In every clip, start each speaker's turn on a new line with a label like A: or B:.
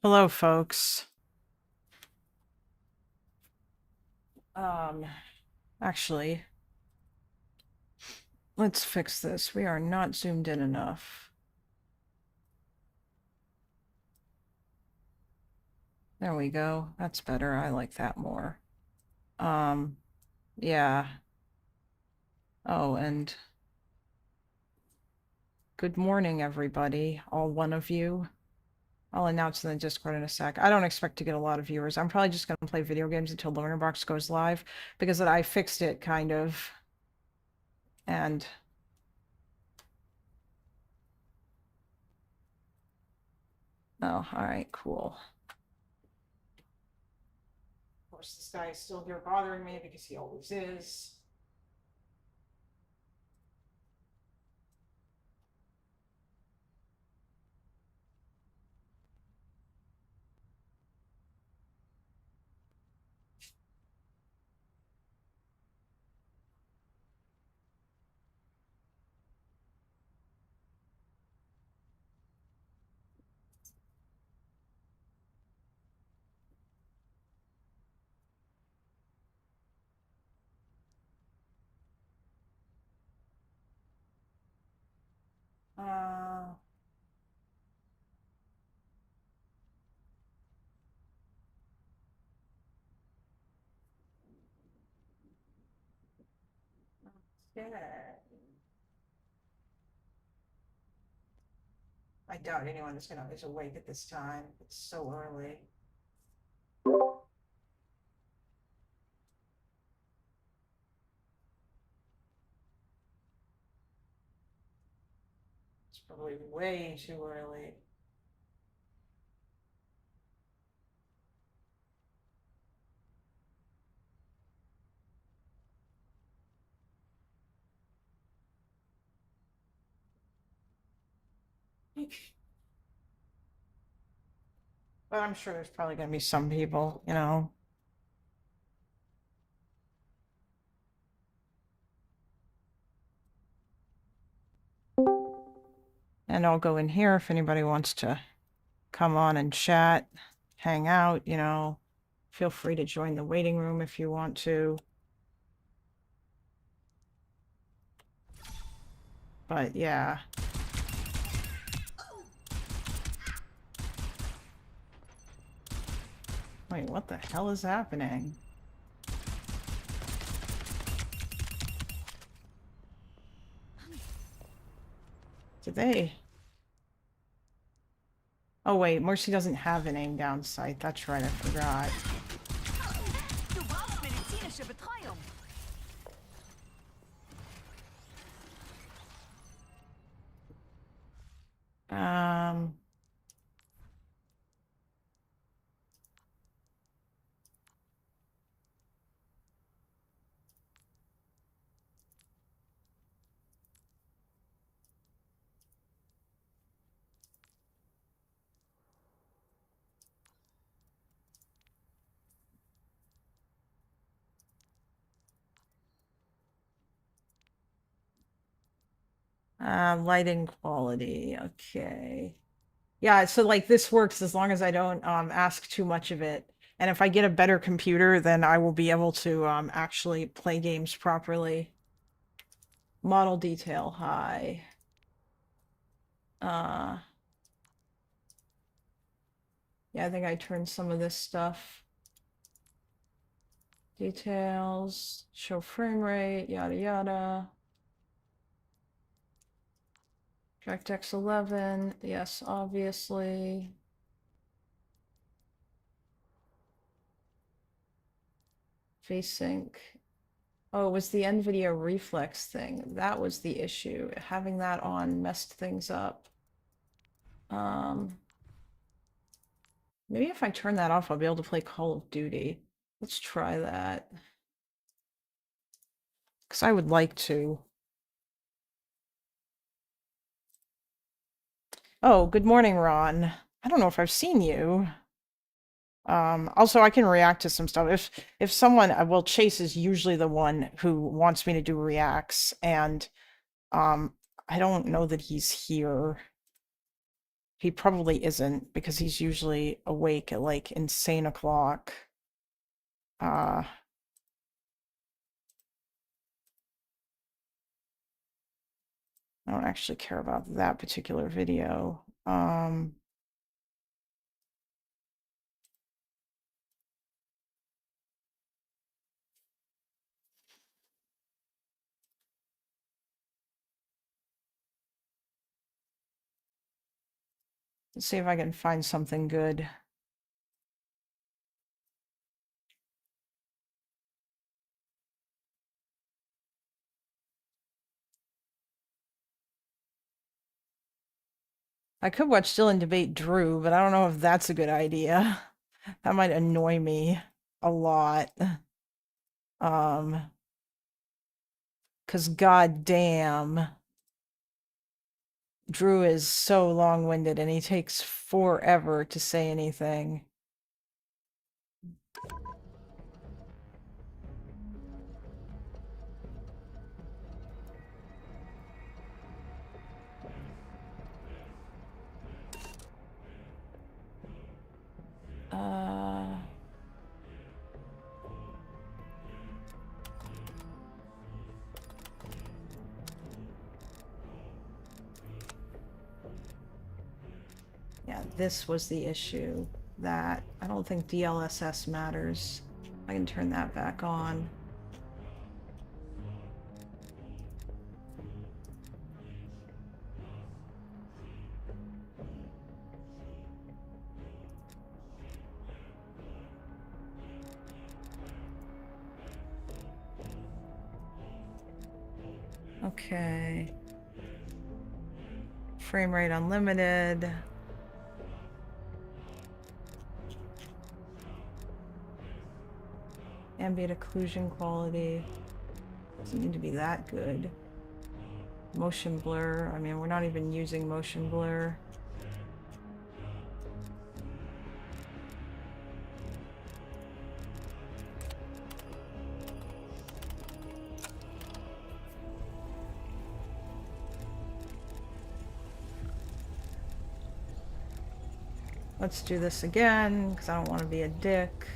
A: Hello, folks. Um, actually, let's fix this. We are not zoomed in enough. There we go. That's better. I like that more. Um, yeah. Oh, and good morning, everybody. All one of you. I'll announce in the Discord in a sec. I don't expect to get a lot of viewers. I'm probably just going to play video games until Lonerbox goes live because I fixed it kind of. And oh, all right, cool. Of course, this guy is still here bothering me because he always is. Uh, yeah. I doubt anyone is awake at this time. It's so early. It's probably way too early. But I'm sure there's probably going to be some people, you know. And I'll go in here if anybody wants to come on and chat, hang out, you know. Feel free to join the waiting room if you want to. But yeah. Wait, what the hell is happening? Did they? Oh wait, Mercy doesn't have an aim down sight. That's right, I forgot. Um, lighting quality. Okay. Yeah, so like this works as long as I don't ask too much of it. And if I get a better computer, then I will be able to actually play games properly. Model detail high. Uh yeah, I think I turned some of this stuff. Details, show frame rate, yada yada. DirectX 11, yes, obviously. FaceSync. Oh, it was the NVIDIA reflex thing. That was the issue. Having that on messed things up. Maybe if I turn that off, I'll be able to play Call of Duty. Let's try that. Because I would like to. Oh, good morning, Ron. I don't know if I've seen you. Also, I can react to some stuff. If someone, well, Chase is usually the one who wants me to do reacts, and I don't know that he's here. He probably isn't because he's usually awake at like insane o'clock. I don't actually care about that particular video. Let's see if I can find something good. I could watch Dylan debate Drew, but I don't know if that's a good idea. That might annoy me a lot. Cause goddamn, Drew is so long-winded and he takes forever to say anything. Yeah, this was the issue. That I don't think DLSS matters. I can turn that back on. Okay. Frame rate unlimited. Ambient occlusion quality. Doesn't need to be that good. Motion blur. I mean, we're not even using motion blur. Let's do this again, because I don't want to be a dick.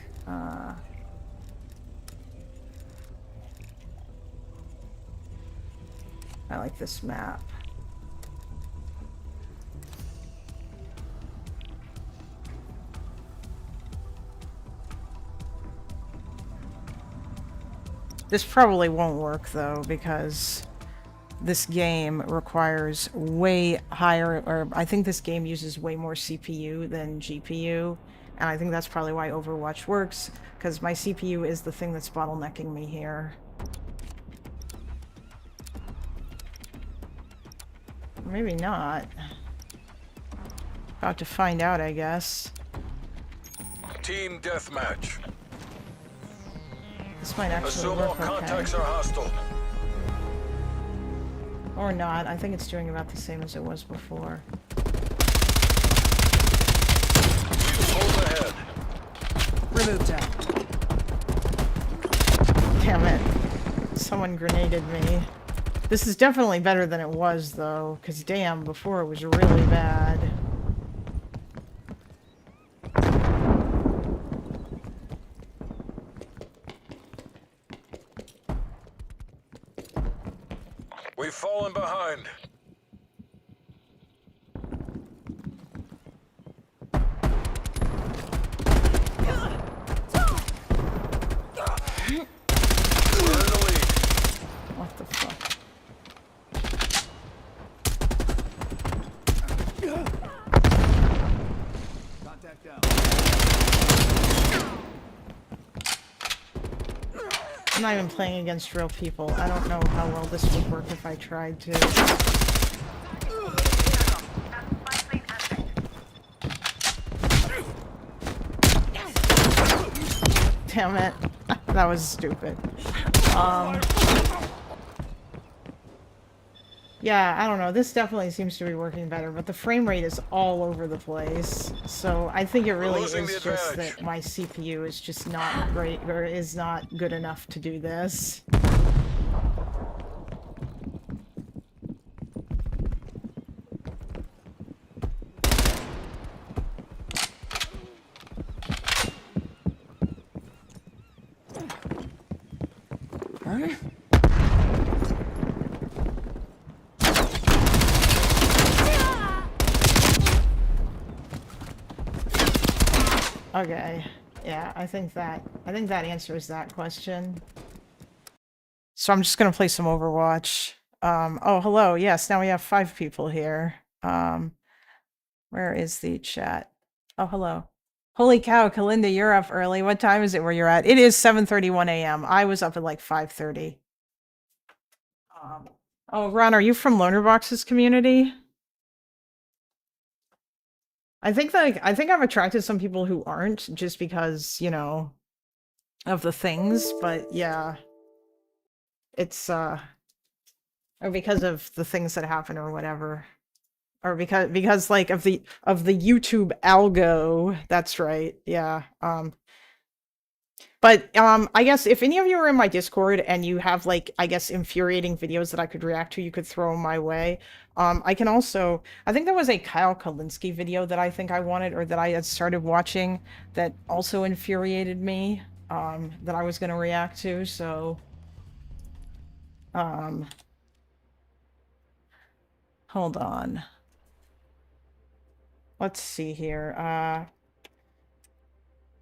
A: I like this map. This probably won't work though, because this game requires way higher, or I think this game uses way more CPU than GPU, and I think that's probably why Overwatch works, because my CPU is the thing that's bottlenecking me here. Maybe not. About to find out, I guess.
B: Team deathmatch.
A: This might actually
B: Assume
A: work
B: all contacts are hostile.
A: Or not. I think it's doing about the same as it was before.
B: Pull ahead.
C: Remove tap.
A: Damn it. Someone grenaded me. This is definitely better than it was, though, because damn, before it was really bad.
B: We've fallen behind. We're in the lead.
A: What the fuck?
C: Contact down.
A: I'm not even playing against real people. I don't know how well this would work if I tried to. Damn it. That was stupid. Yeah, I don't know. This definitely seems to be working better, but the frame rate is all over the place. So I think it really
B: losing
A: is
B: the
A: just
B: advantage.
A: that my CPU is just not great, or is not good enough to do this. Okay. Yeah, I think that answers that question. So I'm just gonna play some Overwatch. Oh, hello. Yes, now we have 5 people here. Where is the chat? Oh, hello. Holy cow, Kalinda, you're up early. What time is it where you're at? It is 7:31 a.m. I was up at like 5:30. Oh, Ron, are you from Lonerbox's community? I think I've attracted some people who aren't just because, you know, of the things, but yeah. It's or because of the things that happen or whatever. Or because like of the YouTube algo. That's right. Yeah. But I guess if any of you are in my Discord and you have like, I guess, infuriating videos that I could react to, you could throw them my way. I can also, I think there was a Kyle Kalinske video that I think I wanted or that I had started watching that also infuriated me, that I was going to react to. So, hold on. Let's see here.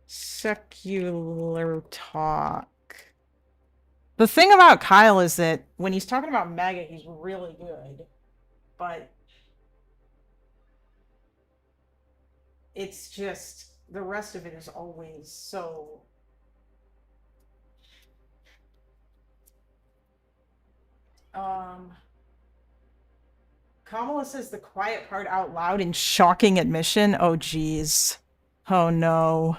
A: Secular talk. The thing about Kyle is that when he's talking about MAGA, he's really good. But it's just the rest of it is always so Kamala says the quiet part out loud in shocking admission. Oh geez. Oh no.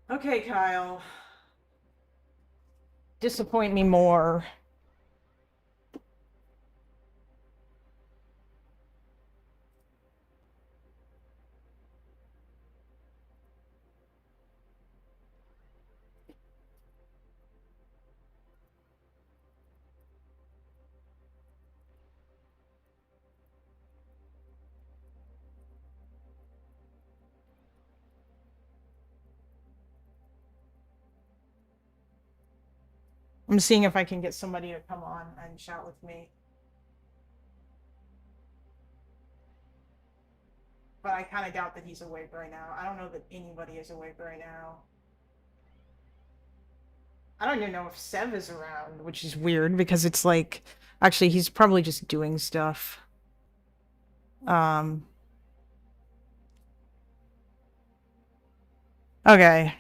A: Okay, Kyle. Disappoint me more. I'm seeing if I can get somebody to come on and chat with me. But I kind of doubt that he's awake right now. I don't know that anybody is awake right now. I don't even know if Sev is around, which is weird because it's like, actually, he's probably just doing stuff. Okay.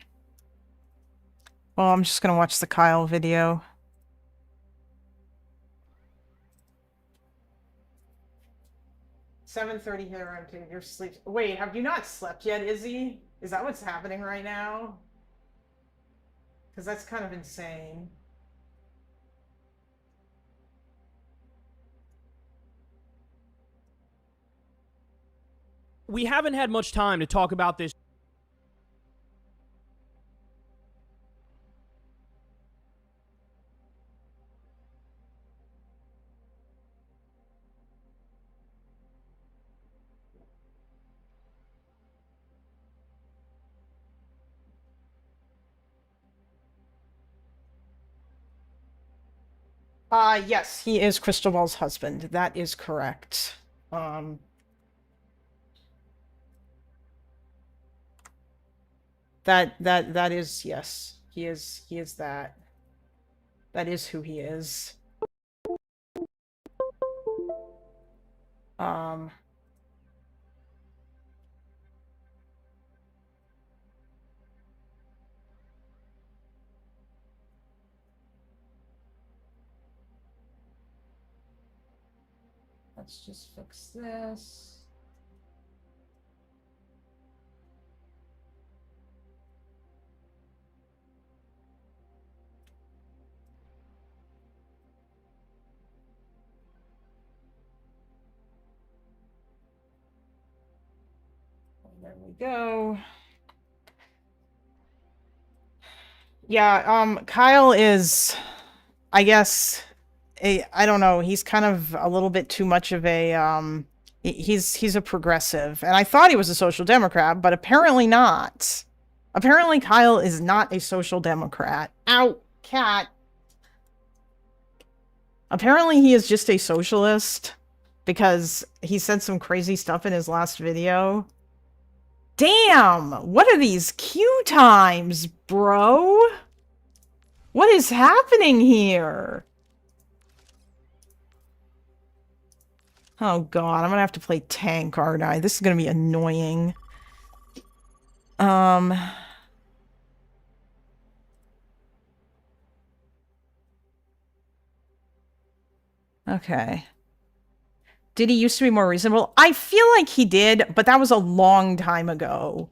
A: Well, I'm just gonna watch the Kyle video. 7:30 here, I'm taking your sleep. Wait, have you not slept yet, Izzy? Is that what's happening right now? Because that's kind of insane.
D: We haven't had much time to talk about this.
A: Yes, he is Cristobal's husband. That is correct. That is, yes. He is that. That is who he is. Let's just fix this. There we go. Yeah, Kyle is, I guess, I don't know, he's kind of a little bit too much of a, he's a progressive. And I thought he was a social democrat, but apparently not. Apparently Kyle is not a social democrat. Ow, cat. Apparently he is just a socialist because he said some crazy stuff in his last video. Damn! What are these queue times, bro? What is happening here? Oh god, I'm gonna have to play tank, aren't I? This is gonna be annoying. Okay. Did he used to be more reasonable? I feel like he did, but that was a long time ago.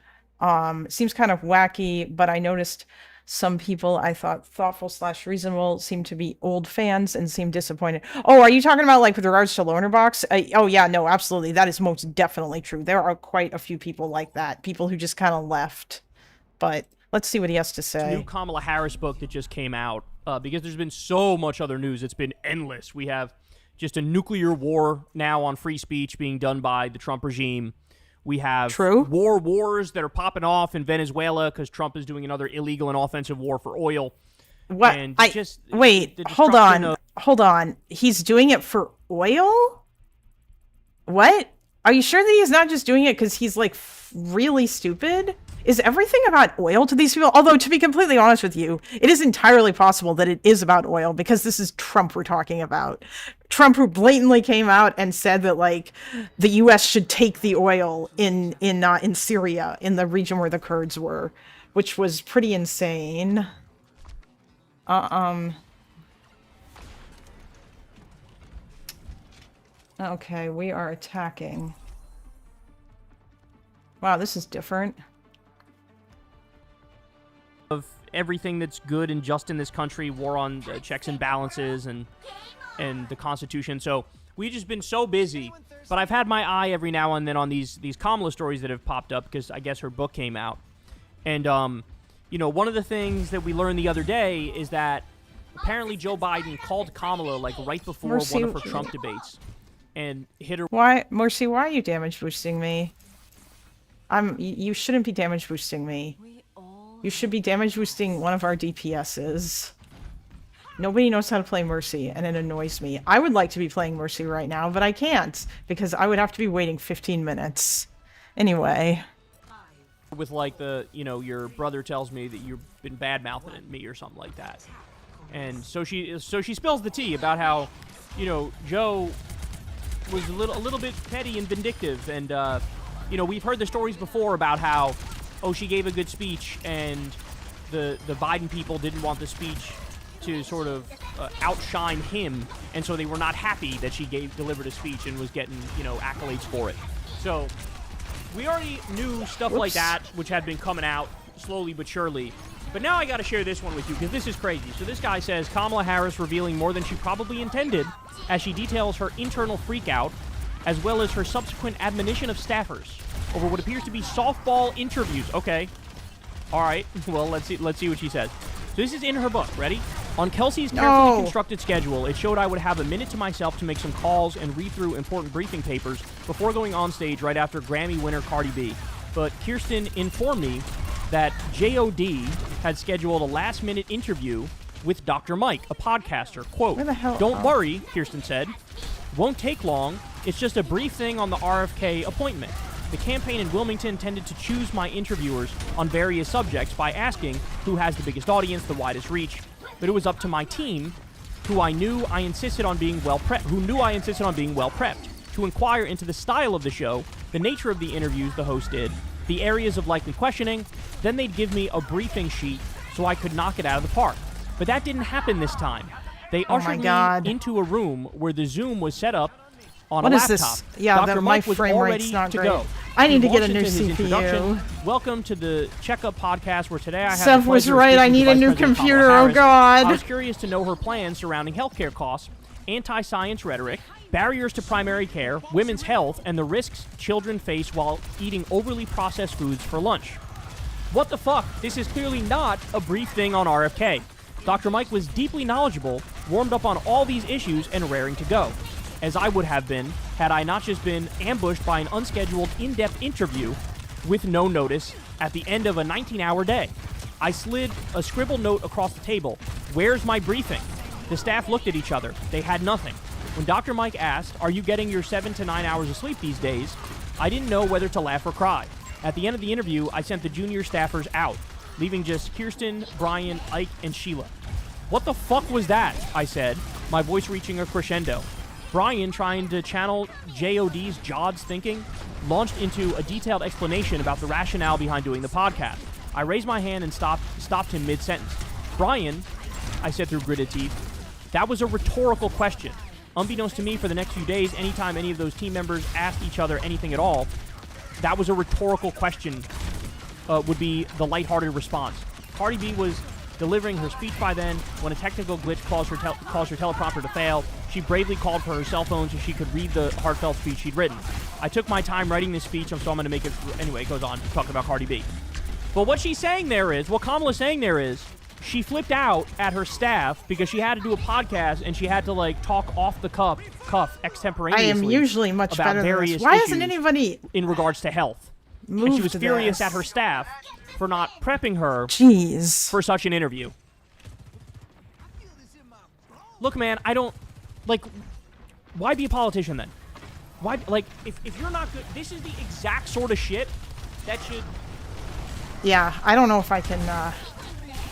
A: Seems kind of wacky, but I noticed some people I thought thoughtful / reasonable seem to be old fans and seem disappointed. Oh, are you talking about like with regards to Lonerbox? Oh yeah, no, absolutely. That is most definitely true. There are quite a few people like that. People who just kind of left. But let's see what he has to say.
D: New Kamala Harris book that just came out, because there's been so much other news. It's been endless. We have just a nuclear war now on free speech being done by the Trump regime. We have wars that are popping off in Venezuela because Trump is doing another illegal and offensive war for oil.
A: What?
D: And
A: wait, hold on. Hold on. He's doing it for oil? What? Are you sure that he's not just doing it because he's like really stupid? Is everything about oil to these people? Although, to be completely honest with you, it is entirely possible that it is about oil because this is Trump we're talking about. Trump, who blatantly came out and said that like the U.S. should take the oil in Syria, in the region where the Kurds were, which was pretty insane. Okay, we are attacking. Wow, this is different.
D: Of everything that's good and just in this country, war on checks and balances and the Constitution. So we've just been so busy, but I've had my eye every now and then on these Kamala stories that have popped up because I guess her book came out. And, you know, one of the things that we learned the other day is that apparently Joe Biden called Kamala like right before one of her Trump debates and hit her.
A: Why, Mercy, why are you damage boosting me? You shouldn't be damage boosting me. You should be damage boosting one of our DPSs. Nobody knows how to play Mercy, and it annoys me. I would like to be playing Mercy right now, but I can't, because I would have to be waiting 15 minutes. Anyway.
D: With, like, you know, your brother tells me that you've been bad-mouthing at me or something like that. And so she spills the tea about how, you know, Joe was a little bit petty and vindictive, and, you know, we've heard the stories before about how, oh, she gave a good speech, and the Biden people didn't want the speech to sort of outshine him, and so they were not happy that she delivered a speech and was getting, you know, accolades for it. So we already knew stuff like that, which had been coming out slowly but surely. But now I got to share this one with you because this is crazy. So this guy says Kamala Harris revealing more than she probably intended as she details her internal freakout, as well as her subsequent admonition of staffers over what appears to be softball interviews. Okay. All right. Well, let's see what she says. So this is in her book. Ready? On Kelsey's carefully constructed schedule, it showed I would have a minute to myself to make some calls and read through important briefing papers before going on stage right after Grammy winner Cardi B. But Kirsten informed me that J.O.D. had scheduled a last-minute interview with Dr. Mike, a podcaster. Quote,
A: where the hell?
D: Don't worry, Kirsten said. Won't take long. It's just a brief thing on the RFK appointment. The campaign in Wilmington tended to choose my interviewers on various subjects by asking who has the biggest audience, the widest reach. But it was up to my team, who knew I insisted on being well prepped, to inquire into the style of the show, the nature of the interviews the host did, the areas of likely questioning. Then they'd give me a briefing sheet so I could knock it out of the park. But that didn't happen this time. They ushered me into a room where the Zoom was set up on a laptop.
A: What is this? Yeah,
D: Dr. Mike
A: my frame rate's not great.
D: Go.
A: I need to get a new CPU.
D: Welcome to the Checkup Podcast, where today I have
A: Seth was right, I need a new computer, oh god.
D: I was curious to know her plans surrounding healthcare costs, anti-science rhetoric, barriers to primary care, women's health, and the risks children face while eating overly processed foods for lunch. What the fuck? This is clearly not a brief thing on RFK. Dr. Mike was deeply knowledgeable, warmed up on all these issues, and raring to go. As I would have been, had I not just been ambushed by an unscheduled, in-depth interview with no notice at the end of a 19-hour day. I slid a scribbled note across the table. Where's my briefing? The staff looked at each other. They had nothing. When Dr. Mike asked, are you getting your 7 to 9 hours of sleep these days? I didn't know whether to laugh or cry. At the end of the interview, I sent the junior staffers out, leaving just Kirsten, Brian, Ike, and Sheila. What the fuck was that? I said, my voice reaching a crescendo. Brian, trying to channel JOD's Jod's thinking, launched into a detailed explanation about the rationale behind doing the podcast. I raised my hand and stopped him mid-sentence. Brian, I said through gritted teeth, that was a rhetorical question. Unbeknownst to me, for the next few days, anytime any of those team members asked each other anything at all, that was a rhetorical question would be the lighthearted response. Cardi B was delivering her speech by then when a technical glitch caused her teleprompter to fail. She bravely called for her cell phone so she could read the heartfelt speech she'd written. I took my time writing this speech, so I'm going to make it... Anyway, it goes on talking about Cardi B. But what she's saying there is, what Kamala's saying there is, she flipped out at her staff because she had to do a podcast and she had to, like, talk off the cuff extemporaneously.
A: I am usually much
D: about
A: better than
D: various
A: this. Why
D: issues
A: hasn't anybody
D: in regards to health?
A: moved
D: And she was furious
A: this?
D: at her staff for not prepping her
A: Jeez.
D: for such an interview. Look, man, I don't... Like, why be a politician then? Why, like, if you're not good... This is the exact sort of shit that should...
A: Yeah, I don't know if I can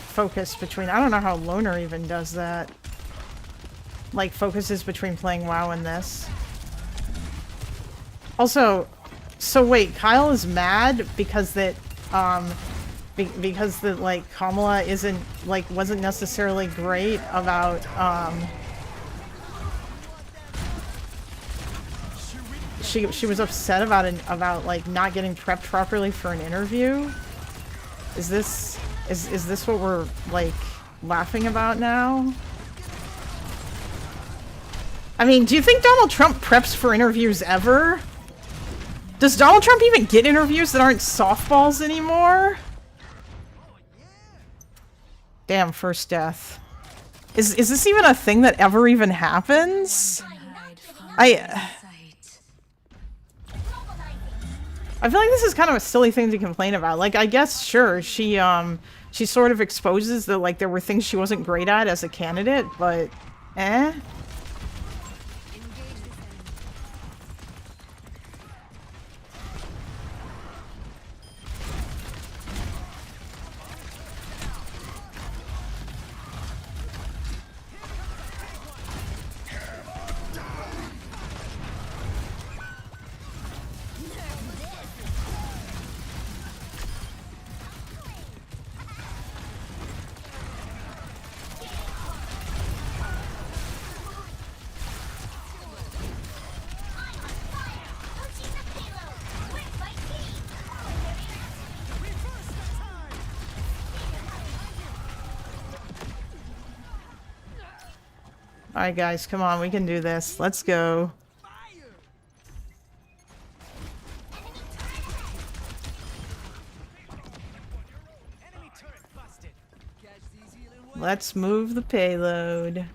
A: focus between... I don't know how Loner even does that. Like, focuses between playing WoW and this. Also, so wait, Kyle is mad because that... because the, like, Kamala isn't, like, wasn't necessarily great about, she was upset about like not getting prepped properly for an interview. Is this what we're like laughing about now? I mean, do you think Donald Trump preps for interviews ever? Does Donald Trump even get interviews that aren't softballs anymore? Damn, first death. Is this even a thing that ever even happens? I feel like this is kind of a silly thing to complain about. Like, I guess, sure, she sort of exposes that, like, there were things she wasn't great at as a candidate, but, eh? Alright guys, come on, we can do this. Let's go. Let's move the payload.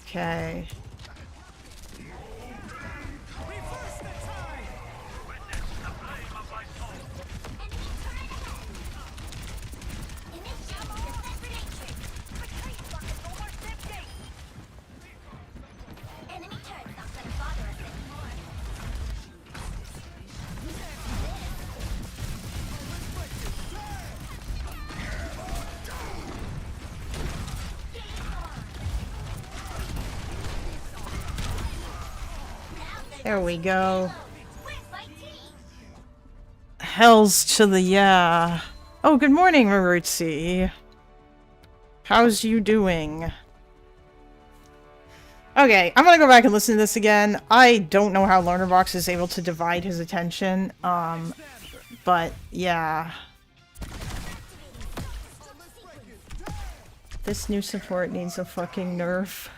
A: Okay. There we go. Hells to the yeah. Oh, good morning, Maruzzi. How's you doing? Okay, I'm gonna go back and listen to this again. I don't know how Lonerbox is able to divide his attention, but yeah. This new support needs a fucking nerf.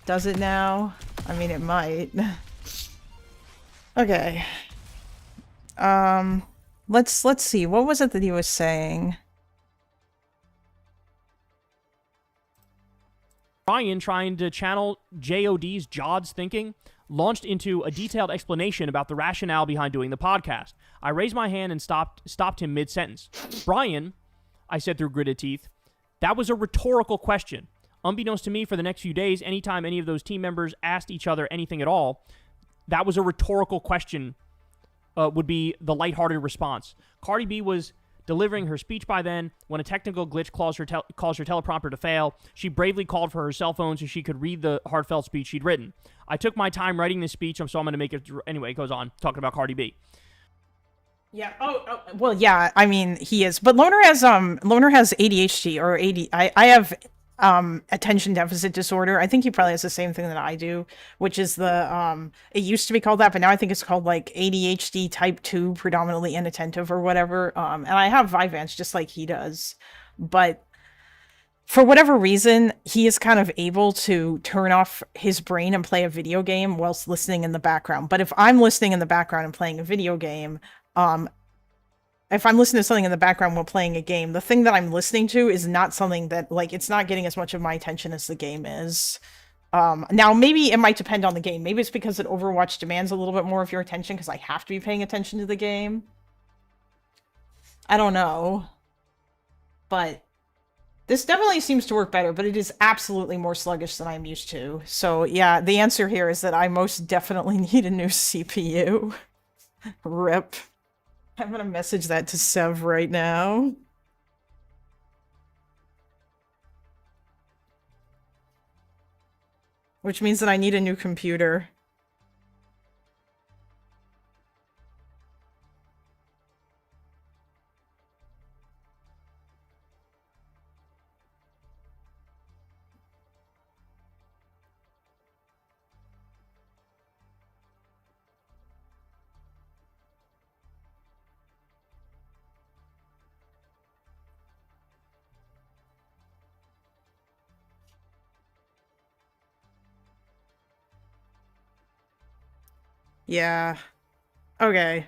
A: Does it now? I mean, it might. Okay. Let's see. What was it that he was saying?
D: Brian, trying to channel JOD's Jod's thinking, launched into a detailed explanation about the rationale behind doing the podcast. I raised my hand and stopped him mid-sentence. Brian, I said through gritted teeth, that was a rhetorical question. Unbeknownst to me, for the next few days, anytime any of those team members asked each other anything at all, that was a rhetorical question, would be the lighthearted response. Cardi B was delivering her speech by then when a technical glitch caused her teleprompter to fail. She bravely called for her cell phone so she could read the heartfelt speech she'd written. I took my time writing this speech, so I'm going to make it... Anyway, it goes on, talking about Cardi B.
A: Yeah. Oh, well, yeah. I mean, he is, but Loner has ADHD or AD. I have attention deficit disorder. I think he probably has the same thing that I do, which is the it used to be called that, but now I think it's called like ADHD type 2, predominantly inattentive or whatever. And I have Vyvanse just like he does, but for whatever reason, he is kind of able to turn off his brain and play a video game whilst listening in the background. But if I'm listening in the background and playing a video game, if I'm listening to something in the background while playing a game, the thing that I'm listening to is not something that, like, it's not getting as much of my attention as the game is. Now, maybe it might depend on the game. Maybe it's because that Overwatch demands a little bit more of your attention because I have to be paying attention to the game. I don't know. But this definitely seems to work better, but it is absolutely more sluggish than I'm used to. So, yeah, the answer here is that I most definitely need a new CPU. RIP. I'm gonna message that to Sev right now. Which means that I need a new computer. Yeah. Okay.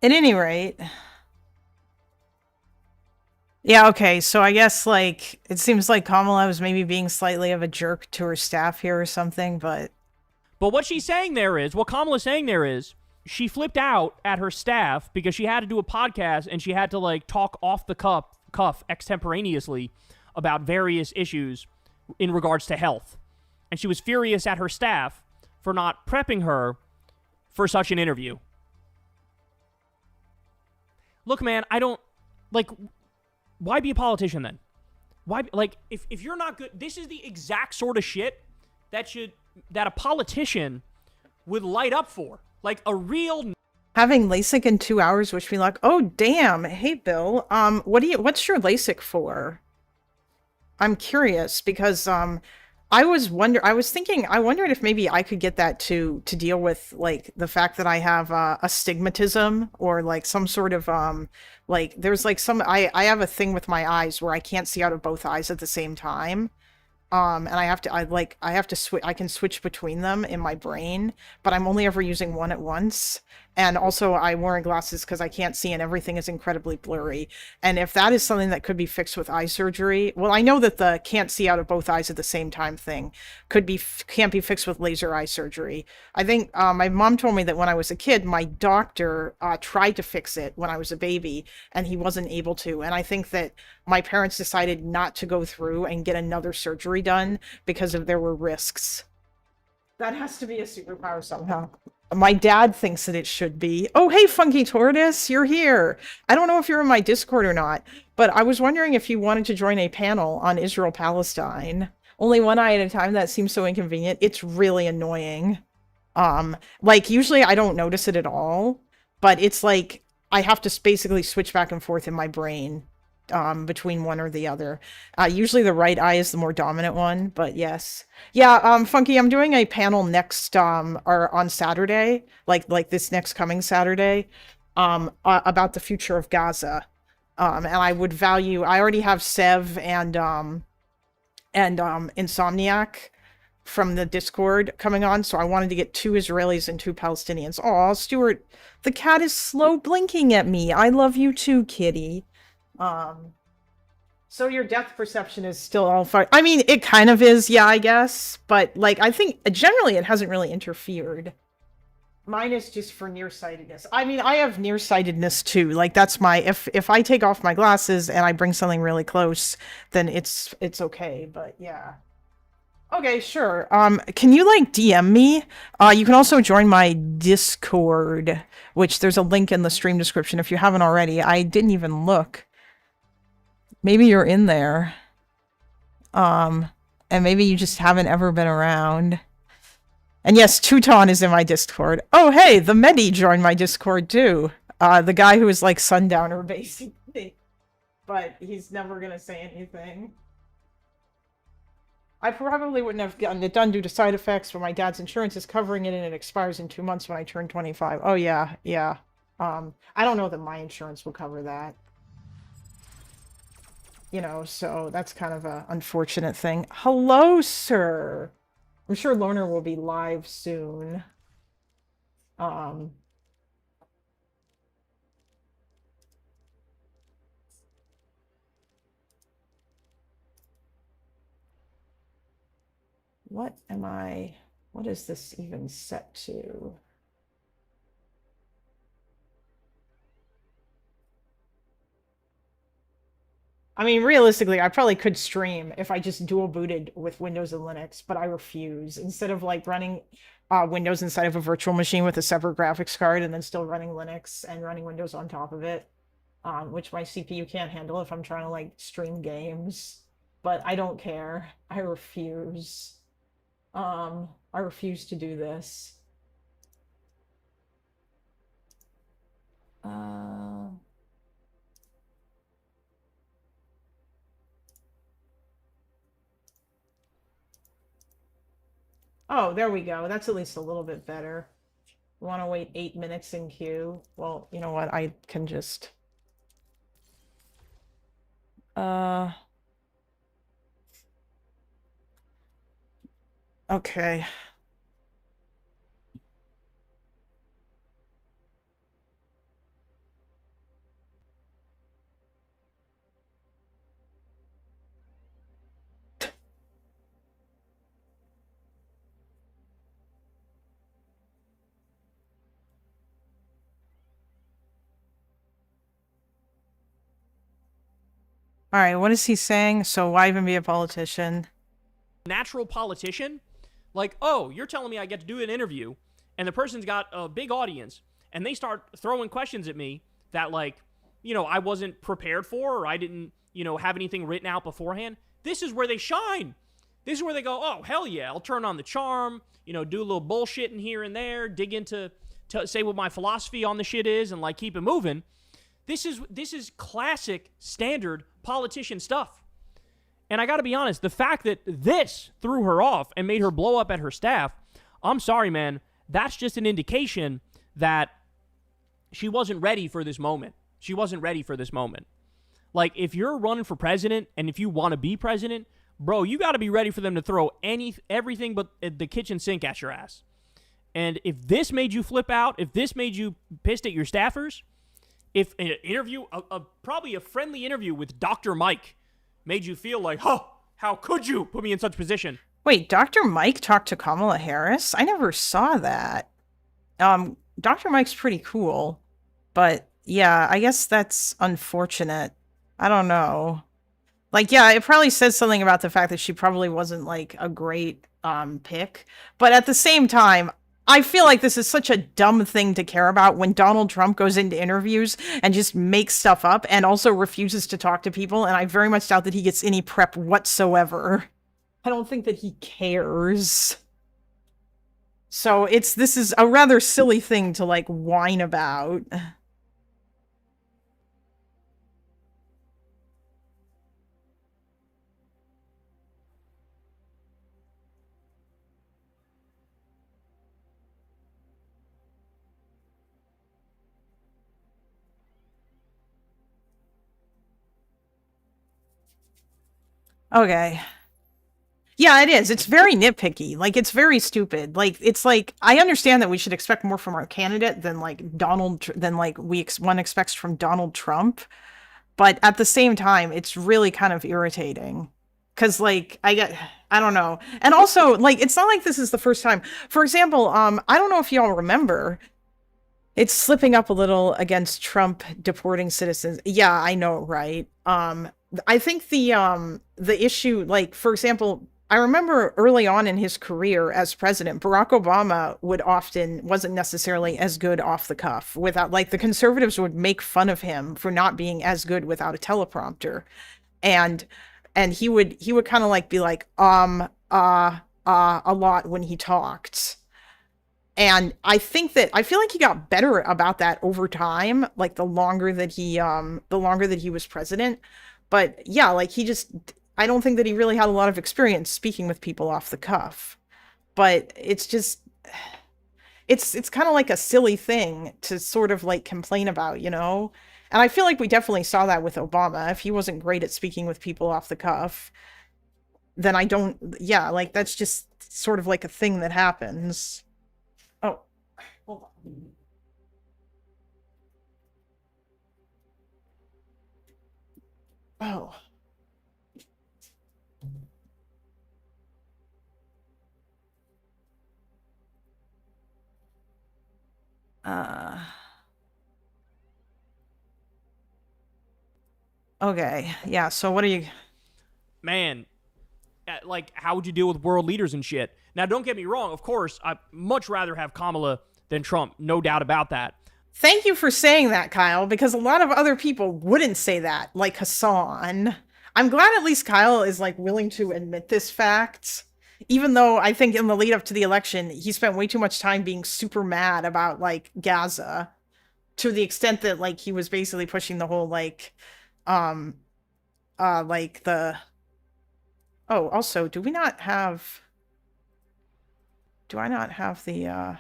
A: At any rate. Yeah, okay, so I guess, like, it seems like Kamala was maybe being slightly of a jerk to her staff here or something, but...
D: But what she's saying there is, what Kamala's saying there is, she flipped out at her staff because she had to do a podcast and she had to, like, talk off the cuff extemporaneously about various issues in regards to health. And she was furious at her staff for not prepping her for such an interview. Look, man, I don't... Like, why be a politician then? Why... Like, if you're not good... This is the exact sort of shit that a politician would light up for. Like, a real...
A: Having LASIK in 2 hours, wish me luck. Oh, damn. Hey, Bill. What's your LASIK for? I'm curious, because, I wondered if maybe I could get that to deal with, like, the fact that I have astigmatism or, like, some sort of, like, there's, like, I have a thing with my eyes where I can't see out of both eyes at the same time. And I have to switch. I can switch between them in my brain, but I'm only ever using one at once. And also, I'm wearing glasses because I can't see, and everything is incredibly blurry. And if that is something that could be fixed with eye surgery, well, I know that the can't see out of both eyes at the same time thing can't be fixed with laser eye surgery. I think my mom told me that when I was a kid, my doctor tried to fix it when I was a baby, and he wasn't able to. And I think that my parents decided not to go through and get another surgery done because there were risks. That has to be a superpower somehow. My dad thinks that it should be. Oh, hey, Funky Tortoise, you're here. I don't know if you're in my Discord or not, but I was wondering if you wanted to join a panel on Israel-Palestine. Only one eye at a time, that seems so inconvenient. It's really annoying. Like, usually I don't notice it at all, but it's like I have to basically switch back and forth in my brain between one or the other. Usually the right eye is the more dominant one, but yes. Yeah, Funky, I'm doing a panel next or on Saturday, like this next coming Saturday, about the future of Gaza. And I would value, I already have Sev and Insomniac from the Discord coming on, so I wanted to get 2 Israelis and 2 Palestinians. Aw, Stuart, the cat is slow blinking at me. I love you too, kitty. So your depth perception is still all fine. I mean, it kind of is, yeah, I guess. But, like, I think generally it hasn't really interfered. Mine is just for nearsightedness. I mean, I have nearsightedness too. Like, that's my, if I take off my glasses and I bring something really close, then it's okay, but yeah. Okay, sure. Can you, like, DM me? You can also join my Discord, which there's a link in the stream description if you haven't already. I didn't even look. Maybe you're in there. And maybe you just haven't ever been around. And yes, Teuton is in my Discord. Oh, hey, the Medi joined my Discord too. The guy who is like Sundowner, basically. But he's never gonna say anything. I probably wouldn't have gotten it done due to side effects, but my dad's insurance is covering it and it expires in 2 months when I turn 25. Oh, yeah, yeah. I don't know that my insurance will cover that. You know, so that's kind of a unfortunate thing. Hello, sir. I'm sure Loner will be live soon. What is this even set to? I mean, realistically, I probably could stream if I just dual booted with Windows and Linux, but I refuse. Instead of like running Windows inside of a virtual machine with a separate graphics card and then still running Linux and running Windows on top of it, which my CPU can't handle if I'm trying to like stream games. But I don't care. I refuse. I refuse to do this. Oh, there we go. That's at least a little bit better. Want to wait 8 minutes in queue? Well, you know what? I can just... Okay. All right, what is he saying? So why even be a politician?
D: Natural politician, like, oh, you're telling me I get to do an interview, and the person's got a big audience, and they start throwing questions at me that, like, you know, I wasn't prepared for, or I didn't, you know, have anything written out beforehand. This is where they shine. This is where they go, oh, hell yeah, I'll turn on the charm, you know, do a little bullshit in here and there, dig into, say what my philosophy on the shit is, and, like, keep it moving. This is classic, standard politician stuff. And I gotta be honest, the fact that this threw her off and made her blow up at her staff, I'm sorry, man, that's just an indication that she wasn't ready for this moment. She wasn't ready for this moment. Like, if you're running for president and if you want to be president, bro, you got to be ready for them to throw everything but the kitchen sink at your ass. And if this made you flip out, if this made you pissed at your staffers, if an interview, probably a friendly interview with Dr. Mike made you feel like, oh, how could you put me in such position?
A: Wait, Dr. Mike talked to Kamala Harris? I never saw that. Dr. Mike's pretty cool, but yeah, I guess that's unfortunate. I don't know. Like, yeah, it probably says something about the fact that she probably wasn't like a great pick, but at the same time, I feel like this is such a dumb thing to care about when Donald Trump goes into interviews and just makes stuff up and also refuses to talk to people, and I very much doubt that he gets any prep whatsoever. I don't think that he cares. So this is a rather silly thing to like whine about. Okay. Yeah, it is. It's very nitpicky. Like, it's very stupid. Like, it's like, I understand that we should expect more from our candidate than like one expects from Donald Trump. But at the same time, it's really kind of irritating. Cause like, I don't know. And also, like, it's not like this is the first time. For example, I don't know if y'all remember, it's slipping up a little against Trump deporting citizens. Yeah, I know, right? I think the issue, like, for example, I remember early on in his career as president, Barack Obama wasn't necessarily as good off the cuff without, like, the conservatives would make fun of him for not being as good without a teleprompter. And he would kind of like be like, a lot when he talked. And I feel like he got better about that over time, like the longer that he was president. But yeah, like I don't think that he really had a lot of experience speaking with people off the cuff. But it's just, it's kind of like a silly thing to sort of like complain about, you know? And I feel like we definitely saw that with Obama. If he wasn't great at speaking with people off the cuff, then like that's just sort of like a thing that happens. Oh, hold on. Oh. Okay. Yeah, so what are you...
D: Man, like, how would you deal with world leaders and shit? Now, don't get me wrong. Of course, I'd much rather have Kamala than Trump. No doubt about that.
A: Thank you for saying that, Kyle, because a lot of other people wouldn't say that, like Hassan. I'm glad at least Kyle is, like, willing to admit this fact, even though I think in the lead up to the election, he spent way too much time being super mad about, like, Gaza, to the extent that, like, he was basically pushing the whole, like, like the... Oh, also, do I not have the,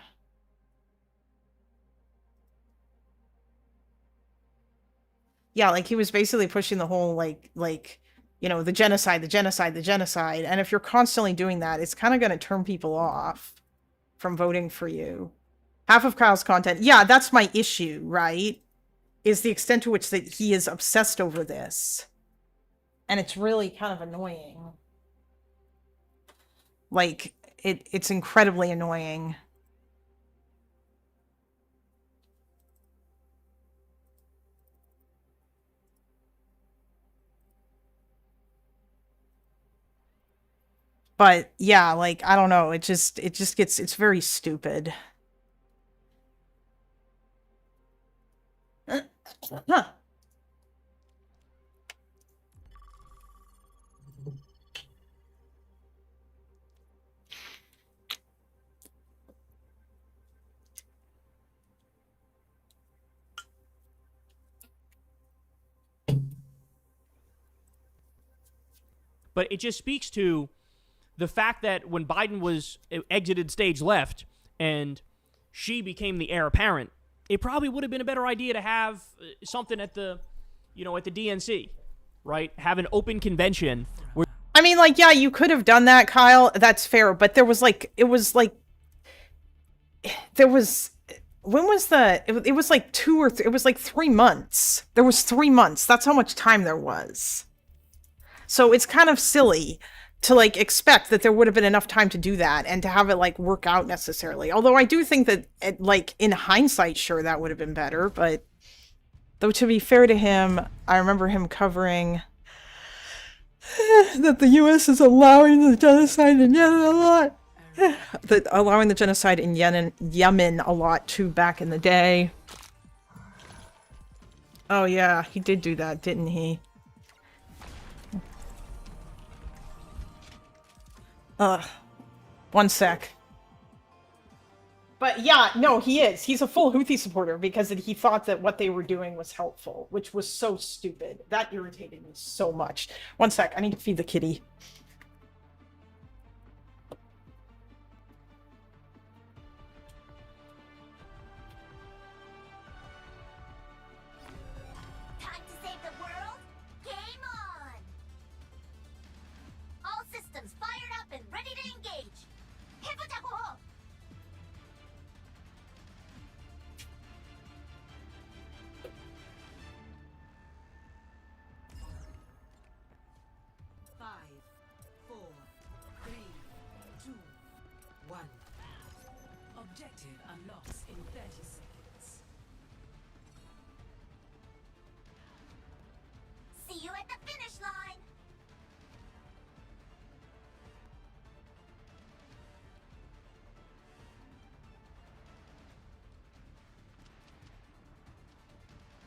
A: Yeah, like, he was basically pushing the whole, like, you know, the genocide. And if you're constantly doing that, it's kind of going to turn people off from voting for you. Half of Kyle's content. Yeah, that's my issue, right? Is the extent to which that he is obsessed over this. And it's really kind of annoying. Like, it's incredibly annoying. But yeah, like, I don't know, it's very stupid. Huh.
D: But it just speaks to the fact that when Biden was exited stage left and she became the heir apparent, it probably would have been a better idea to have something at the DNC, right? Have an open convention where
A: I mean, like, yeah, you could have done that, Kyle. That's fair, but there was like, there was. When was it was like it was like 3 months. There was 3 months. That's how much time there was. So it's kind of silly to like expect that there would have been enough time to do that and to have it like work out necessarily. Although I do think that like in hindsight, sure, that would have been better. But though to be fair to him, I remember him covering that the U.S. is allowing the genocide in Yemen a lot. Allowing the genocide in Yemen a lot too back in the day. Oh yeah, he did do that, didn't he? One sec. But yeah, no, he is. He's a full Houthi supporter because he thought that what they were doing was helpful, which was so stupid. That irritated me so much. One sec, I need to feed the kitty.
E: Time to save the world? Game on! All systems fired up and ready to engage. 해보자고!
F: Five, four, three, two, one. Objective unlocks in 30 seconds.
E: See you at the finish line!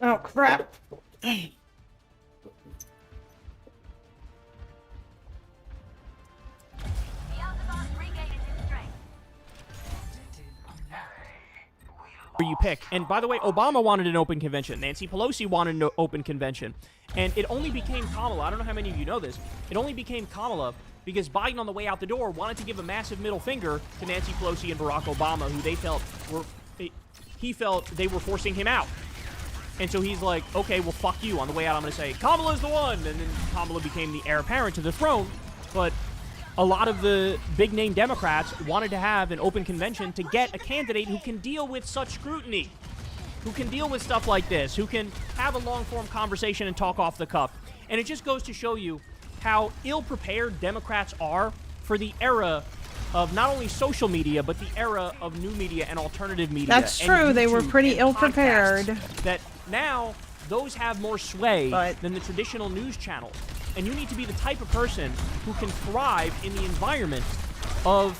A: Oh crap.
E: Beyond the boss regains its strength.
F: Objective unlocked.
D: Where you pick. And by the way, Obama wanted an open convention. Nancy Pelosi wanted an open convention. And it only became Kamala. I don't know how many of you know this. It only became Kamala because Biden on the way out the door wanted to give a massive middle finger to Nancy Pelosi and Barack Obama, who they felt were he felt they were forcing him out. And so he's like, okay, well, fuck you. On the way out, I'm going to say, Kamala's the one. And then Kamala became the heir apparent to the throne. But a lot of the big-name Democrats wanted to have an open convention to get a candidate who can deal with such scrutiny, who can deal with stuff like this, who can have a long-form conversation and talk off the cuff. And it just goes to show you how ill-prepared Democrats are for the era of not only social media, but the era of new media and alternative media.
A: That's
D: and
A: true. They were
D: YouTube
A: pretty
D: and
A: ill-prepared.
D: podcasts. That now those have more sway
A: But-
D: than the traditional news channels. And you need to be the type of person who can thrive in the environment of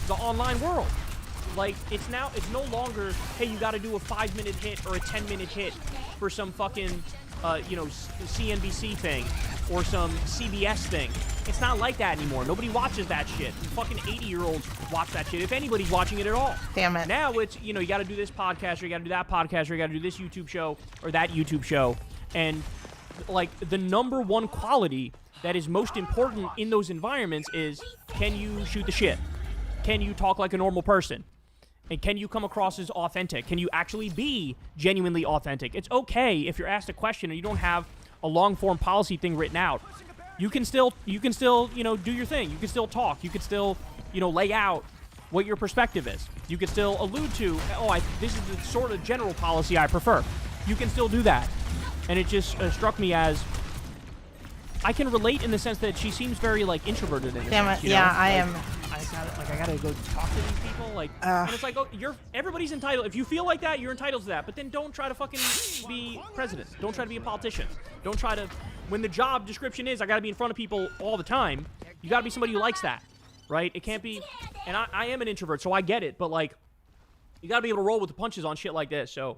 D: the online world. Like, it's no longer, hey, you got to do a 5-minute hit or a 10-minute hit for some fucking, CNBC thing or some CBS thing. It's not like that anymore. Nobody watches that shit. Fucking 80-year-olds watch that shit, if anybody's watching it at all.
A: Damn it.
D: Now it's, you got to do this podcast, or you got to do that podcast, or you got to do this YouTube show, or that YouTube show. And, like, the number one quality that is most important in those environments is, can you shoot the shit? Can you talk like a normal person? And can you come across as authentic? Can you actually be genuinely authentic? It's okay if you're asked a question and you don't have a long-form policy thing written out. You can still, do your thing. You can still talk. You can still, lay out what your perspective is. You can still allude to, this is the sort of general policy I prefer. You can still do that. And it just struck me as, I can relate in the sense that she seems very, like, introverted in a
A: Damn
D: sense,
A: it. Yeah, I
D: Like,
A: am.
D: I gotta go talk to these people. Like, and it's like, everybody's entitled. If you feel like that, you're entitled to that. But then don't try to fucking be president. Don't try to be a politician. Don't try to. When the job description is, I gotta be in front of people all the time. You gotta be somebody who likes that, right? It can't be. And I am an introvert, so I get it. But like, you gotta be able to roll with the punches on shit like this. So,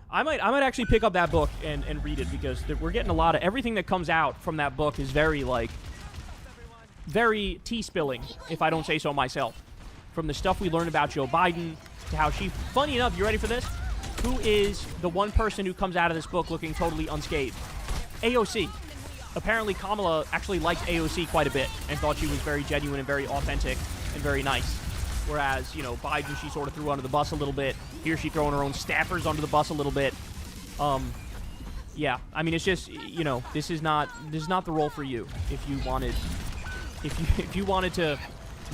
D: I might actually pick up that book and read it because we're getting a lot of everything that comes out from that book is very tea-spilling, if I don't say so myself. From the stuff we learned about Joe Biden to how she, funny enough, you ready for this? Who is the one person who comes out of this book looking totally unscathed? AOC. Apparently Kamala actually liked AOC quite a bit and thought she was very genuine and very authentic and very nice. Whereas, Biden, she sort of threw under the bus a little bit. Here she throwing her own staffers under the bus a little bit. yeah, I mean, it's just, you know, this is not the role for you. If you wanted to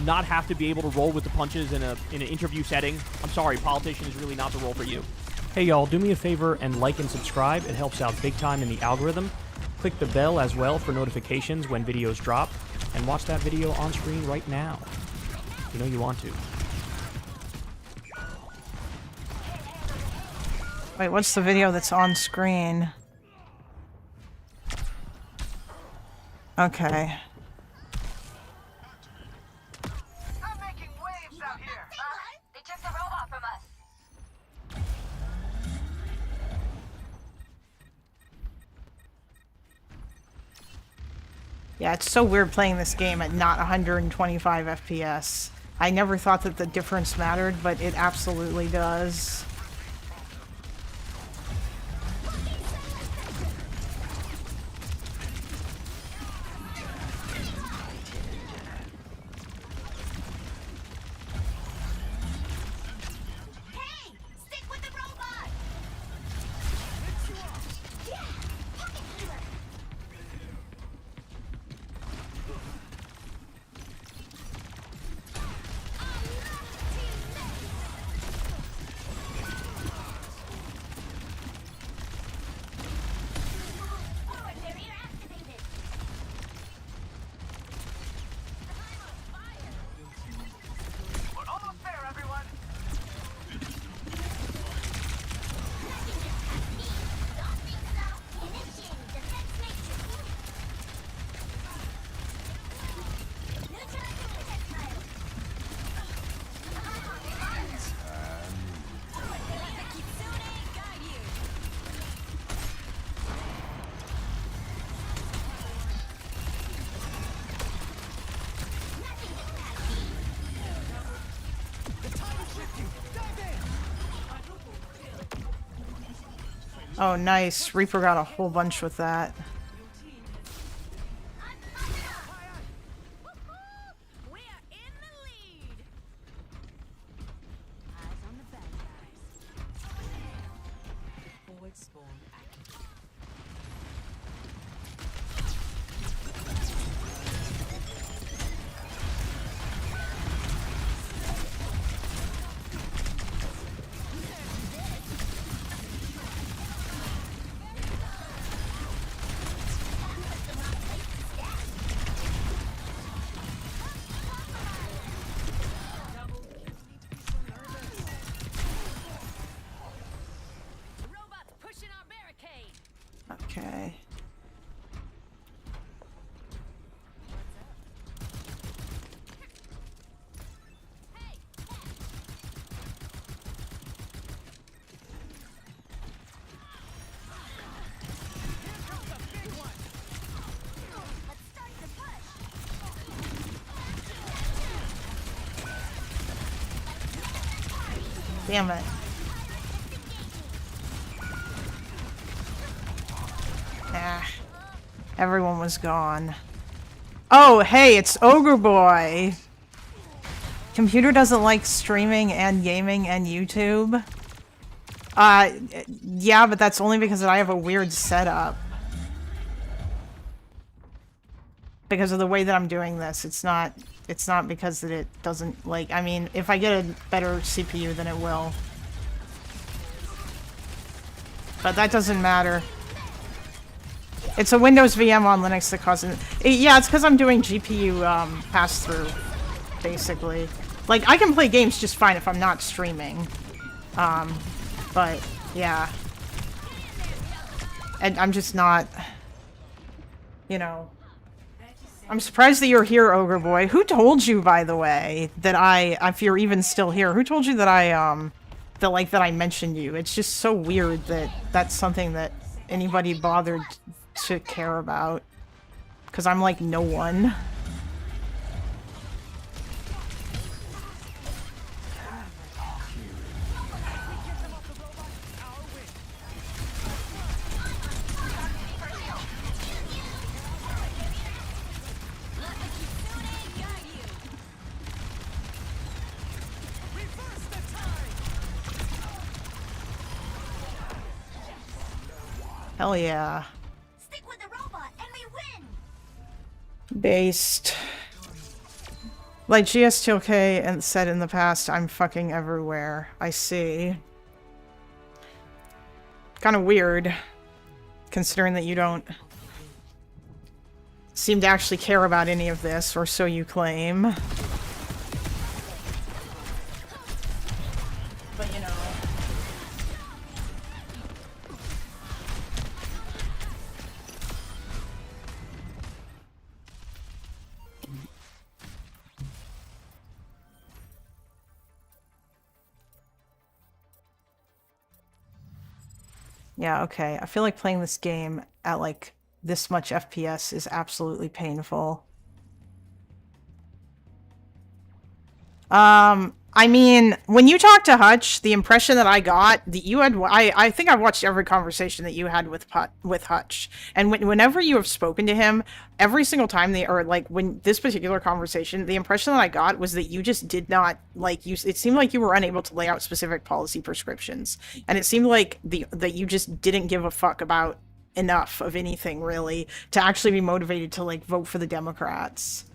D: not have to be able to roll with the punches in an interview setting, I'm sorry, politician is really not the role for you. Hey y'all, do me a favor and like and subscribe. It helps out big time in the algorithm. Click the bell as well for notifications when videos drop, and watch that video on screen right now. You know you want to.
A: Wait, what's the video that's on screen? Okay.
G: I'm making waves out here.
E: They took the robot from us.
A: Yeah, it's so weird playing this game at not 125 FPS. I never thought that the difference mattered, but it absolutely does.
E: Hey, stick with the robot. Yeah, pocket killer. Forward barrier activated.
G: We're almost there, everyone.
E: Don't think so. Initiating defense matrix. Neutralizing projectile. Let the Kitsune guide you.
A: Oh, nice. Reaper got a whole bunch with that.
E: We are in the lead. Eyes on the bad guys.
F: Forward spawn active.
E: Robots pushing our barricade.
A: Okay.
E: Let's start the push.
A: Damn it. Ah. Everyone was gone. Oh, hey, it's Ogre Boy. Computer doesn't like streaming and gaming and YouTube. Yeah, but that's only because I have a weird setup. Because of the way that I'm doing this, it's not because that it doesn't like, I mean, if I get a better CPU, then it will. But that doesn't matter. It's a Windows VM on Linux that causes it. Yeah, it's because I'm doing GPU pass-through, basically. Like, I can play games just fine if I'm not streaming. But, yeah. And I'm just not, you know. I'm surprised that you're here, Ogre Boy. Who told you, by the way, that if you're even still here, who told you that that I mentioned you? It's just so weird that that's something that anybody bothered to care about. Because I'm like no one. Hell yeah.
E: Stick with the robot and we win.
A: Based. Like GSTLK and said in the past, I'm fucking everywhere. I see. Kind of weird, considering that you don't seem to actually care about any of this, or so you claim. But you know. Yeah, okay. I feel like playing this game at like this much FPS is absolutely painful. I mean, when you talked to Hutch, the impression that I got that you had, I think I've watched every conversation that you had with Hutch, and whenever you have spoken to him, every single time when this particular conversation, the impression that I got was that you just did not like you. It seemed like you were unable to lay out specific policy prescriptions, and it seemed like that you just didn't give a fuck about enough of anything really to actually be motivated to like vote for the Democrats.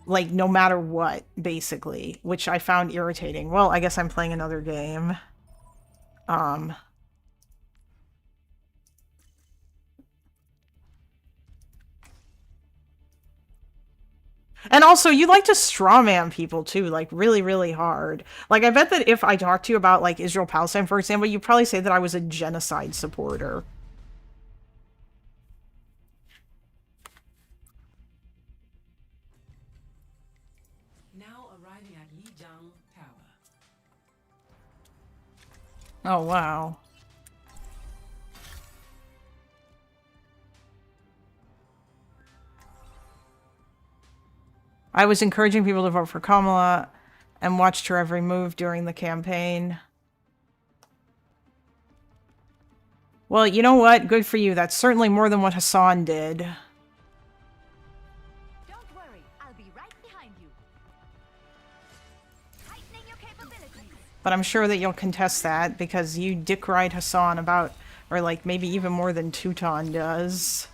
A: Like, no matter what, basically, which I found irritating. Well, I guess I'm playing another game. And also, you like to strawman people, too, like, really, really hard. Like, I bet that if I talked to you about, like, Israel-Palestine, for example, you'd probably say that I was a genocide supporter. Oh, wow. I was encouraging people to vote for Kamala and watched her every move during the campaign. Well, you know what? Good for you. That's certainly more than what Hassan did.
E: Don't worry, I'll be right behind you. Heightening your capabilities.
A: But I'm sure that you'll contest that because you dick ride Hassan about, or like maybe even more than Teuton does.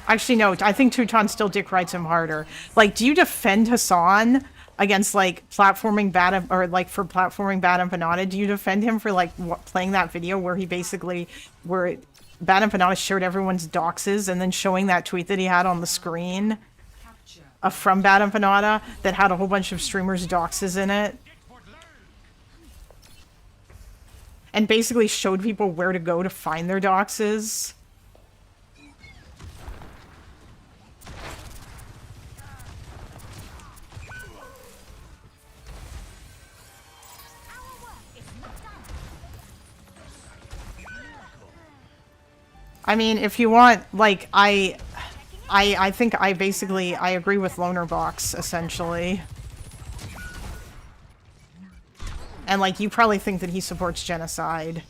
A: Actually, no, I think Teuton still dick rides him harder. Like, do you defend Hassan against like platforming bad, or like for platforming Bad Empanada? Do you defend him for like playing that video where he basically, where Bad Empanada showed everyone's doxes and then showing that tweet that he had on the screen from Bad Empanada that had a whole bunch of streamers' doxes in it? And basically showed people where to go to find their doxes. I mean, if you want, like, I think I agree with Lonerbox, essentially. And, like, you probably think that he supports genocide.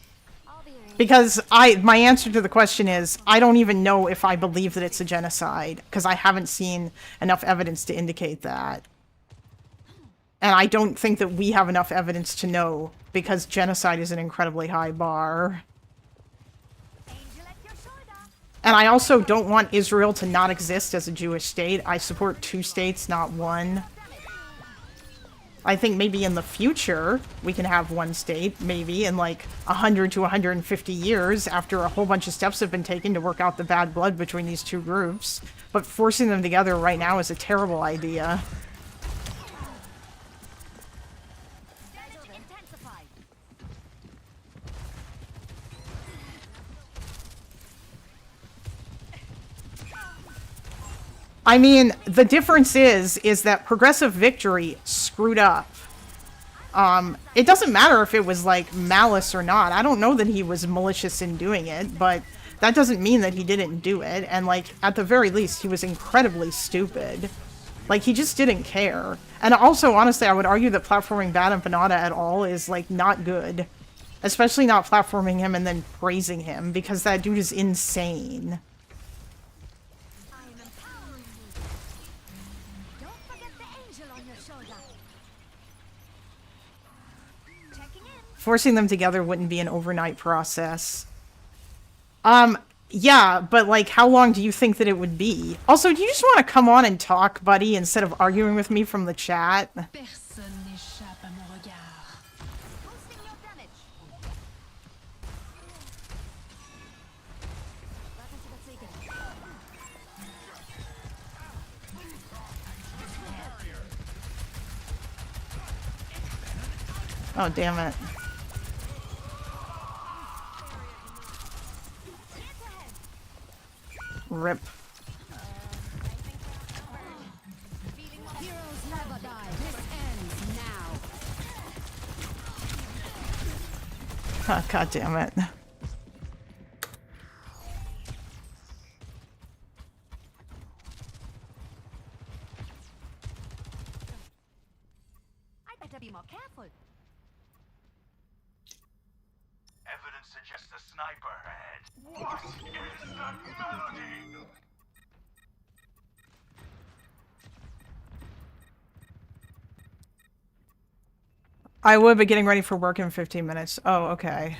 A: Because my answer to the question is, I don't even know if I believe that it's a genocide, because I haven't seen enough evidence to indicate that. And I don't think that we have enough evidence to know, because genocide is an incredibly high bar. And I also don't want Israel to not exist as a Jewish state. I support 2 states, not 1. I think maybe in the future, we can have 1 state, maybe in like 100 to 150 years after a whole bunch of steps have been taken to work out the bad blood between these 2 groups. But forcing them together right now is a terrible idea. I mean, the difference is that Progressive Victory screwed up. It doesn't matter if it was, like, malice or not. I don't know that he was malicious in doing it, but that doesn't mean that he didn't do it. And, like, at the very least, he was incredibly stupid. Like, he just didn't care. And also, honestly, I would argue that platforming Bad Empanada at all is, like, not good. Especially not platforming him and then praising him, because that dude is insane. Forcing them together wouldn't be an overnight process. Yeah, but like, how long do you think that it would be? Also, do you just want to come on and talk, buddy, instead of arguing with me from the chat?
F: Personne n'échappe à mon regard.
E: Boosting your damage.
A: Oh, damn it. Rip.
E: Heroes never die. This ends now.
A: Oh, God damn it.
E: I better be more careful.
G: Evidence suggests a sniper ahead. What is that melody?
A: I will be getting ready for work in 15 minutes. Oh, okay.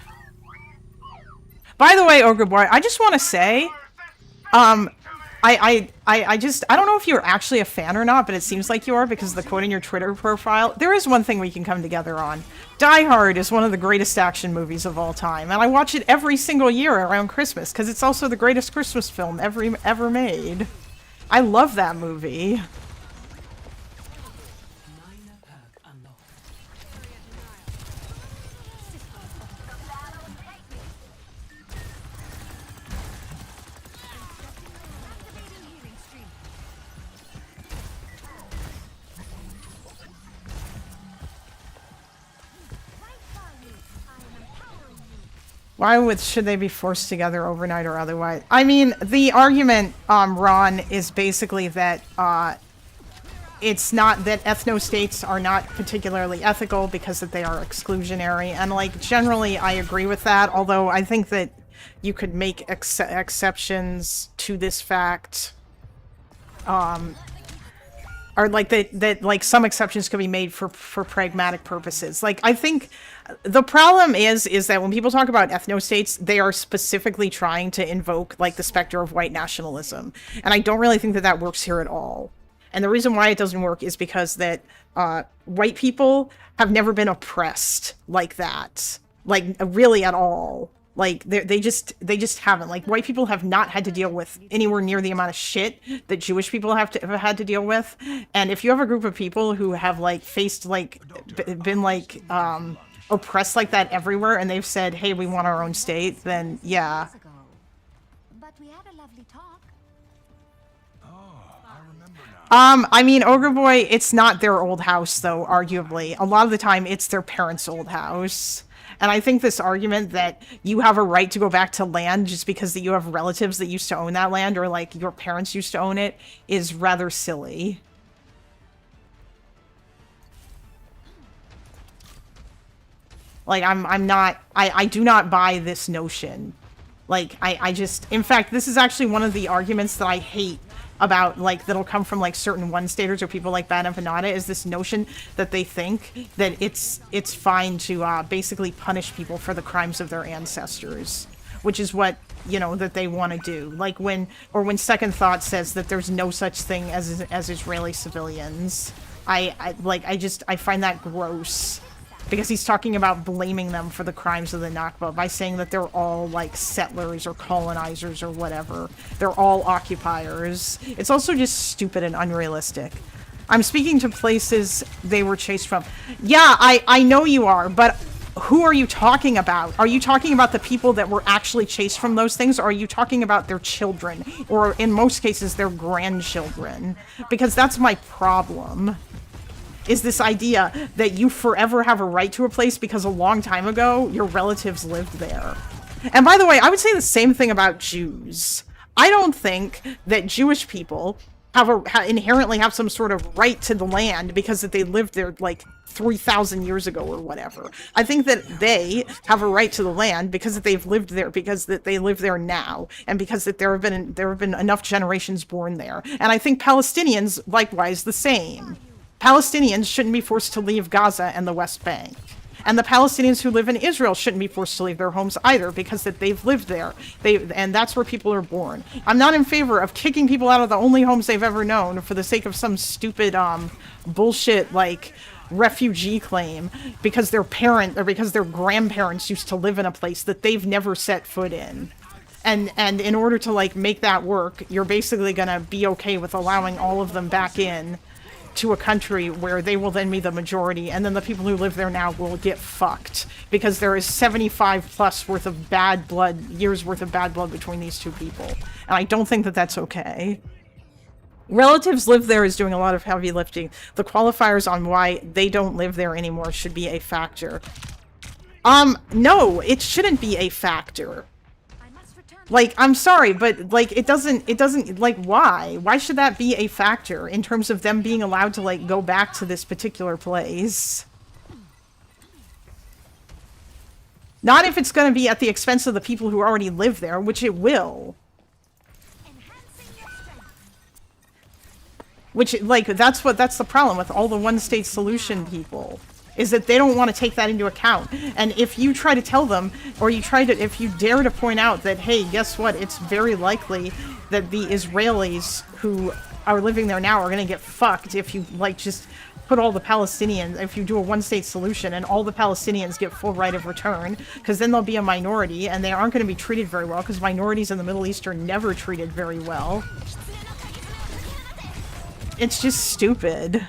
A: By the way, Ogre Boy, I just want to say, I don't know if you're actually a fan or not, but it seems like you are because of the quote in your Twitter profile. There is one thing we can come together on. Die Hard is one of the greatest action movies of all time, and I watch it every single year around Christmas because it's also the greatest Christmas film ever made. I love that movie.
F: Minor perk unlocked.
E: Activating healing stream. Right by you. I am empowering you.
A: Should they be forced together overnight or otherwise? I mean, the argument, Ron, is basically that, it's not that ethno-states are not particularly ethical because that they are exclusionary. And, like, generally I agree with that, although I think that you could make exceptions to this fact. Or, like, that like, some exceptions could be made for pragmatic purposes. Like, I think the problem is that when people talk about ethno-states, they are specifically trying to invoke, like, the specter of white nationalism. And I don't really think that that works here at all. And the reason why it doesn't work is because that white people have never been oppressed like that. Like, really at all. Like, they just haven't. Like, white people have not had to deal with anywhere near the amount of shit that Jewish people have had to deal with. And if you have a group of people who have, like, faced, like, been, like, oppressed like that everywhere, and they've said, hey, we want our own state, then, yeah.
E: Years ago. But we had a lovely talk.
A: I mean, Ogre Boy, it's not their old house, though, arguably. A lot of the time, it's their parents' old house. And I think this argument that you have a right to go back to land just because that you have relatives that used to own that land, or, like, your parents used to own it, is rather silly. Like, I do not buy this notion. Like, I just, in fact, this is actually one of the arguments that I hate about, like, that'll come from, like, certain one-staters or people like Bad Infinata, is this notion that they think that it's fine to basically punish people for the crimes of their ancestors, which is what, you know, that they want to do. Like, when Second Thought says that there's no such thing as Israeli civilians, I find that gross. Because he's talking about blaming them for the crimes of the Nakba by saying that they're all, like, settlers or colonizers or whatever. They're all occupiers. It's also just stupid and unrealistic. I'm speaking to places they were chased from. Yeah, I know you are, but who are you talking about? Are you talking about the people that were actually chased from those things, or are you talking about their children? Or, in most cases, their grandchildren? Because that's my problem. Is this idea that you forever have a right to a place because a long time ago your relatives lived there. And by the way, I would say the same thing about Jews. I don't think that Jewish people inherently have some sort of right to the land because that they lived there like 3,000 years ago or whatever. I think that they have a right to the land because that they've lived there, because that they live there now, and because that there have been enough generations born there. And I think Palestinians likewise the same. Palestinians shouldn't be forced to leave Gaza and the West Bank. And the Palestinians who live in Israel shouldn't be forced to leave their homes either, because that they've lived there. And that's where people are born. I'm not in favor of kicking people out of the only homes they've ever known for the sake of some stupid bullshit like refugee claim because their parent or because their grandparents used to live in a place that they've never set foot in. And in order to like make that work, you're basically gonna be okay with allowing all of them back in to a country where they will then be the majority, and then the people who live there now will get fucked because there is 75 plus worth of bad blood, years worth of bad blood between these two people. And I don't think that that's okay. Relatives live there is doing a lot of heavy lifting. The qualifiers on why they don't live there anymore should be a factor. No, it shouldn't be a factor. Like, I'm sorry, but, like, it doesn't, like, why? Why should that be a factor in terms of them being allowed to, like, go back to this particular place? Not if it's going to be at the expense of the people who already live there, which it will. Which, like, that's the problem with all the one-state solution people, is that they don't want to take that into account. And if you try to tell them, or if you dare to point out that, hey, guess what, it's very likely that the Israelis who are living there now are going to get fucked if you, like, just put all the Palestinians, if you do a one-state solution and all the Palestinians get full right of return, because then they'll be a minority, and they aren't going to be treated very well, because minorities in the Middle East are never treated very well. It's just stupid.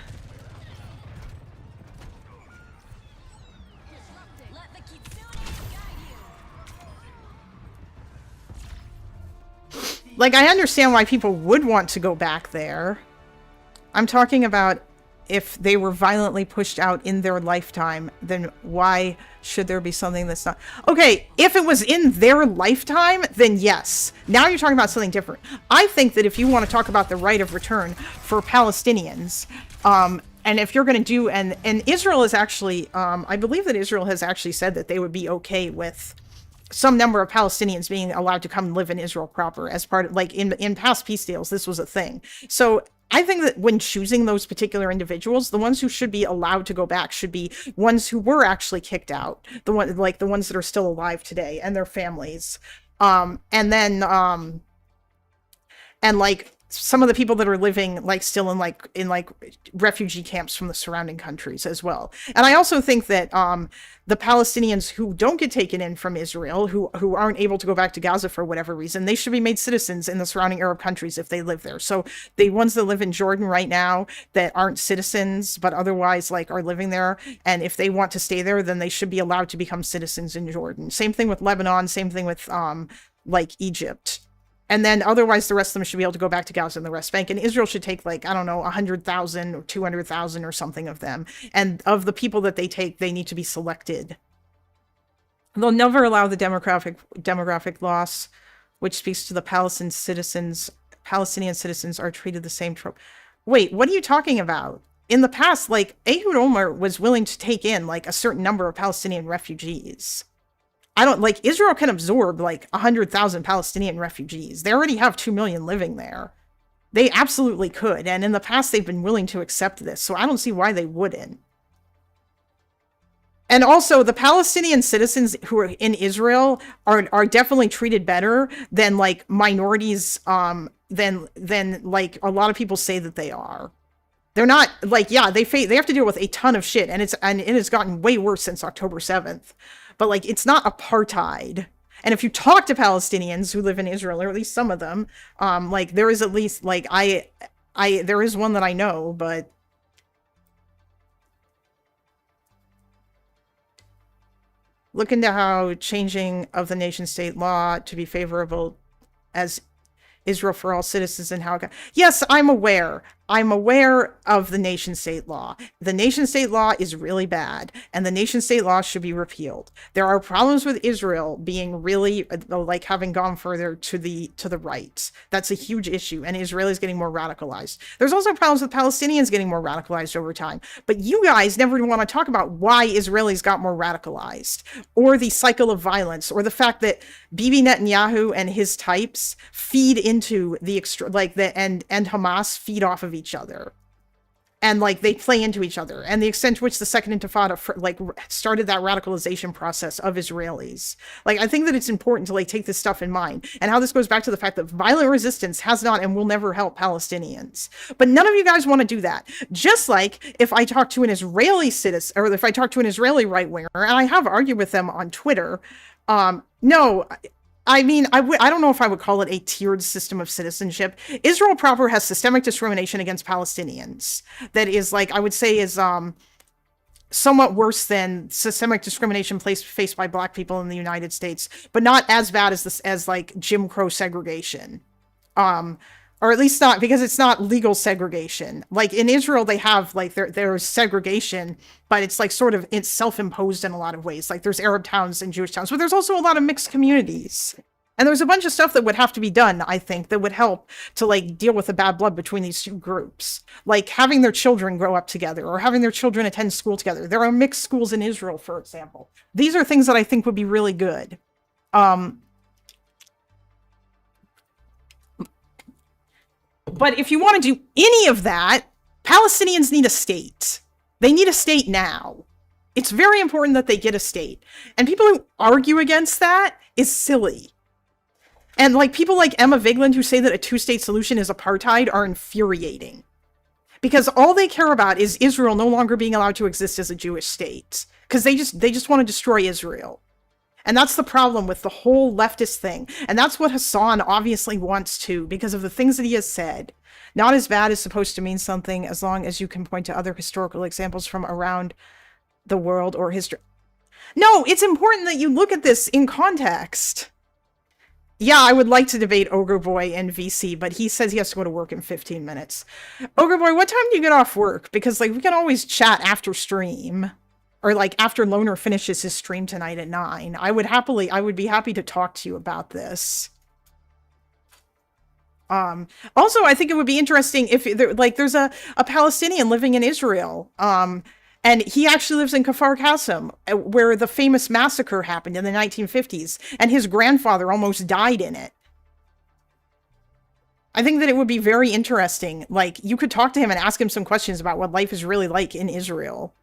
A: Like, I understand why people would want to go back there. I'm talking about if they were violently pushed out in their lifetime, then why should there be something that's not... Okay, if it was in their lifetime, then yes. Now you're talking about something different. I think that if you want to talk about the right of return for Palestinians, and if you're going to do... And Israel is actually... I believe that Israel has actually said that they would be okay with some number of Palestinians being allowed to come live in Israel proper as part of... Like, in past peace deals, this was a thing. So... I think that when choosing those particular individuals, the ones who should be allowed to go back should be ones who were actually kicked out, the ones that are still alive today and their families, and like some of the people that are living like still in refugee camps from the surrounding countries as well. And I also think that the Palestinians who don't get taken in from Israel, who aren't able to go back to Gaza for whatever reason, they should be made citizens in the surrounding Arab countries if they live there. So the ones that live in Jordan right now that aren't citizens but otherwise like are living there, and if they want to stay there, then they should be allowed to become citizens in Jordan. Same thing with Lebanon, same thing with like Egypt. And then otherwise the rest of them should be able to go back to Gaza and the West Bank. And Israel should take, like, I don't know, 100,000 or 200,000 or something of them. And of the people that they take, they need to be selected. They'll never allow the demographic loss, which speaks to the Palestinian citizens are treated the same trope. Wait, what are you talking about? In the past, like, Ehud Olmert was willing to take in, like, a certain number of Palestinian refugees. Israel can absorb, like, 100,000 Palestinian refugees. They already have 2 million living there. They absolutely could, and in the past they've been willing to accept this, so I don't see why they wouldn't. And also, the Palestinian citizens who are in Israel are definitely treated better than, like, minorities, than like, a lot of people say that they are. They're not, like, yeah, they have to deal with a ton of shit, and it has gotten way worse since October 7th. But, like, it's not apartheid. And if you talk to Palestinians who live in Israel, or at least some of them, like, there is at least, like, there is one that I know, but... Look into how changing of the nation-state law to be favorable as Israel for all citizens and how... Yes, I'm aware. I'm aware of the nation-state law. The nation-state law is really bad, and the nation-state law should be repealed. There are problems with Israel being really, like, having gone further to the right. That's a huge issue, and Israel is getting more radicalized. There's also problems with Palestinians getting more radicalized over time. But you guys never want to talk about why Israelis got more radicalized, or the cycle of violence, or the fact that Bibi Netanyahu and his types feed into the and Hamas feed off of each other. and like they play into each other, and the extent to which the Second Intifada started that radicalization process of Israelis. Like, I think that it's important to like take this stuff in mind, and how this goes back to the fact that violent resistance has not and will never help Palestinians. But none of you guys want to do that. Just like if I talk to an Israeli citizen, or if I talk to an Israeli right winger, and I have argued with them on Twitter, no. I mean, I don't know if I would call it a tiered system of citizenship. Israel proper has systemic discrimination against Palestinians that is, like, I would say is somewhat worse than systemic discrimination faced by black people in the United States, but not as bad as like Jim Crow segregation. Or at least not, because it's not legal segregation. Like in Israel, they have like there's segregation, but it's like sort of it's self-imposed in a lot of ways. Like there's Arab towns and Jewish towns, but there's also a lot of mixed communities. And there's a bunch of stuff that would have to be done, I think, that would help to like deal with the bad blood between these two groups. Like having their children grow up together, or having their children attend school together. There are mixed schools in Israel, for example. These are things that I think would be really good. But if you want to do any of that, Palestinians need a state. They need a state now. It's very important that they get a state. And people who argue against that is silly. And like people like Emma Vigeland who say that a two-state solution is apartheid are infuriating. Because all they care about is Israel no longer being allowed to exist as a Jewish state. Because they just want to destroy Israel. And that's the problem with the whole leftist thing. And that's what Hassan obviously wants to, because of the things that he has said. Not as bad is supposed to mean something as long as you can point to other historical examples from around the world or history. No, it's important that you look at this in context. Yeah, I would like to debate Ogre Boy and VC, but he says he has to go to work in 15 minutes. Ogre Boy, what time do you get off work? Because like we can always chat after stream. Or like after Loner finishes his stream tonight at 9, I would be happy to talk to you about this. Also, I think it would be interesting if there's a Palestinian living in Israel. And he actually lives in Kfar Qasim, where the famous massacre happened in the 1950s, and his grandfather almost died in it. I think that it would be very interesting. Like, you could talk to him and ask him some questions about what life is really like in Israel.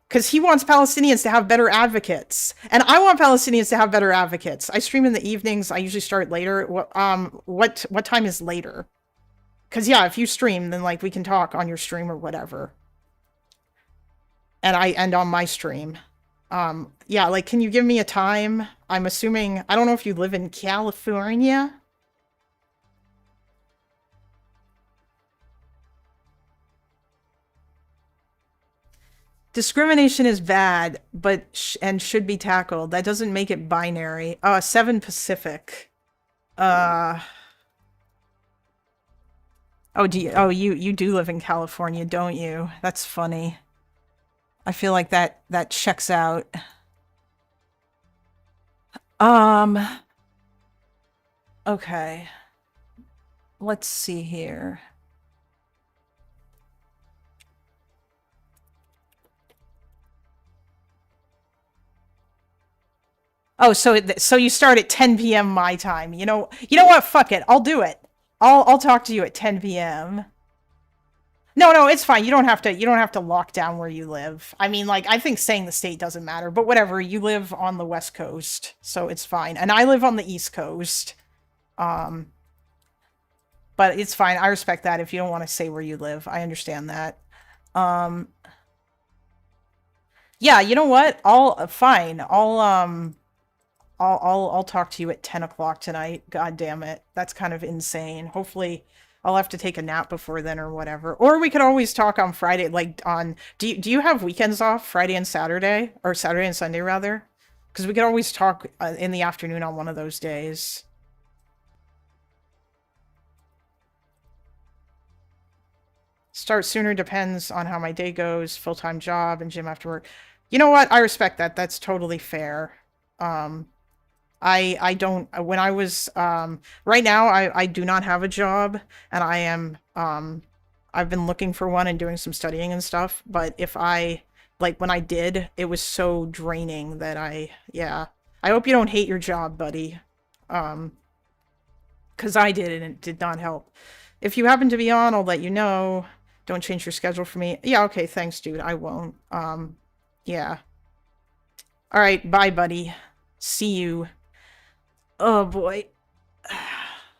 A: Because he wants Palestinians to have better advocates. And I want Palestinians to have better advocates. I stream in the evenings. I usually start later. What time is later? Because, yeah, if you stream, then, like, we can talk on your stream or whatever. And I end on my stream. Yeah, like, can you give me a time? I'm assuming... I don't know if you live in California. Discrimination is bad, but and should be tackled. That doesn't make it binary. 7 Pacific. Oh, you do live in California, don't you? That's funny. I feel like that checks out. Okay. Let's see here. Oh, so you start at 10 p.m. my time. You know what? Fuck it. I'll do it. I'll talk to you at 10 p.m. No, it's fine. You don't have to lock down where you live. I mean, like, I think saying the state doesn't matter, but whatever. You live on the West Coast, so it's fine. And I live on the East Coast. But it's fine. I respect that if you don't want to say where you live. I understand that. Yeah, you know what? I'll talk to you at 10 o'clock tonight. God damn it. That's kind of insane. Hopefully I'll have to take a nap before then or whatever. Or we could always talk on Friday, like on... Do you have weekends off? Friday and Saturday? Or Saturday and Sunday, rather? Because we could always talk in the afternoon on one of those days. Start sooner depends on how my day goes. Full-time job and gym after work. You know what? I respect that. That's totally fair. I don't, when I was, right now, I do not have a job, and I am, I've been looking for one and doing some studying and stuff, but when I did, it was so draining that yeah. I hope you don't hate your job, buddy. 'Cause I did, and it did not help. If you happen to be on, I'll let you know. Don't change your schedule for me. Yeah, okay, thanks, dude. I won't. Yeah. All right, bye, buddy. See you. Oh boy.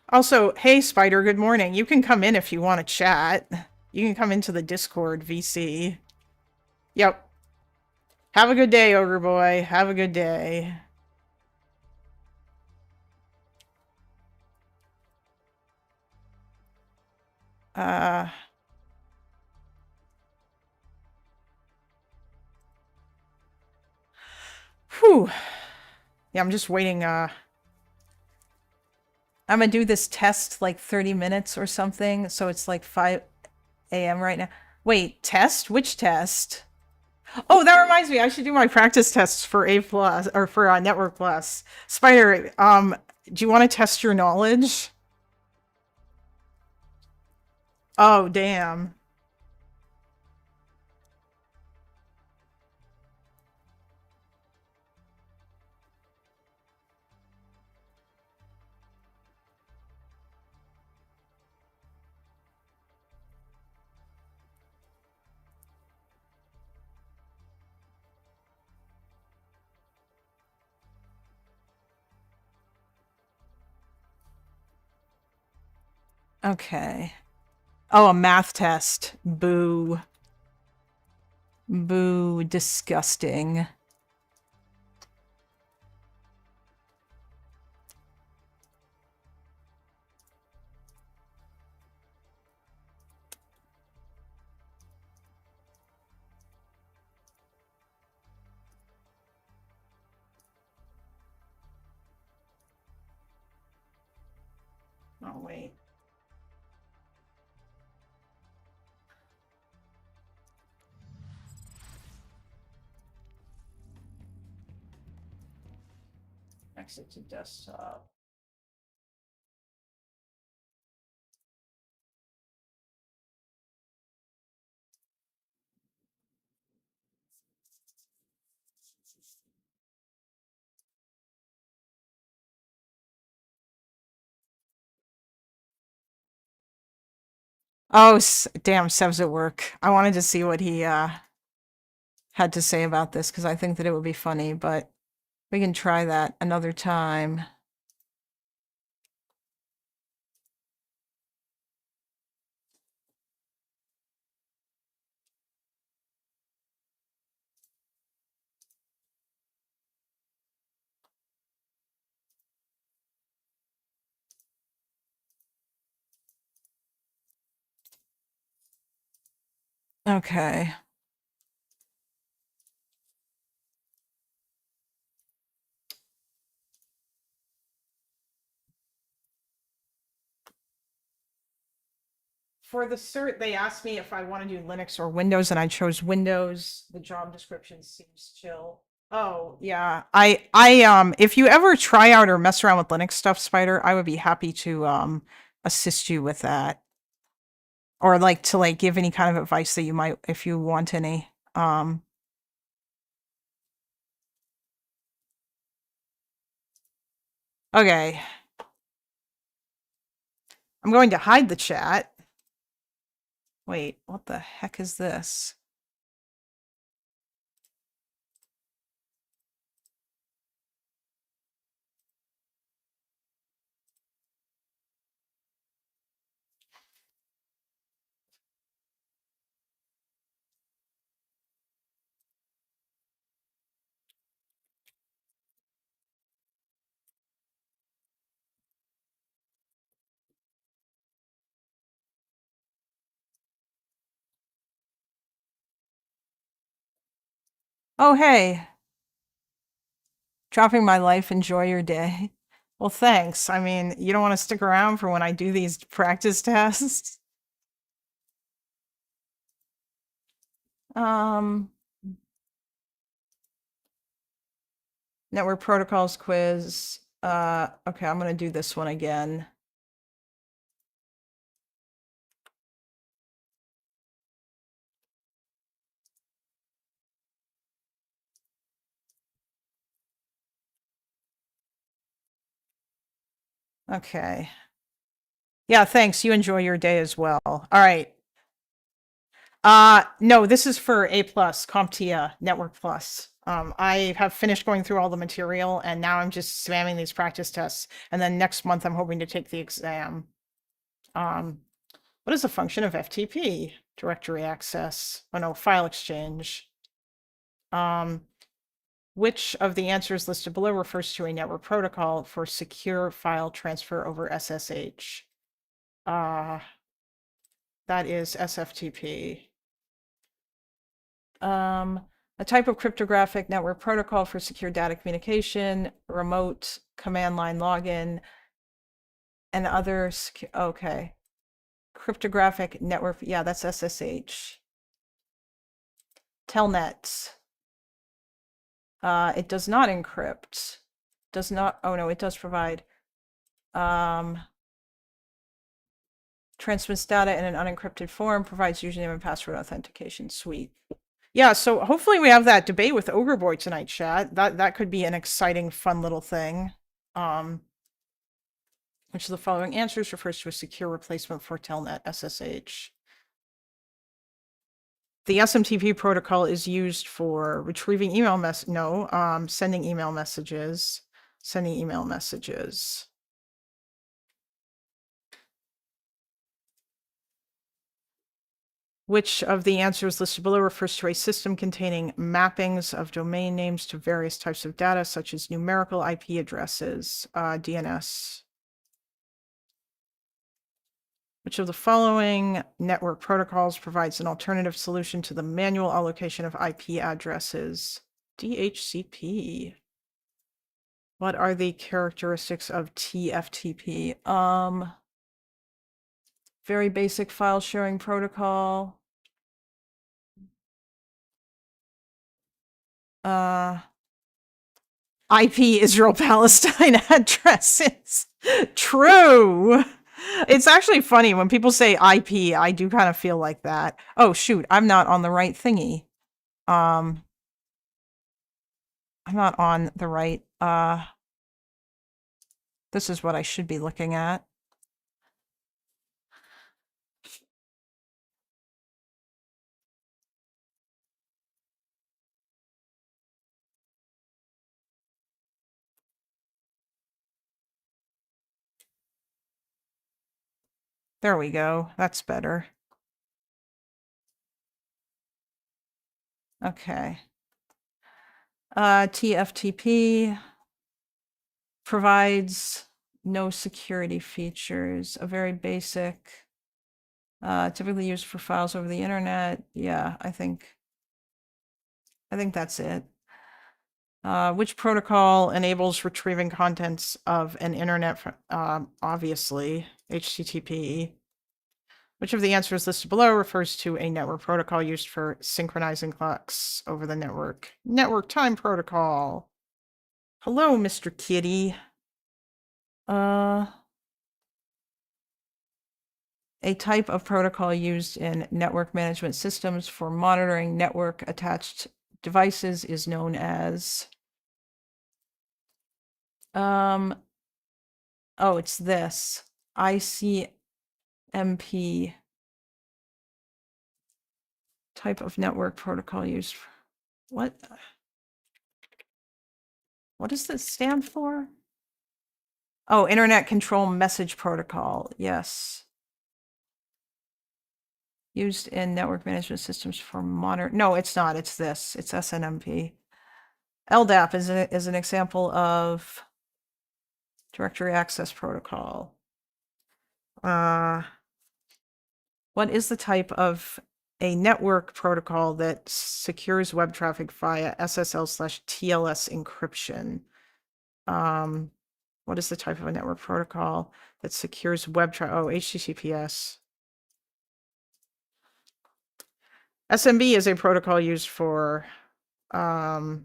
A: Also, hey, Spider, good morning. You can come in if you want to chat. You can come into the Discord, VC. Yep. Have a good day, Ogre Boy. Have a good day. Uh... Whew. Yeah, I'm just waiting, I'm gonna do this test like 30 minutes or something, so it's like 5 a.m. right now. Wait, test? Which test? Oh, that reminds me, I should do my practice tests for A plus or for Network Plus. Spider, do you want to test your knowledge? Oh, damn. Okay. Oh, a math test. Boo. Boo. Disgusting. Oh, wait. Exit to desktop. Oh, damn, Sev's at work. I wanted to see what he had to say about this because I think that it would be funny, but we can try that another time. Okay. For the cert, they asked me if I want to do Linux or Windows, and I chose Windows. The job description seems chill. Oh, yeah. If you ever try out or mess around with Linux stuff, Spider, I would be happy to assist you with that. Or like to like give any kind of advice that you might if you want any. Okay. I'm going to hide the chat. Wait, what the heck is this? Oh, hey. Dropping my life, enjoy your day. Well, thanks. I mean, you don't want to stick around for when I do these practice tests? Um, Network protocols quiz. Okay, I'm gonna do this one again. Okay. Yeah, thanks. You enjoy your day as well. All right. No, this is for A plus, CompTIA, Network Plus. I have finished going through all the material and now I'm just spamming these practice tests. And then next month I'm hoping to take the exam. What is the function of FTP? Directory access. Oh no, file exchange. Which of the answers listed below refers to a network protocol for secure file transfer over SSH? That is SFTP. A type of cryptographic network protocol for secure data communication, remote command line login, and other okay. Cryptographic network, yeah, that's SSH. Telnet. It does not encrypt. Does not, oh no, it does provide transmits data in an unencrypted form, provides username and password authentication. Sweet. Yeah, so hopefully we have that debate with Ogre Boy tonight, chat. That could be an exciting, fun little thing. Which of the following answers refers to a secure replacement for Telnet SSH? The SMTP protocol is used for retrieving email sending email messages. Sending email messages. Which of the answers listed below refers to a system containing mappings of domain names to various types of data, such as numerical IP addresses, DNS? Which of the following network protocols provides an alternative solution to the manual allocation of IP addresses? DHCP. What are the characteristics of TFTP? Very basic file sharing protocol. IP Israel Palestine addresses. True. It's actually funny when people say IP, I do kind of feel like that. Oh shoot, I'm not on the right thingy. I'm not on the right this is what I should be looking at. There we go. That's better. Okay. TFTP provides no security features, a very basic, typically used for files over the internet. Yeah, I think that's it. Which protocol enables retrieving contents of an internet, obviously, HTTP. Which of the answers listed below refers to a network protocol used for synchronizing clocks over the network? Network time protocol. Hello, Mr. Kitty. A type of protocol used in network management systems for monitoring network attached devices is known as oh, it's this ICMP type of network protocol used for what does this stand for? Oh, Internet Control Message Protocol. Yes. Used in network management systems for no, it's not. It's this. It's SNMP. LDAP is an example of directory access protocol. What is the type of a network protocol that secures web traffic via SSL/TLS encryption? What is the type of a network protocol that secures web traffic? Oh, HTTPS. SMB is a protocol used for file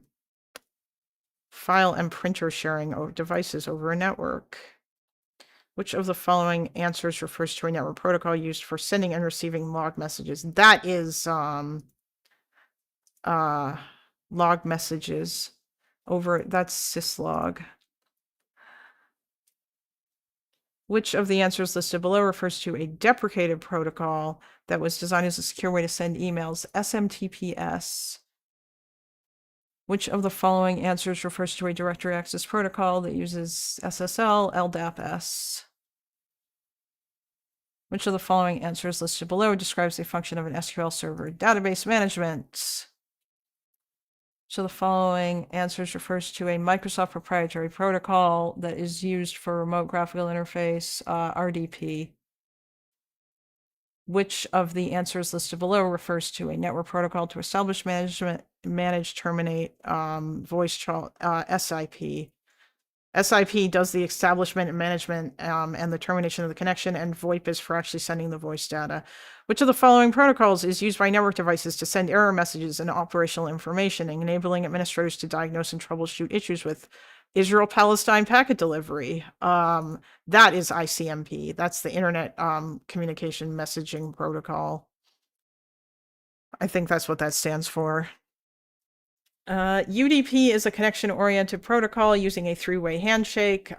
A: and printer sharing of devices over a network. Which of the following answers refers to a network protocol used for sending and receiving log messages? That is log messages over, that's syslog. Which of the answers listed below refers to a deprecated protocol that was designed as a secure way to send emails? SMTPS. Which of the following answers refers to a directory access protocol that uses SSL LDAP-S? Which of the following answers listed below describes a function of an SQL server? Database management. Which of the following answers refers to a Microsoft proprietary protocol that is used for remote graphical interface? RDP. Which of the answers listed below refers to a network protocol to establish manage, terminate, voice SIP? SIP does the establishment and management and the termination of the connection, and VoIP is for actually sending the voice data. Which of the following protocols is used by network devices to send error messages and operational information, enabling administrators to diagnose and troubleshoot issues with Israel-Palestine packet delivery? That is ICMP. That's the Internet Communication Messaging Protocol. I think that's what that stands for. UDP is a connection-oriented protocol using a three-way handshake.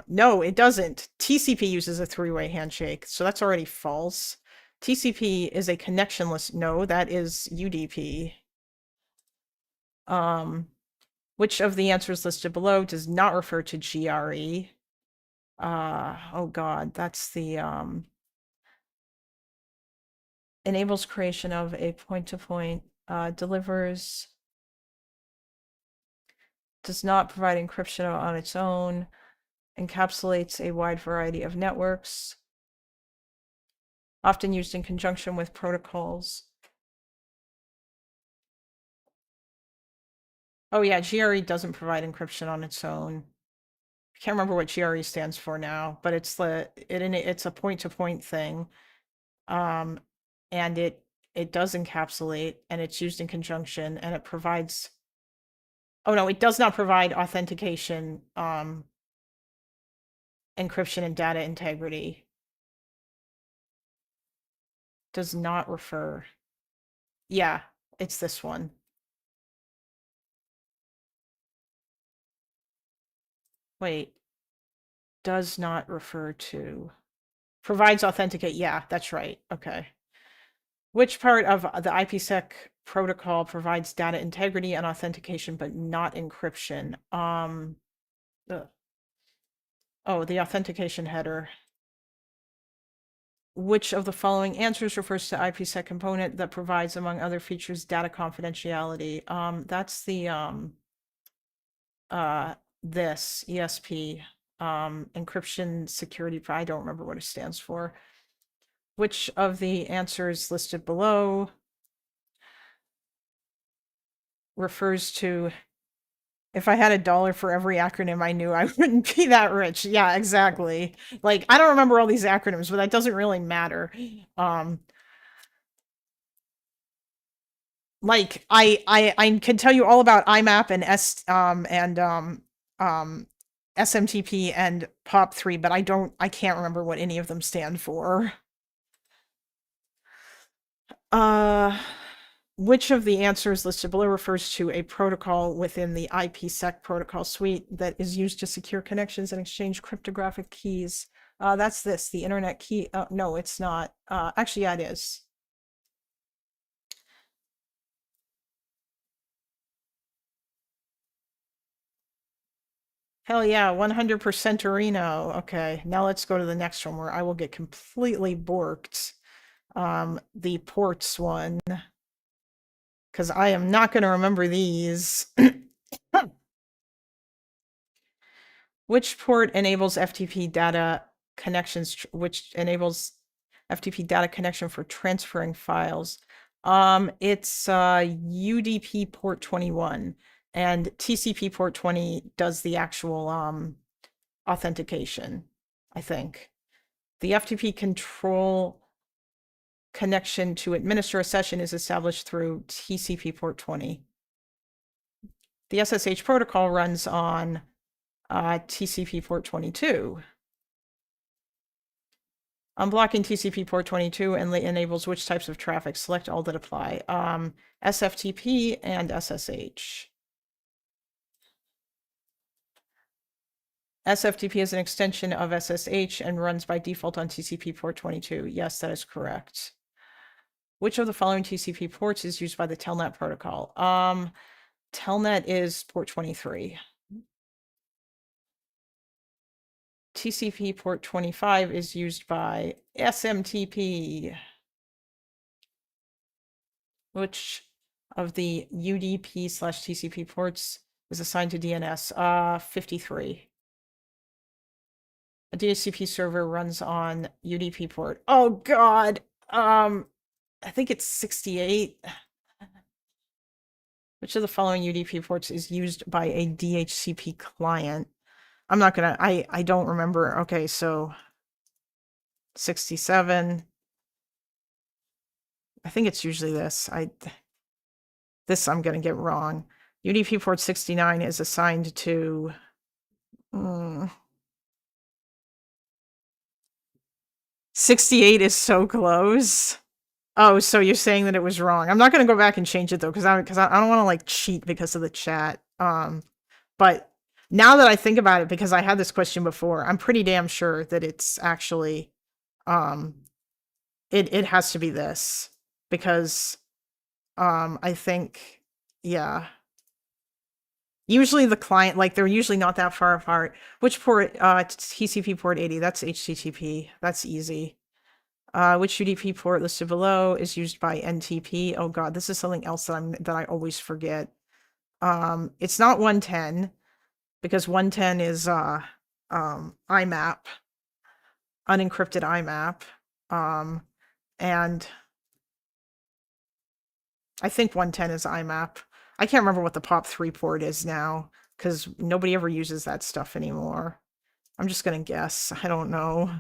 A: No, it doesn't. TCP uses a three-way handshake, so that's already false. TCP is a connectionless. No, that is UDP. Which of the answers listed below does not refer to GRE? Oh God, that's the enables creation of a point-to-point, delivers, does not provide encryption on its own, encapsulates a wide variety of networks, often used in conjunction with protocols. Oh yeah, GRE doesn't provide encryption on its own. I can't remember what GRE stands for now, but it's it's a point-to-point thing. And it does encapsulate, and it's used in conjunction, and it provides. Oh no, it does not provide authentication, encryption, and data integrity. Does not refer. Yeah, it's this one. Wait. Does not refer to. Provides authenticate. Yeah, that's right. Okay. Which part of the IPsec protocol provides data integrity and authentication, but not encryption? Oh, the authentication header. Which of the following answers refers to IPsec component that provides, among other features, data confidentiality? That's the this ESP, encryption security. I don't remember what it stands for. Which of the answers listed below refers to. If I had $1 for every acronym I knew, I wouldn't be that rich. Yeah, exactly. Like, I don't remember all these acronyms, but that doesn't really matter. Like, I can tell you all about IMAP and SMTP and POP3, but I can't remember what any of them stand for. Which of the answers listed below refers to a protocol within the IPsec protocol suite that is used to secure connections and exchange cryptographic keys? That's this, the internet key. No, it's not. Actually, yeah, it is. Hell yeah, 100% Reno. Okay, now let's go to the next one where I will get completely borked. The ports one. Because I am not going to remember these. Which port enables FTP data connections, which enables FTP data connection for transferring files? It's UDP port 21, and TCP port 20 does the actual authentication, I think. The FTP control connection to administer a session is established through TCP port 20. The SSH protocol runs on TCP port 22. Unblocking TCP port 22 and enables which types of traffic? Select all that apply. SFTP and SSH. SFTP is an extension of SSH and runs by default on TCP port 22. Yes, that is correct. Which of the following TCP ports is used by the Telnet protocol? Telnet is port 23. TCP port 25 is used by SMTP. Which of the UDP slash TCP ports is assigned to DNS? 53. A DHCP server runs on UDP port. Oh God. I think it's 68. Which of the following UDP ports is used by a DHCP client? I'm not gonna, I don't remember. Okay, so 67. I think it's usually this. This I'm gonna get wrong. UDP port 69 is assigned to 68 is so close. Oh, so you're saying that it was wrong. I'm not gonna go back and change it though, because I don't want to like cheat because of the chat. But now that I think about it, because I had this question before, I'm pretty damn sure that it's actually it has to be this, because I think, yeah. Usually the client, like they're usually not that far apart. Which port? TCP port 80, that's HTTP. That's easy. Which UDP port listed below is used by NTP? Oh God, this is something else that I always forget. It's not 110, because 110 is IMAP, unencrypted IMAP. And I think 110 is IMAP. I can't remember what the POP3 port is now, because nobody ever uses that stuff anymore. I'm just gonna guess. I don't know.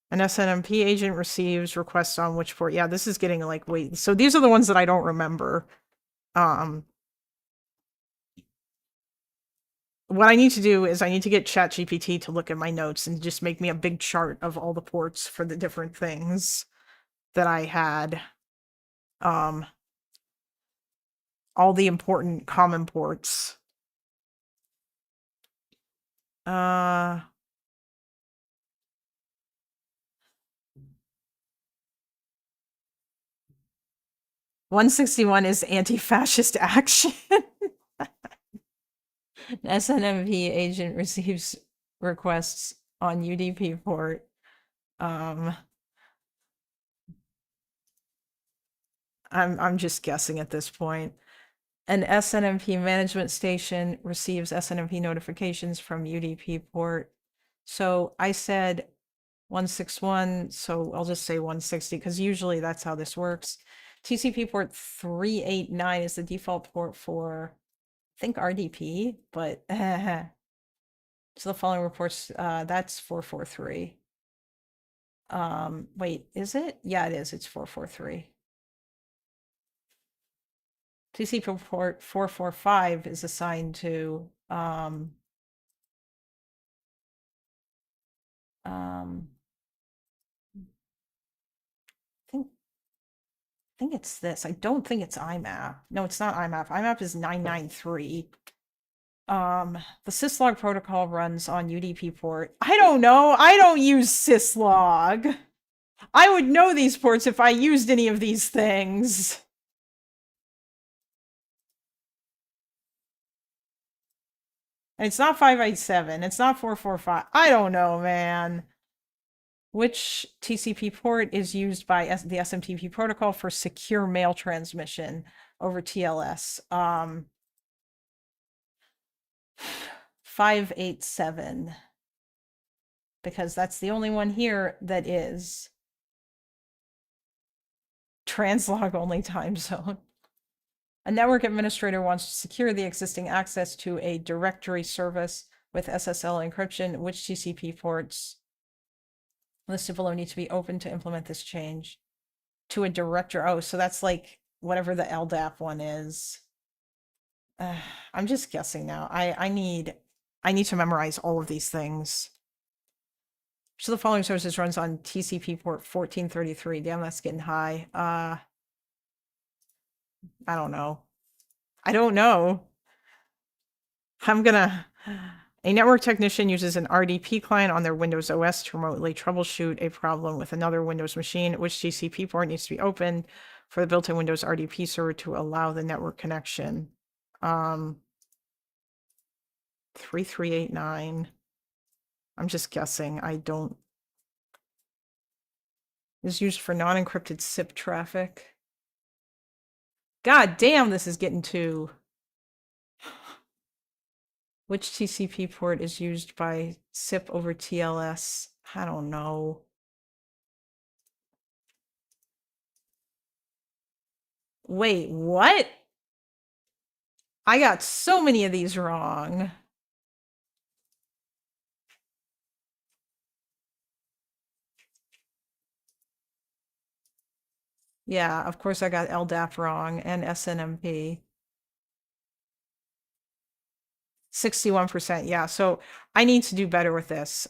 A: An SNMP agent receives requests on which port? Yeah, this is getting like, wait. So these are the ones that I don't remember. What I need to do is I need to get ChatGPT to look at my notes and just make me a big chart of all the ports for the different things that I had. All the important common ports. 161 is anti-fascist action. SNMP agent receives requests on UDP port. I'm just guessing at this point. An SNMP management station receives SNMP notifications from UDP port. So I said 161, so I'll just say 160, because usually that's how this works. TCP port 389 is the default port for, I think, RDP, but so the following reports, that's 443. Wait, is it? Yeah, it is. It's 443. TCP port 445 is assigned to I think it's this. I don't think it's IMAP. No, it's not IMAP. IMAP is 993. The syslog protocol runs on UDP port. I don't know. I don't use syslog. I would know these ports if I used any of these things. And it's not 587. It's not 445. I don't know, man. Which TCP port is used by the SMTP protocol for secure mail transmission over TLS? 587. Because that's the only one here that is translog only time zone. A network administrator wants to secure the existing access to a directory service with SSL encryption. Which TCP ports listed below need to be open to implement this change? To a director. Oh, so that's like whatever the LDAP one is. I'm just guessing now. I need to memorize all of these things. So the following services runs on TCP port 1433. Damn, that's getting high. I don't know. I don't know. I'm gonna A network technician uses an RDP client on their Windows OS to remotely troubleshoot a problem with another Windows machine. Which TCP port needs to be opened for the built-in Windows RDP server to allow the network connection? 3389. I'm just guessing. I don't. Is used for non-encrypted SIP traffic. God damn, this is getting too. Which TCP port is used by SIP over TLS? I don't know. Wait, what? I got so many of these wrong. Yeah, of course I got LDAP wrong and SNMP. 61%. Yeah, so I need to do better with this.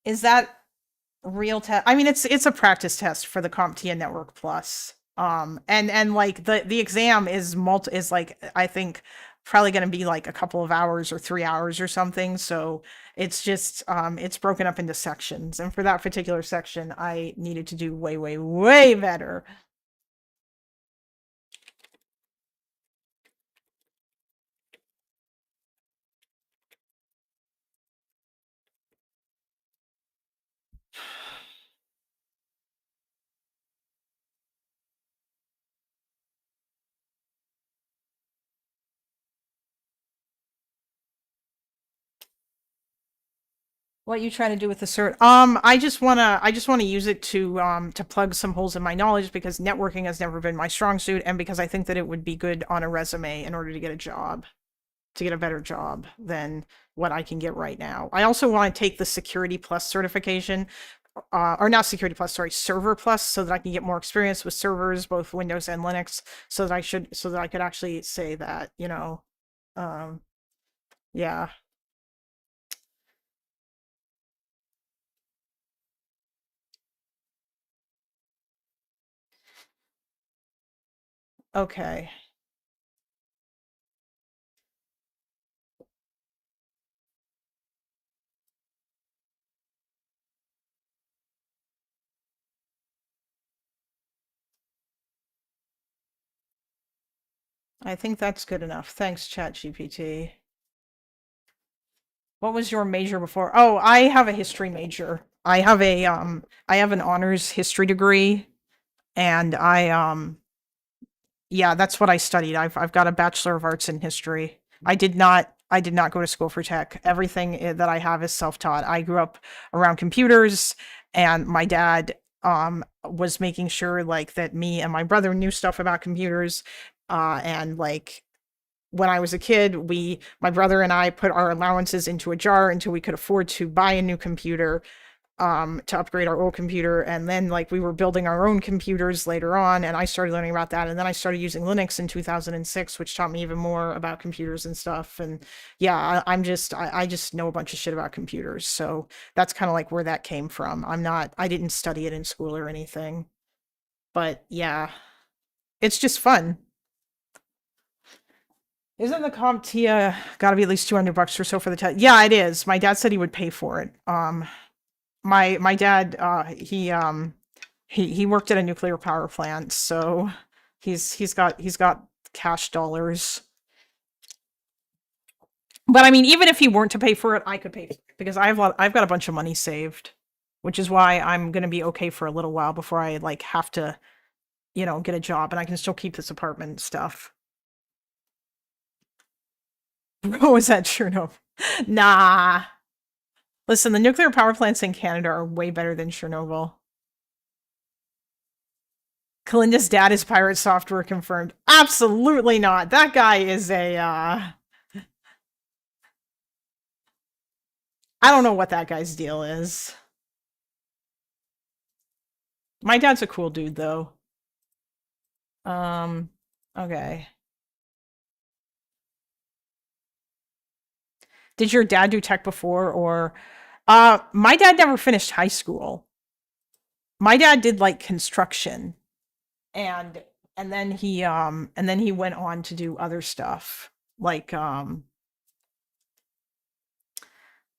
A: Is that real test? I mean, it's a practice test for the CompTIA Network Plus. And like the exam is like I think probably going to be like a couple of hours or 3 hours or something. So it's just it's broken up into sections, and for that particular section, I needed to do way, way, way better. What you trying to do with the cert? I just wanna use it to plug some holes in my knowledge, because networking has never been my strong suit, and because I think that it would be good on a resume in order to get a job, to get a better job than what I can get right now. I also want to take the Security Plus certification, or not Security Plus, sorry, Server Plus, so that I can get more experience with servers, both Windows and Linux, so that I could actually say that, you know, yeah. Okay. I think that's good enough. Thanks, ChatGPT. What was your major before? Oh, I have a history major. I have an honors history degree, and yeah, that's what I studied. I've got a Bachelor of Arts in history. I did not go to school for tech. Everything that I have is self-taught. I grew up around computers, and my dad was making sure like that me and my brother knew stuff about computers, and like when I was a kid, my brother and I put our allowances into a jar until we could afford to buy a new computer, to upgrade our old computer. And then like we were building our own computers later on, and I started learning about that. And then I started using Linux in 2006, which taught me even more about computers and stuff. And yeah, I just know a bunch of shit about computers. So that's kind of like where that came from. I didn't study it in school or anything, but yeah, it's just fun. Isn't the CompTIA gotta be at least $200 or so for the test? Yeah, it is. My dad said he would pay for it. My dad, he worked at a nuclear power plant, so he's got cash dollars. But I mean, even if he weren't to pay for it, I could pay for it, because I've got a bunch of money saved, which is why I'm gonna be okay for a little while before I like have to, you know, get a job, and I can still keep this apartment stuff. Bro, is that true? No. Nah. Listen, the nuclear power plants in Canada are way better than Chernobyl. Kalinda's dad is pirate software confirmed. Absolutely not. That guy is I don't know what that guy's deal is. My dad's a cool dude, though. Okay. Did your dad do tech before or my dad never finished high school. My dad did like construction and and then he went on to do other stuff like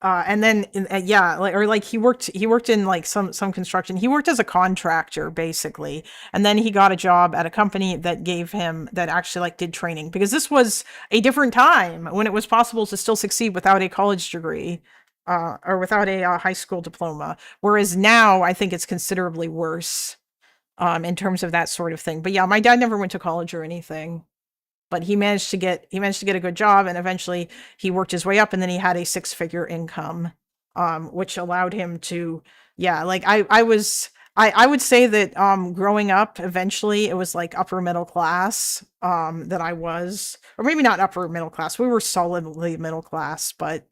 A: and then yeah, like or like he worked in like some construction. He worked as a contractor basically, and then he got a job at a company that gave him that actually like did training because this was a different time when it was possible to still succeed without a college degree. Or without a high school diploma, whereas now I think it's considerably worse in terms of that sort of thing. But yeah, my dad never went to college or anything, but he managed to get a good job, and eventually he worked his way up, and then he had a six-figure income, which allowed him to, yeah, like I would say that growing up, eventually it was like upper middle class that I was, or maybe not upper middle class. We were solidly middle class, but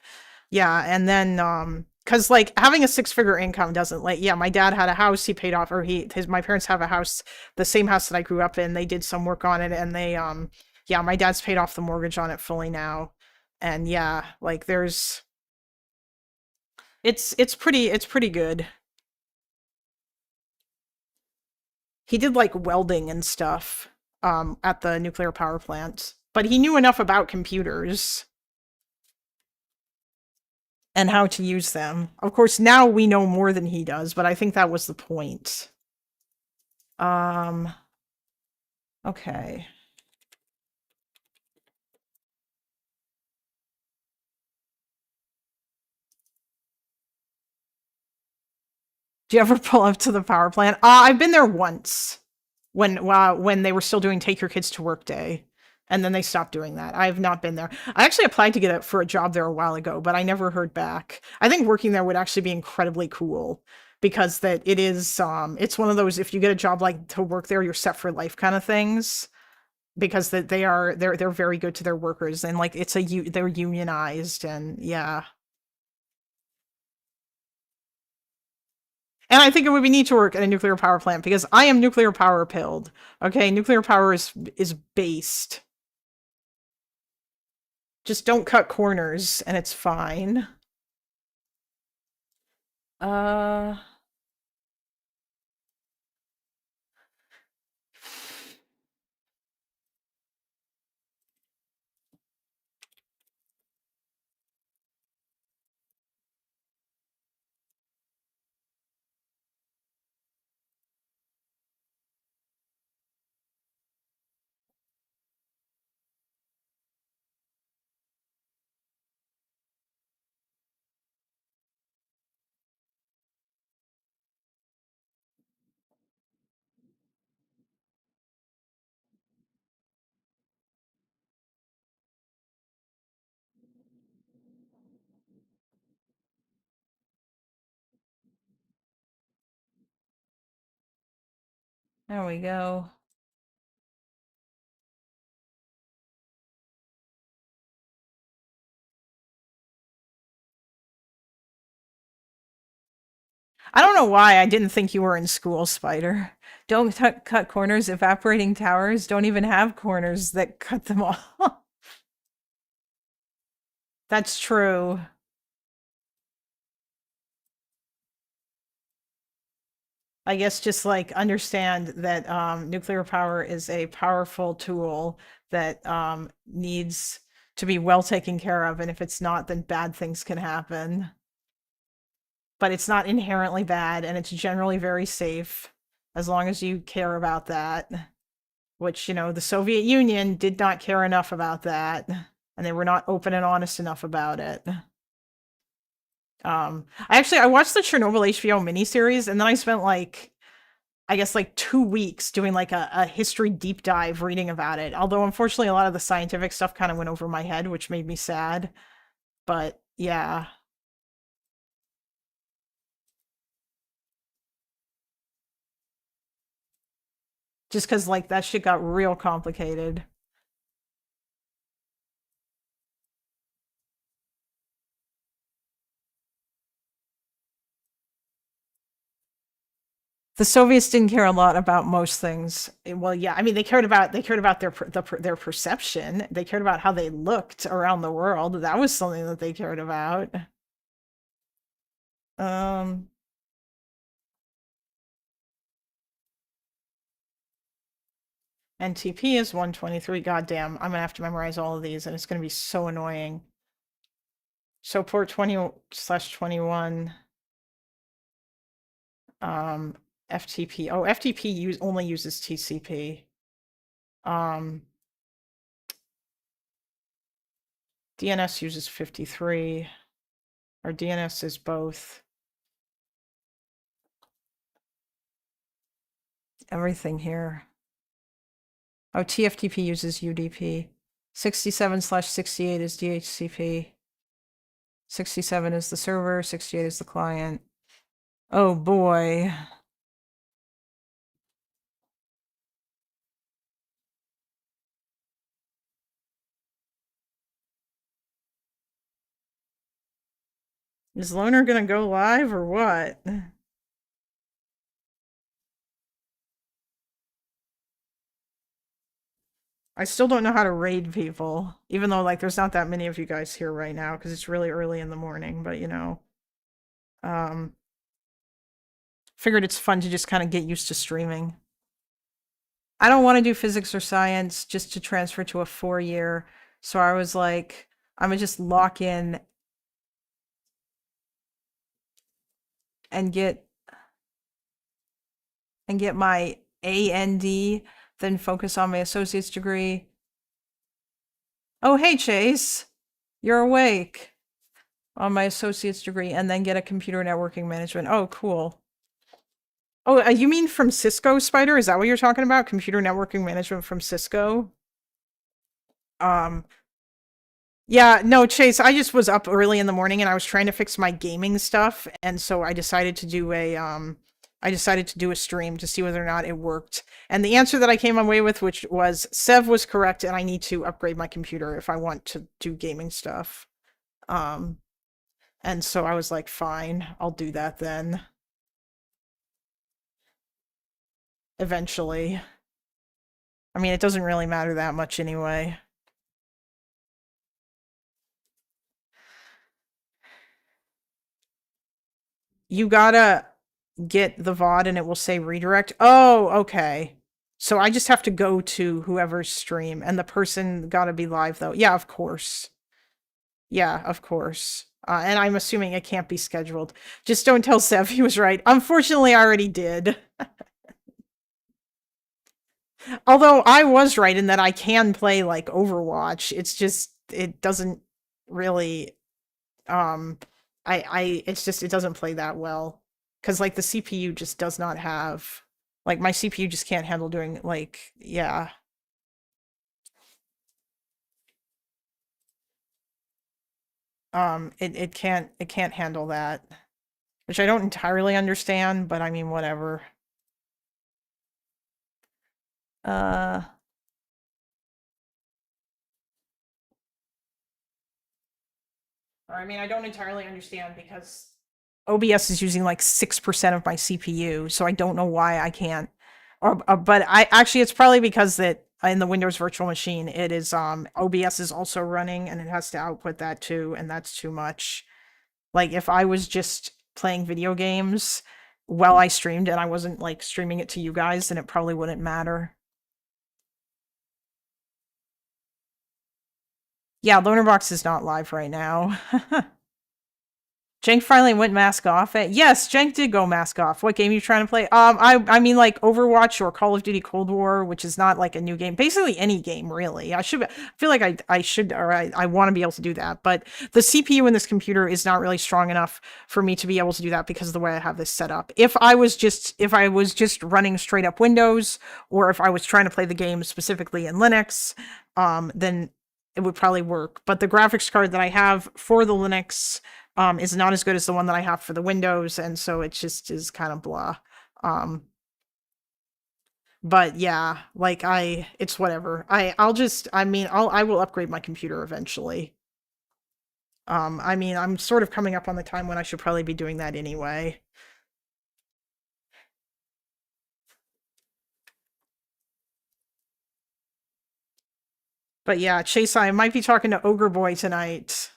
A: yeah, and then cuz like having a six-figure income doesn't like yeah, my dad had a house he paid off or his my parents have a house, the same house that I grew up in. They did some work on it and they yeah, my dad's paid off the mortgage on it fully now. And yeah, like there's it's pretty good. He did like welding and stuff at the nuclear power plant, but he knew enough about computers and how to use them. Of course, now we know more than he does, but I think that was the point. Um, okay. Do you ever pull up to the power plant? I've been there once when they were still doing Take Your Kids to Work Day, and then they stopped doing that. I have not been there. I actually applied to get it for a job there a while ago, but I never heard back. I think working there would actually be incredibly cool because that it is it's one of those if you get a job like to work there, you're set for life kind of things because that they're very good to their workers and like they're unionized and yeah. And I think it would be neat to work at a nuclear power plant because I am nuclear power pilled. Okay, nuclear power is based. Just don't cut corners and it's fine. Uh there we go. I don't know why I didn't think you were in school, Spider. Don't cut corners. Evaporating towers don't even have corners that cut them off. That's true. I guess just like understand that nuclear power is a powerful tool that needs to be well taken care of. And if it's not, then bad things can happen. But it's not inherently bad and it's generally very safe as long as you care about that. Which, you know, the Soviet Union did not care enough about that. And they were not open and honest enough about it. I watched the Chernobyl HBO miniseries and then I spent like I guess like 2 weeks doing like a history deep dive reading about it. Although unfortunately a lot of the scientific stuff kind of went over my head, which made me sad. But yeah. Just because like that shit got real complicated. The Soviets didn't care a lot about most things. Well, yeah, I mean they cared about their perception. They cared about how they looked around the world. That was something that they cared about. Um NTP is 123. Goddamn, I'm gonna have to memorize all of these, and it's gonna be so annoying. So port 20/21. FTP. Oh, FTP only uses TCP. DNS uses 53. Or DNS is both. Everything here. Oh, TFTP uses UDP. 67/68 is DHCP. 67 is the server, 68 is the client. Oh boy. Is Loner gonna go live or what? I still don't know how to raid people, even though like there's not that many of you guys here right now because it's really early in the morning, but you know. Figured it's fun to just kind of get used to streaming. I don't want to do physics or science just to transfer to a 4-year. So I was like, I'm gonna just lock in and get my AND, then focus on my associate's degree. Oh, hey, Chase. You're awake. On my associate's degree, and then get a computer networking management. Oh, cool. Oh, you mean from Cisco, Spider? Is that what you're talking about? Computer networking management from Cisco? Yeah, no, Chase, I just was up early in the morning and I was trying to fix my gaming stuff, and so I decided to do a stream to see whether or not it worked. And the answer that I came away with, which was Sev was correct, and I need to upgrade my computer if I want to do gaming stuff. And so I was like, fine, I'll do that then. Eventually. I mean, it doesn't really matter that much anyway. You gotta get the VOD and it will say redirect. Oh, okay. So I just have to go to whoever's stream, and the person gotta be live though. Yeah, of course. Yeah, of course. And I'm assuming it can't be scheduled. Just don't tell Sev he was right. Unfortunately, I already did. Although I was right in that I can play like Overwatch. It's just it doesn't really it's just it doesn't play that well. Cause like the CPU just does not have like my CPU just can't handle doing like yeah. It can't handle that. Which I don't entirely understand, but I mean whatever. Or I mean, I don't entirely understand because OBS is using like 6% of my CPU, so I don't know why I can't. But I actually, it's probably because that in the Windows Virtual Machine, it is OBS is also running and it has to output that too, and that's too much. Like if I was just playing video games while I streamed and I wasn't like streaming it to you guys, then it probably wouldn't matter. Yeah, Lonerbox is not live right now. Jank finally went mask off. Yes, Jank did go mask off. What game are you trying to play? I mean like Overwatch or Call of Duty Cold War, which is not like a new game. Basically any game, really. I feel like I should, or I want to be able to do that. But the CPU in this computer is not really strong enough for me to be able to do that because of the way I have this set up. If I was just running straight up Windows, or if I was trying to play the game specifically in Linux, then it would probably work. But the graphics card that I have for the Linux is not as good as the one that I have for the Windows, and so it just is kind of blah. But yeah, like it's whatever. I will upgrade my computer eventually. I mean, I'm sort of coming up on the time when I should probably be doing that anyway. But yeah, Chase, I might be talking to Ogre Boy tonight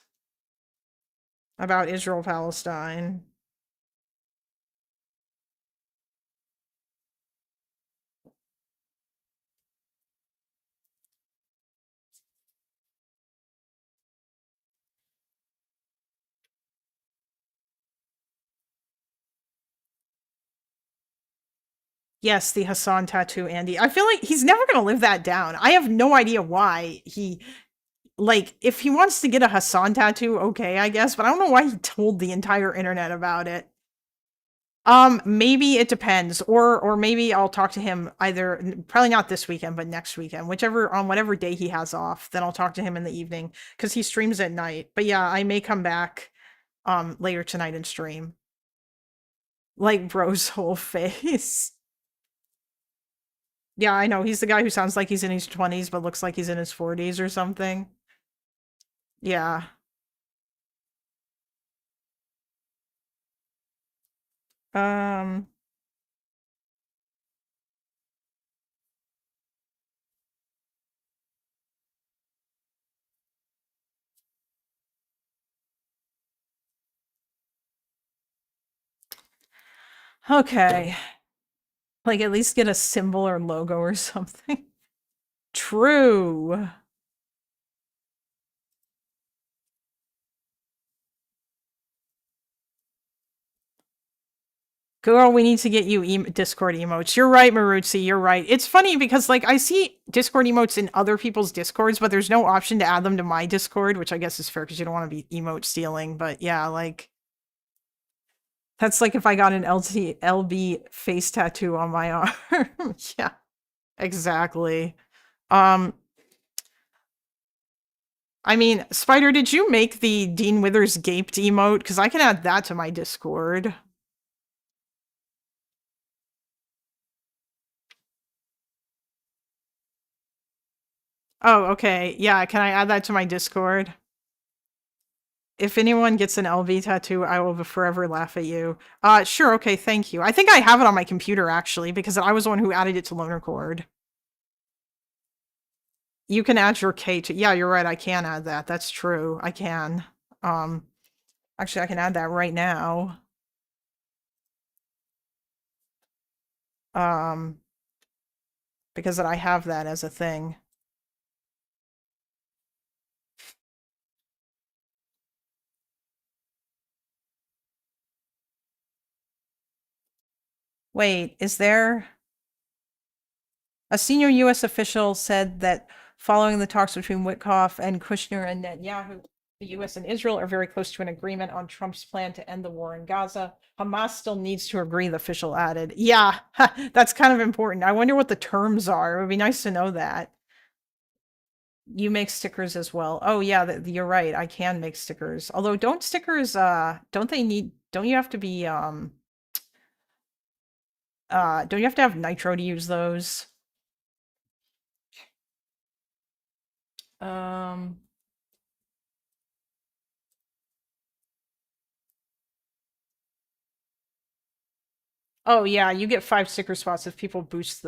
A: about Israel Palestine. Yes, the Hassan tattoo, Andy. I feel like he's never going to live that down. I have no idea why he, like, if he wants to get a Hassan tattoo, okay, I guess, but I don't know why he told the entire internet about it. Maybe it depends, or maybe I'll talk to him either, probably not this weekend, but next weekend, whichever, on whatever day he has off, then I'll talk to him in the evening, because he streams at night. But yeah, I may come back, later tonight and stream. Like, bro's whole face. Yeah, I know. He's the guy who sounds like he's in his 20s, but looks like he's in his 40s or something. Yeah. Um, okay. Like, at least get a symbol or logo or something. True. Girl, we need to get you Discord emotes. You're right, Maruzzi. You're right. It's funny because, like, I see Discord emotes in other people's Discords, but there's no option to add them to my Discord, which I guess is fair because you don't want to be emote stealing. But yeah, like, that's like if I got an LB face tattoo on my arm. Yeah, exactly. Um, I mean, Spider, did you make the Dean Withers gaped emote? Because I can add that to my Discord. Oh, okay. Yeah, can I add that to my Discord? If anyone gets an LV tattoo, I will forever laugh at you. Sure, okay, thank you. I think I have it on my computer, actually, because I was the one who added it to Lonercord. You can add your K to... Yeah, you're right, I can add that. That's true. I can. Actually, I can add that right now. Because I have that as a thing. Wait, is there... A senior U.S. official said that following the talks between Witkoff and Kushner and Netanyahu, the U.S. and Israel are very close to an agreement on Trump's plan to end the war in Gaza. Hamas still needs to agree, the official added. Yeah, that's kind of important. I wonder what the terms are. It would be nice to know that. You make stickers as well. Oh yeah, you're right. I can make stickers. Although don't stickers don't you have to be don't you have to have nitro to use those? Um Oh yeah, you get 5 sticker spots if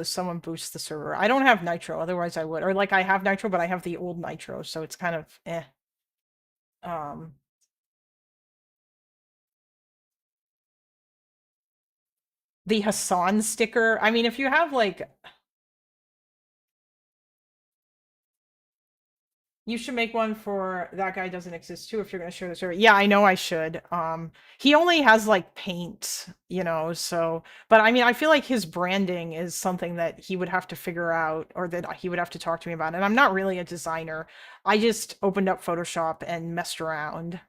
A: someone boosts the server. I don't have nitro, otherwise I would. Or like I have nitro, but I have the old nitro, so it's kind of eh. Um the Hassan sticker. I mean, if you have like you should make one for that guy doesn't exist too if you're gonna share the server. Yeah, I know I should. He only has like paint, so but I mean I feel like his branding is something that he would have to figure out or that he would have to talk to me about. And I'm not really a designer. I just opened up Photoshop and messed around.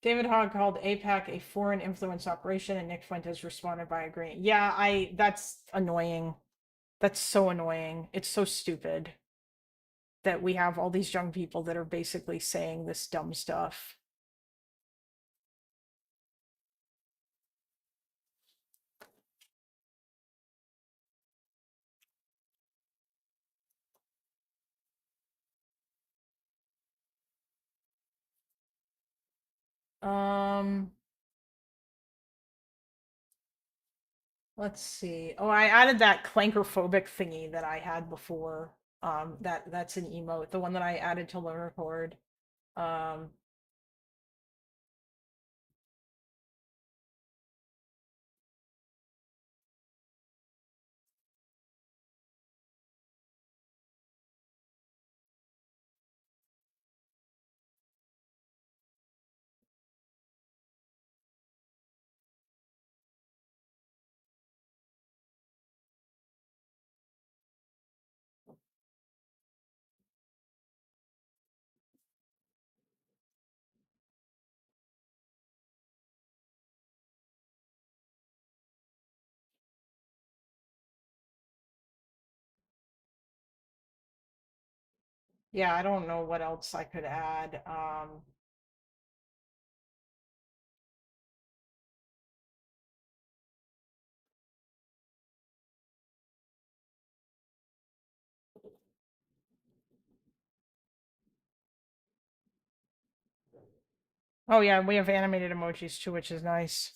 A: David Hogg called APAC a foreign influence operation, and Nick Fuentes responded by agreeing. Yeah, that's annoying. That's so annoying. It's so stupid that we have all these young people that are basically saying this dumb stuff. Um, let's see. Oh, I added that clankerphobic thingy that I had before. That's an emote, the one that I added to Lonerbox. Um, yeah, I don't know what else I could add. Oh yeah, we have animated emojis too, which is nice.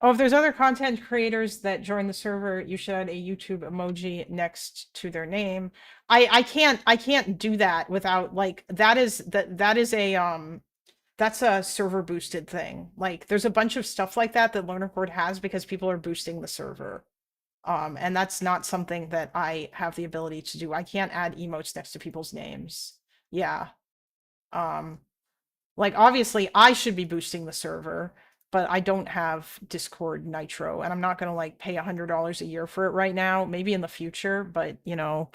A: Oh, if there's other content creators that join the server, you should add a YouTube emoji next to their name. I can't do that without like that is a that's a server boosted thing. Like there's a bunch of stuff like that that Lonerbox has because people are boosting the server. And that's not something that I have the ability to do. I can't add emotes next to people's names. Yeah. Um like obviously I should be boosting the server, but I don't have Discord Nitro and I'm not going to like pay $100 a year for it right now, maybe in the future, but you know.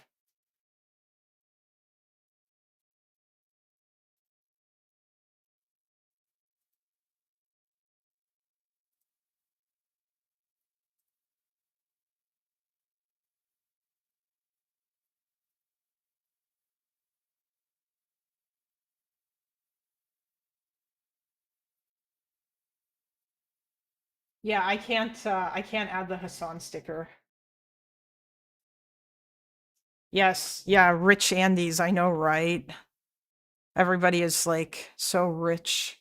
A: Yeah, I can't add the Hassan sticker. Yes, yeah, rich Andes, I know, right? Everybody is like so rich.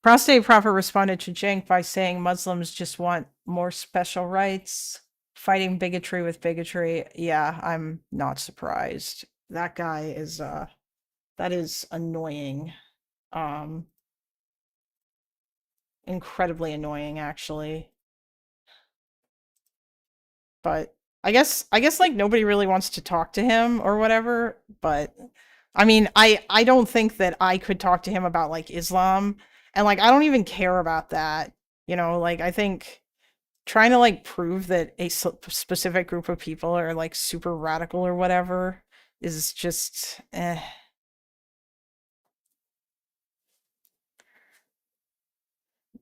A: Prostate Prophet responded to Jank by saying Muslims just want more special rights, fighting bigotry with bigotry. Yeah, I'm not surprised. That guy is that is annoying. Um Incredibly annoying actually. But I guess like nobody really wants to talk to him or whatever, but I mean, I don't think that I could talk to him about like Islam and like I don't even care about that. You know, like I think trying to like prove that a specific group of people are like super radical or whatever is just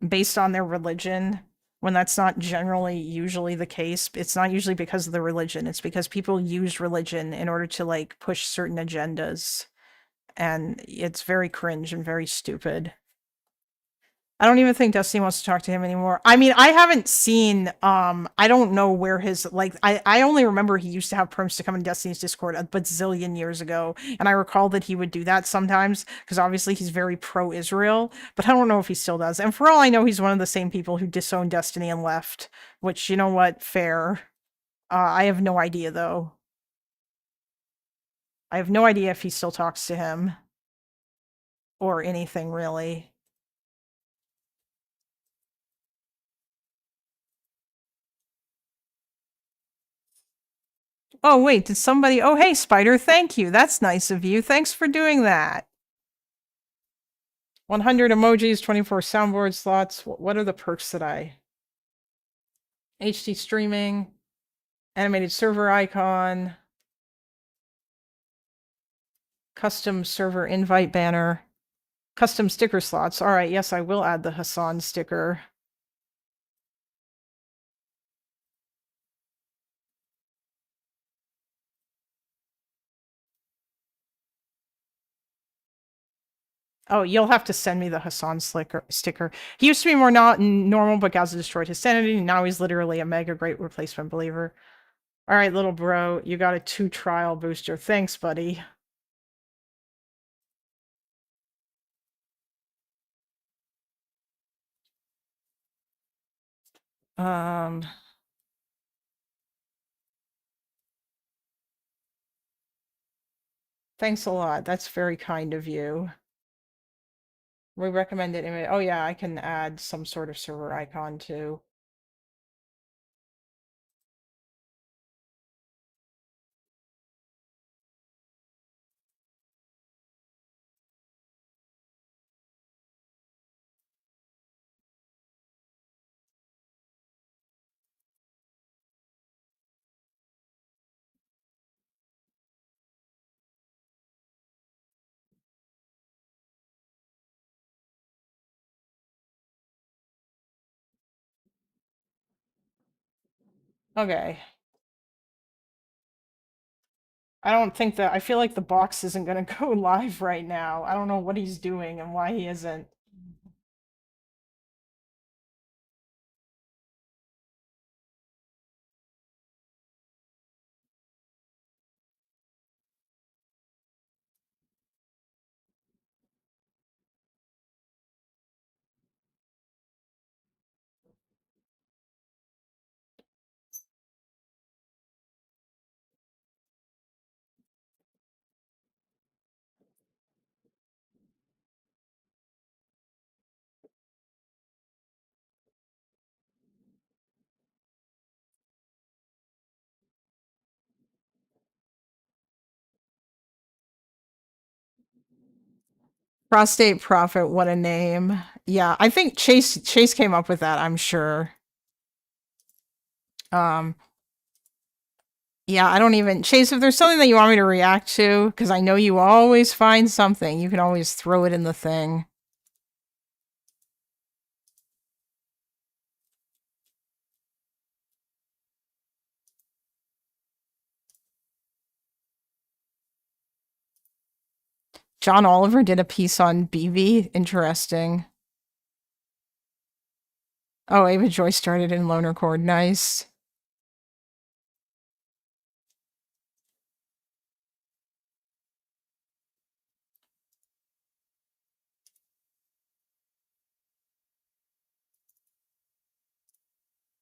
A: based on their religion when that's not generally usually the case. It's not usually because of the religion. It's because people use religion in order to like push certain agendas. And it's very cringe and very stupid. I don't even think Destiny wants to talk to him anymore. I mean, I haven't seen I don't know where his like I only remember he used to have perms to come in Destiny's Discord a bazillion years ago. And I recall that he would do that sometimes because obviously he's very pro-Israel, but I don't know if he still does. And for all I know, he's one of the same people who disowned Destiny and left, which you know what, fair. I have no idea though. I have no idea if he still talks to him or anything really. Oh, wait, did somebody? Oh, hey, Spider, thank you. That's nice of you. Thanks for doing that. 100 emojis, 24 soundboard slots. What are the perks that I? HD streaming, animated server icon, custom server invite banner, custom sticker slots. All right, yes, I will add the Hassan sticker. Oh, you'll have to send me the Hassan sticker. He used to be more normal, but Gaza destroyed his sanity. Now he's literally a mega great replacement believer. All right, little bro, you got a 2 trial booster. Thanks, buddy. Um, thanks a lot. That's very kind of you. We recommend it. Oh yeah, I can add some sort of server icon too. Okay. I don't think that I feel like the box isn't gonna go live right now. I don't know what he's doing and why he isn't. Prostate Prophet, what a name. Yeah, I think Chase came up with that, I'm sure. Yeah, I don't even Chase, if there's something that you want me to react to, because I know you always find something, you can always throw it in the thing. John Oliver did a piece on BV. Interesting. Oh, Ava Joy started in Loner Chord. Nice.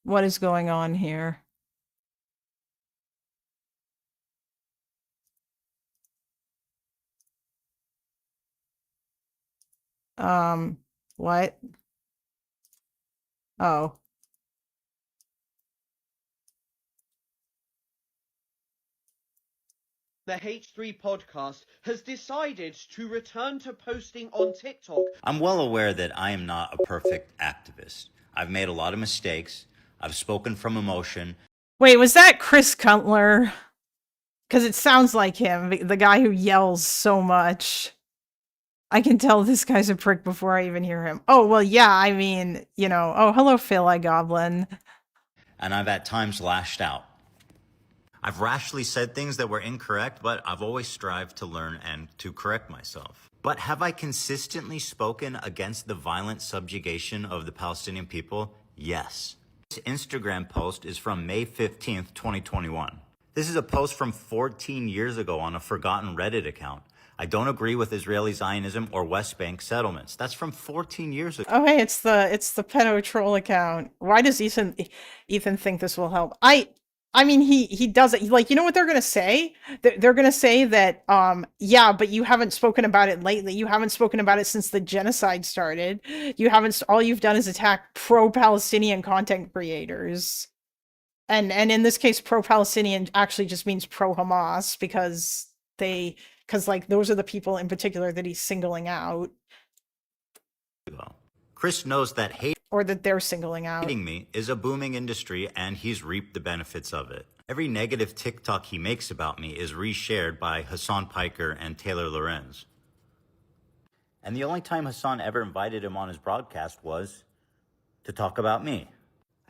A: What is going on here? What? Oh.
H: The H3 podcast has decided to return to posting on TikTok.
I: I'm well aware that I am not a perfect activist. I've made a lot of mistakes. I've spoken from emotion.
A: Wait, was that Chris Cutler? Because it sounds like him, the guy who yells so much. I can tell this guy's a prick before I even hear him. Oh, well, yeah, I mean, you know, oh, hello, Phil, I Goblin.
I: And I've at times lashed out. I've rashly said things that were incorrect, but I've always strived to learn and to correct myself. But have I consistently spoken against the violent subjugation of the Palestinian people? Yes. This Instagram post is from May 15th, 2021. This is a post from 14 years ago on a forgotten Reddit account. I don't agree with Israeli Zionism or West Bank settlements. That's from 14 years ago.
A: Oh, hey, it's the pedo troll account. Why does Ethan think this will help? I mean, he does it. Like, you know what they're gonna say? They're gonna say that, yeah, but you haven't spoken about it lately. You haven't spoken about it since the genocide started. You haven't. All you've done is attack pro-Palestinian content creators. And in this case, pro-Palestinian actually just means pro-Hamas because like those are the people in particular that he's singling out.
I: Chris knows that
A: or that they're singling out.
I: Hating me is a booming industry and he's reaped the benefits of it. Every negative TikTok he makes about me is reshared by Hassan Piker and Taylor Lorenz. And the only time Hassan ever invited him on his broadcast was to talk about me.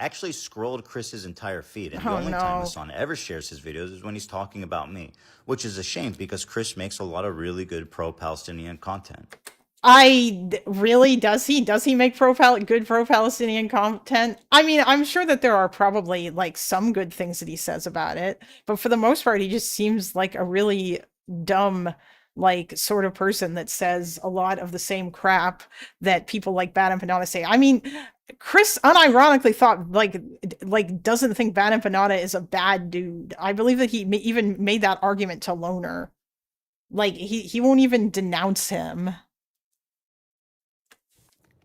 I: I actually scrolled Chris's entire feed, and the only time Hassan ever shares his videos is when he's talking about me, which is a shame because Chris makes a lot of really good pro-Palestinian content.
A: Really, does he? Does he make good pro-Palestinian content? I mean, I'm sure that there are probably like some good things that he says about it, but for the most part, he just seems like a really dumb, like sort of person that says a lot of the same crap that people like Bad and Panada say. I mean, Chris unironically thought like doesn't think Bad and Panada is a bad dude. I believe that he even made that argument to Loner. Like he won't even denounce him.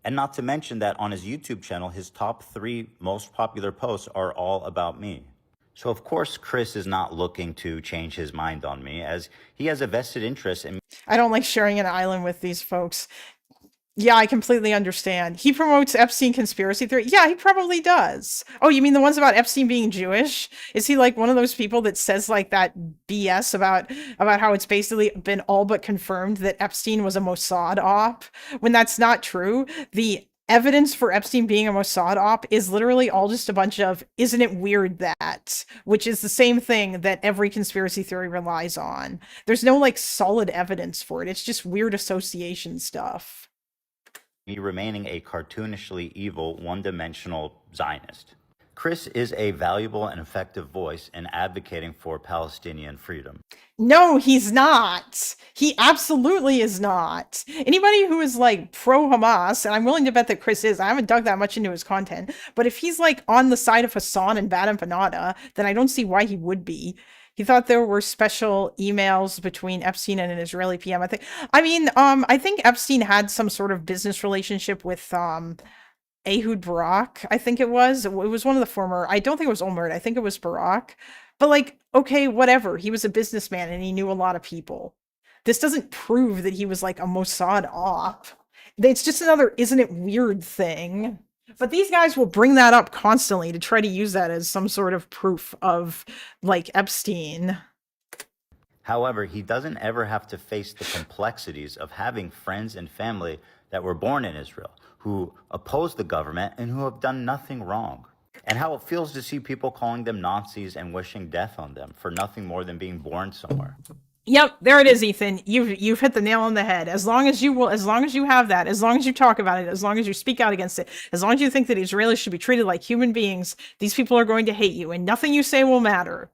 I: And not to mention that on his YouTube channel, his top 3 most popular posts are all about me. So of course, Chris is not looking to change his mind on me, as he has a vested interest in
A: I don't like sharing an island with these folks. Yeah, I completely understand. He promotes Epstein conspiracy theory. Yeah, he probably does. Oh, you mean the ones about Epstein being Jewish? Is he like one of those people that says like that BS about how it's basically been all but confirmed that Epstein was a Mossad op when that's not true? The evidence for Epstein being a Mossad op is literally all just a bunch of "isn't it weird that," which is the same thing that every conspiracy theory relies on. There's no like solid evidence for it. It's just weird association stuff.
I: me remaining a cartoonishly evil, one-dimensional Zionist. Chris is a valuable and effective voice in advocating for Palestinian freedom.
A: No, he's not. He absolutely is not. Anybody who is like pro Hamas, and I'm willing to bet that Chris is, I haven't dug that much into his content, but if he's like on the side of Hassan and Bad and Panada, then I don't see why he would be. He thought there were special emails between Epstein and an Israeli PM. I think Epstein had some sort of business relationship with Ehud Barak, I think it was. It was one of the former, I don't think it was Olmert, I think it was Barak. But like, okay, whatever. He was a businessman and he knew a lot of people. This doesn't prove that he was like a Mossad op. It's just another isn't it weird thing. But these guys will bring that up constantly to try to use that as some sort of proof of like Epstein.
I: However, he doesn't ever have to face the complexities of having friends and family that were born in Israel, who oppose the government and who have done nothing wrong. And how it feels to see people calling them Nazis and wishing death on them for nothing more than being born somewhere.
A: Yep, there it is, Ethan. You've hit the nail on the head. As long as you have that, as long as you talk about it, as long as you speak out against it, as long as you think that Israelis should be treated like human beings, these people are going to hate you, and nothing you say will matter.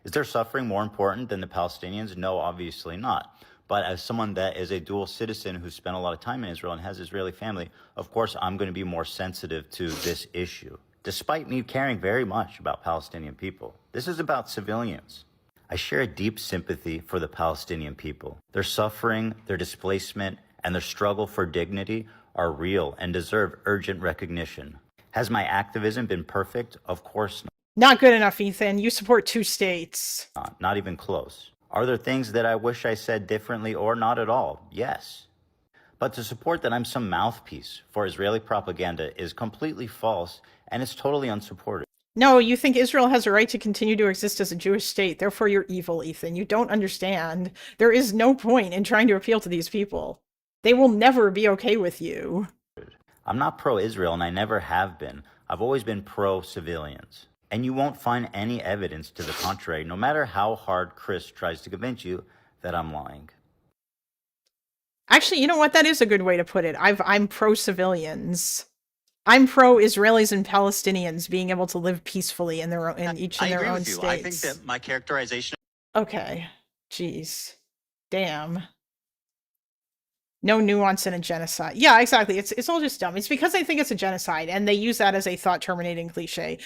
I: Is their suffering more important than the Palestinians? No, obviously not. But as someone that is a dual citizen who spent a lot of time in Israel and has Israeli family, of course, I'm going to be more sensitive to this issue, despite me caring very much about Palestinian people. This is about civilians. I share a deep sympathy for the Palestinian people. Their suffering, their displacement, and their struggle for dignity are real and deserve urgent recognition. Has my activism been perfect? Of course not.
A: Not good enough, Ethan. You support 2 states.
I: Not even close. Are there things that I wish I said differently or not at all? Yes. But to support that I'm some mouthpiece for Israeli propaganda is completely false, and it's totally unsupported.
A: No, you think Israel has a right to continue to exist as a Jewish state. Therefore, you're evil, Ethan. You don't understand. There is no point in trying to appeal to these people. They will never be okay with you.
I: I'm not pro-Israel, and I never have been. I've always been pro-civilians. And you won't find any evidence to the contrary, no matter how hard Chris tries to convince you that I'm lying.
A: Actually, you know what? That is a good way to put it. I'm pro-civilians. I'm pro-Israelis and Palestinians being able to live peacefully in their own, in each of their own states.
I: I think that my characterization.
A: Okay. Jeez. Damn. No nuance in a genocide. Yeah, exactly. It's all just dumb. It's because they think it's a genocide, and they use that as a thought-terminating cliche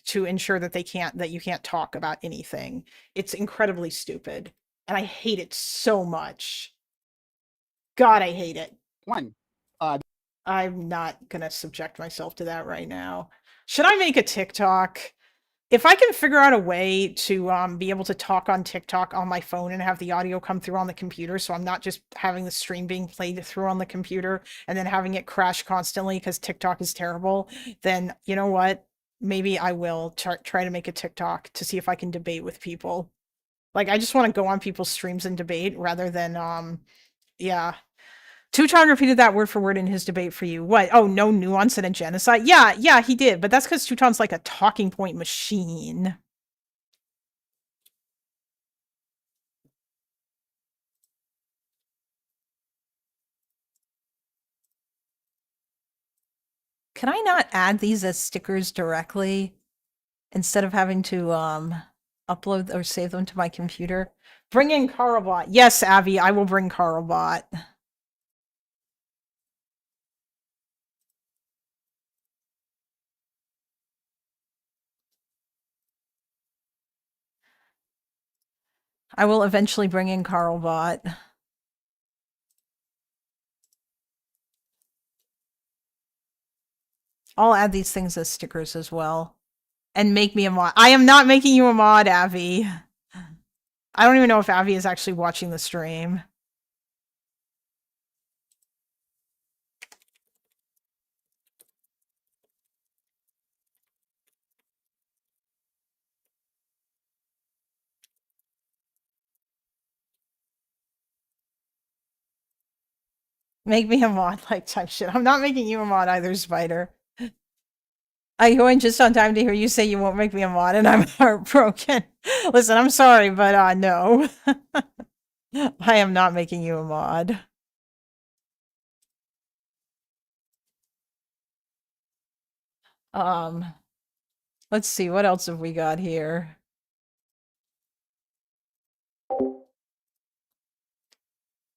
A: to ensure that you can't talk about anything. It's incredibly stupid, and I hate it so much. God, I hate it.
C: One.
A: I'm not gonna subject myself to that right now. Should I make a TikTok? If I can figure out a way to be able to talk on TikTok on my phone and have the audio come through on the computer, so I'm not just having the stream being played through on the computer and then having it crash constantly because TikTok is terrible, then you know what? Maybe I will try to make a TikTok to see if I can debate with people. Like, I just want to go on people's streams and debate rather than, yeah. Teuton repeated that word for word in his debate for you. What? Oh, no nuance in a genocide? Yeah, he did. But that's because Teuton's like a talking point machine. Can I not add these as stickers directly instead of having to upload or save them to my computer? Bring in Carlbot. Yes, Avi, I will bring Carlbot. I will eventually bring in Carlbot. I'll add these things as stickers as well. And make me a mod. I am not making you a mod, Avi. I don't even know if Avi is actually watching the stream. Make me a mod like type shit. I'm not making you a mod either, Spider. I go in just on time to hear you say you won't make me a mod, and I'm heartbroken. Listen, I'm sorry, but no. I am not making you a mod. Let's see, what else have we got here?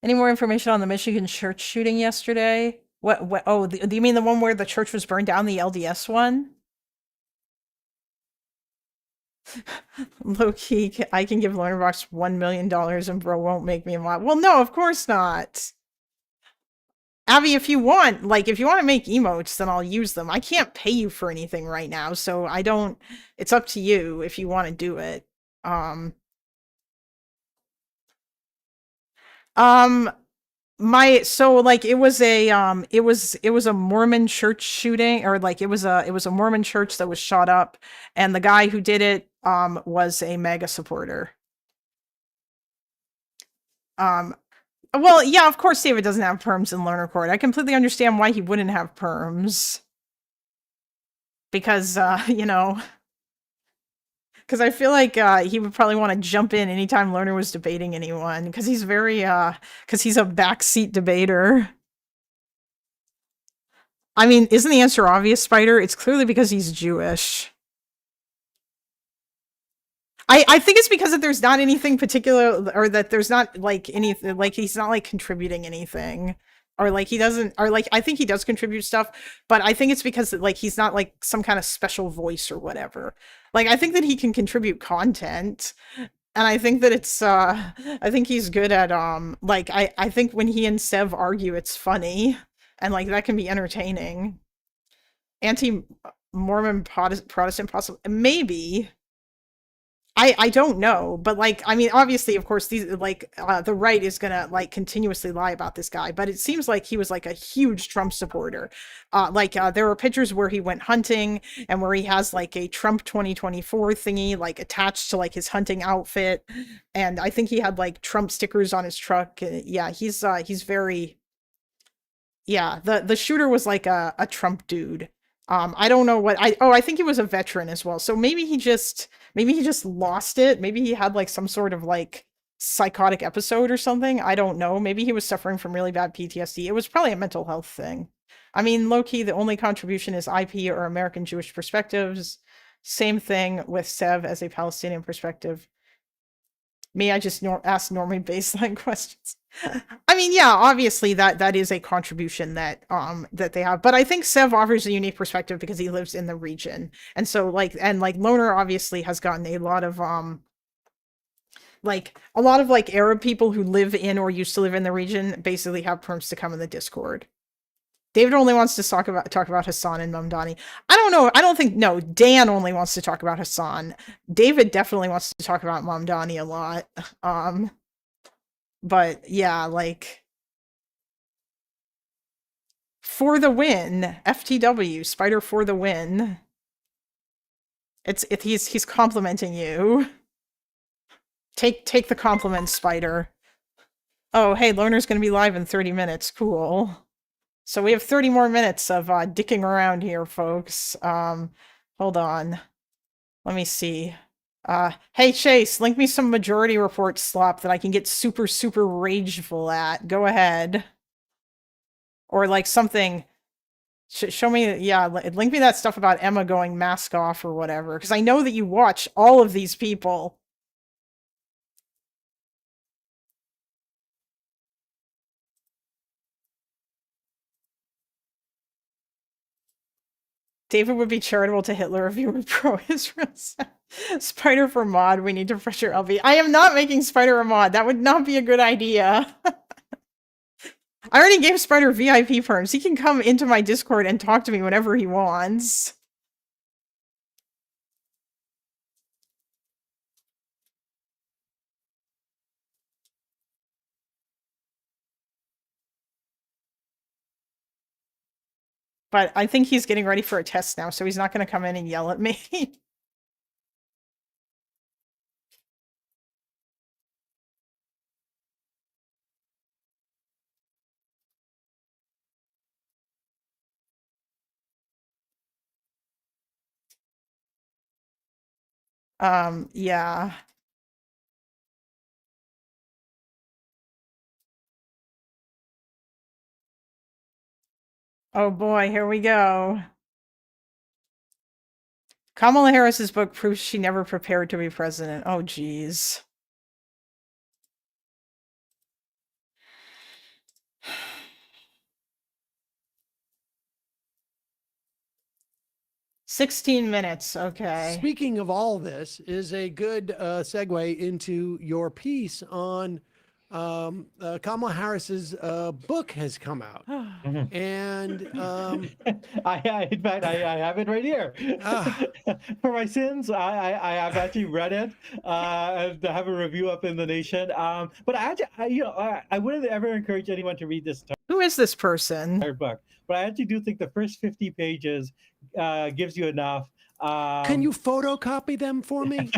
A: Any more information on the Michigan church shooting yesterday? What oh, do you mean the one where the church was burned down, the LDS one? Low key, I can give Lonerbox $1 million and bro won't make me a mod. Well, no, of course not. Abby, if you want, like, if you want to make emotes, then I'll use them. I can't pay you for anything right now, so I don't, it's up to you if you want to do it. So like it was a Mormon church shooting, or like it was a Mormon church that was shot up, and the guy who did it was a MAGA supporter. Well, yeah, of course David doesn't have perms in Loner Court. I completely understand why he wouldn't have perms. Because you know, because I feel like he would probably want to jump in anytime Loner was debating anyone, because he's very because he's a backseat debater. I mean, isn't the answer obvious, Spider? It's clearly because he's Jewish. I think it's because that there's not anything particular, or that there's not like anything, like he's not like contributing anything, or like he doesn't, or like I think he does contribute stuff, but I think it's because like he's not like some kind of special voice or whatever. Like I think that he can contribute content, and I think that it's I think he's good at like I think when he and Sev argue, it's funny, and like that can be entertaining. Anti-Mormon Protestant possible, maybe. I don't know, but like I mean, obviously, of course, these like the right is gonna like continuously lie about this guy, but it seems like he was like a huge Trump supporter. There were pictures where he went hunting and where he has like a Trump 2024 thingy like attached to like his hunting outfit, and I think he had like Trump stickers on his truck. Yeah, he's very, yeah. The shooter was like a Trump dude. I don't know what I think he was a veteran as well. So maybe he just lost it. Maybe he had like some sort of like psychotic episode or something. I don't know. Maybe he was suffering from really bad PTSD. It was probably a mental health thing. I mean, low key, the only contribution is IP or American Jewish perspectives. Same thing with Sev as a Palestinian perspective. Me, I just ask normie baseline questions. I mean, yeah, obviously that is a contribution that that they have, but I think Sev offers a unique perspective because he lives in the region, and so like Loner obviously has gotten a lot of like Arab people who live in or used to live in the region basically have perms to come in the Discord. David only wants to talk about Hassan and Mamdani. I don't know. I don't think, no, Dan only wants to talk about Hassan. David definitely wants to talk about Mamdani a lot. But yeah, like for the win, FTW, Spider for the win. He's complimenting you. Take the compliment, Spider. Oh, hey, Loner's gonna be live in 30 minutes. Cool. So we have 30 more minutes of dicking around here, folks. Hold on. Let me see. Hey, Chase, link me some Majority Report slop that I can get super, super rageful at. Go ahead. Or like something Show me, yeah, link me that stuff about Emma going mask off or whatever, because I know that you watch all of these people. David would be charitable to Hitler if he were pro-Israel. Spider for mod, we need to pressure LB. I am not making Spider a mod. That would not be a good idea. I already gave Spider VIP perms. He can come into my Discord and talk to me whenever he wants. But I think he's getting ready for a test now, so he's not going to come in and yell at me. Yeah. Oh boy, here we go. Kamala Harris's book proves she never prepared to be president. Oh, geez. $16. Okay.
C: Speaking of all this, is a good segue into your piece on Kamala Harris's book has come out, and
J: in fact, I have it right here. For my sins, I have actually read it and have a review up in the Nation. But I wouldn't ever encourage anyone to read this
A: Who is this person?
J: entire book. But I actually do think the first 50 pages gives you enough.
C: Can you photocopy them for me?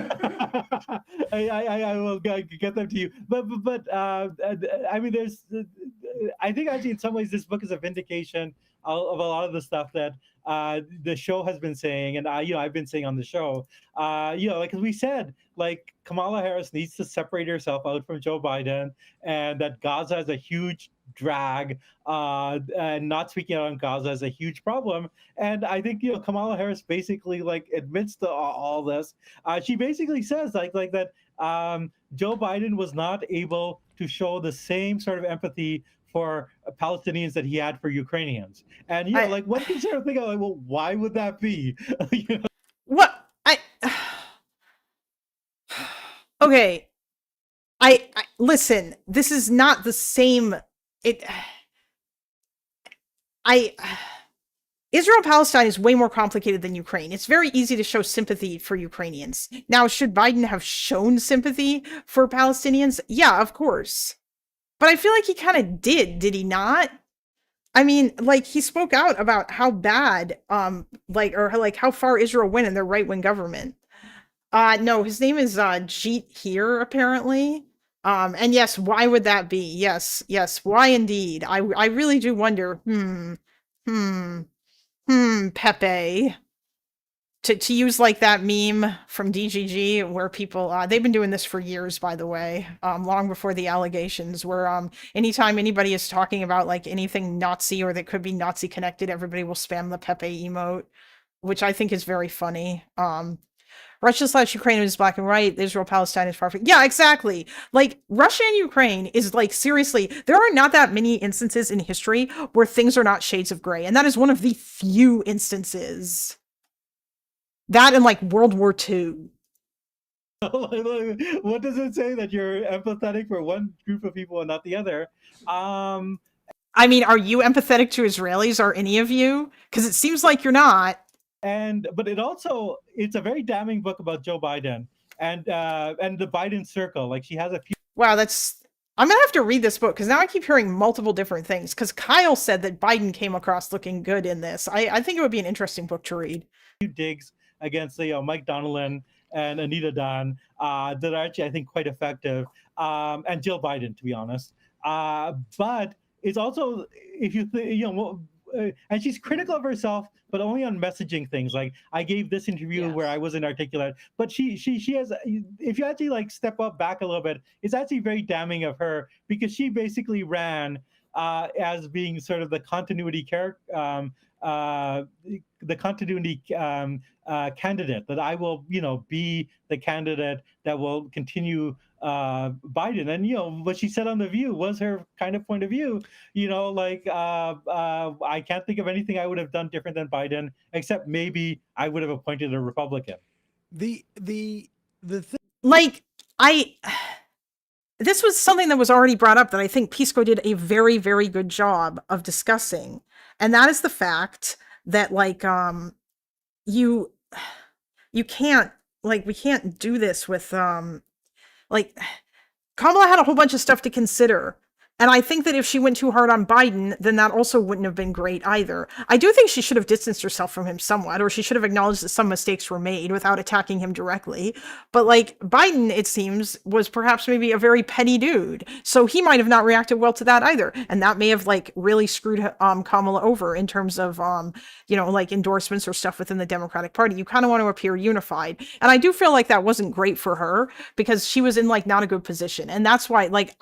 J: I will get them to you. But I mean, I think actually in some ways this book is a vindication of a lot of the stuff that the show has been saying, and I've been saying on the show. Like as we said, like Kamala Harris needs to separate herself out from Joe Biden, and that Gaza is a huge drag, and not speaking out on Gaza is a huge problem. And I think Kamala Harris basically like admits to all this. She basically says like that Joe Biden was not able to show the same sort of empathy for Palestinians that he had for Ukrainians. And like one can sort of think of like, well, why would that be?
A: What? Okay. I listen, this is not the same. Israel Palestine is way more complicated than Ukraine. It's very easy to show sympathy for Ukrainians. Now, should Biden have shown sympathy for Palestinians? Yeah, of course. But I feel like he kind of did he not? I mean, like he spoke out about how bad, how far Israel went in their right-wing government. No, his name is Jeet here, apparently. And yes, why would that be? Yes, why indeed? I really do wonder. Pepe. To use like that meme from DGG where people they've been doing this for years, by the way, long before the allegations, where anytime anybody is talking about like anything Nazi or that could be Nazi connected, everybody will spam the Pepe emote, which I think is very funny. Russia/Ukraine is black and white. Israel Palestine is perfect. Yeah, exactly. Like Russia and Ukraine is like, seriously, there are not that many instances in history where things are not shades of gray, and that is one of the few instances. That and like World War II.
J: What does it say that you're empathetic for one group of people and not the other?
A: I mean, are you empathetic to Israelis? Are any of you? Because it seems like you're not.
J: But it's a very damning book about Joe Biden and the Biden circle. Like she has a few.
A: Wow, I'm gonna have to read this book because now I keep hearing multiple different things. Because Kyle said that Biden came across looking good in this. I think it would be an interesting book to read.
J: Digs against Mike Donnellan and Anita Dunn that are actually I think quite effective, and Jill Biden to be honest. But it's also if you and she's critical of herself, but only on messaging things. Like I gave this interview where I wasn't articulate, but she has. If you actually like step up back a little bit, it's actually very damning of her because she basically ran as being sort of the continuity character, the continuity candidate, that I will, be the candidate that will continue Biden. And, what she said on The View was her kind of point of view, I can't think of anything I would have done different than Biden, except maybe I would have appointed a Republican.
C: The thing.
A: Like, this was something that was already brought up that I think Pisco did a very, very good job of discussing. And that is the fact that, like, you can't, like, we can't do this with, like, Kamala had a whole bunch of stuff to consider. And I think that if she went too hard on Biden, then that also wouldn't have been great either. I do think she should have distanced herself from him somewhat, or she should have acknowledged that some mistakes were made without attacking him directly. But, like, Biden, it seems, was perhaps maybe a very petty dude. So he might have not reacted well to that either. And that may have, like, really screwed Kamala over in terms of, like, endorsements or stuff within the Democratic Party. You kind of want to appear unified. And I do feel like that wasn't great for her because she was in, like, not a good position. And that's why, like,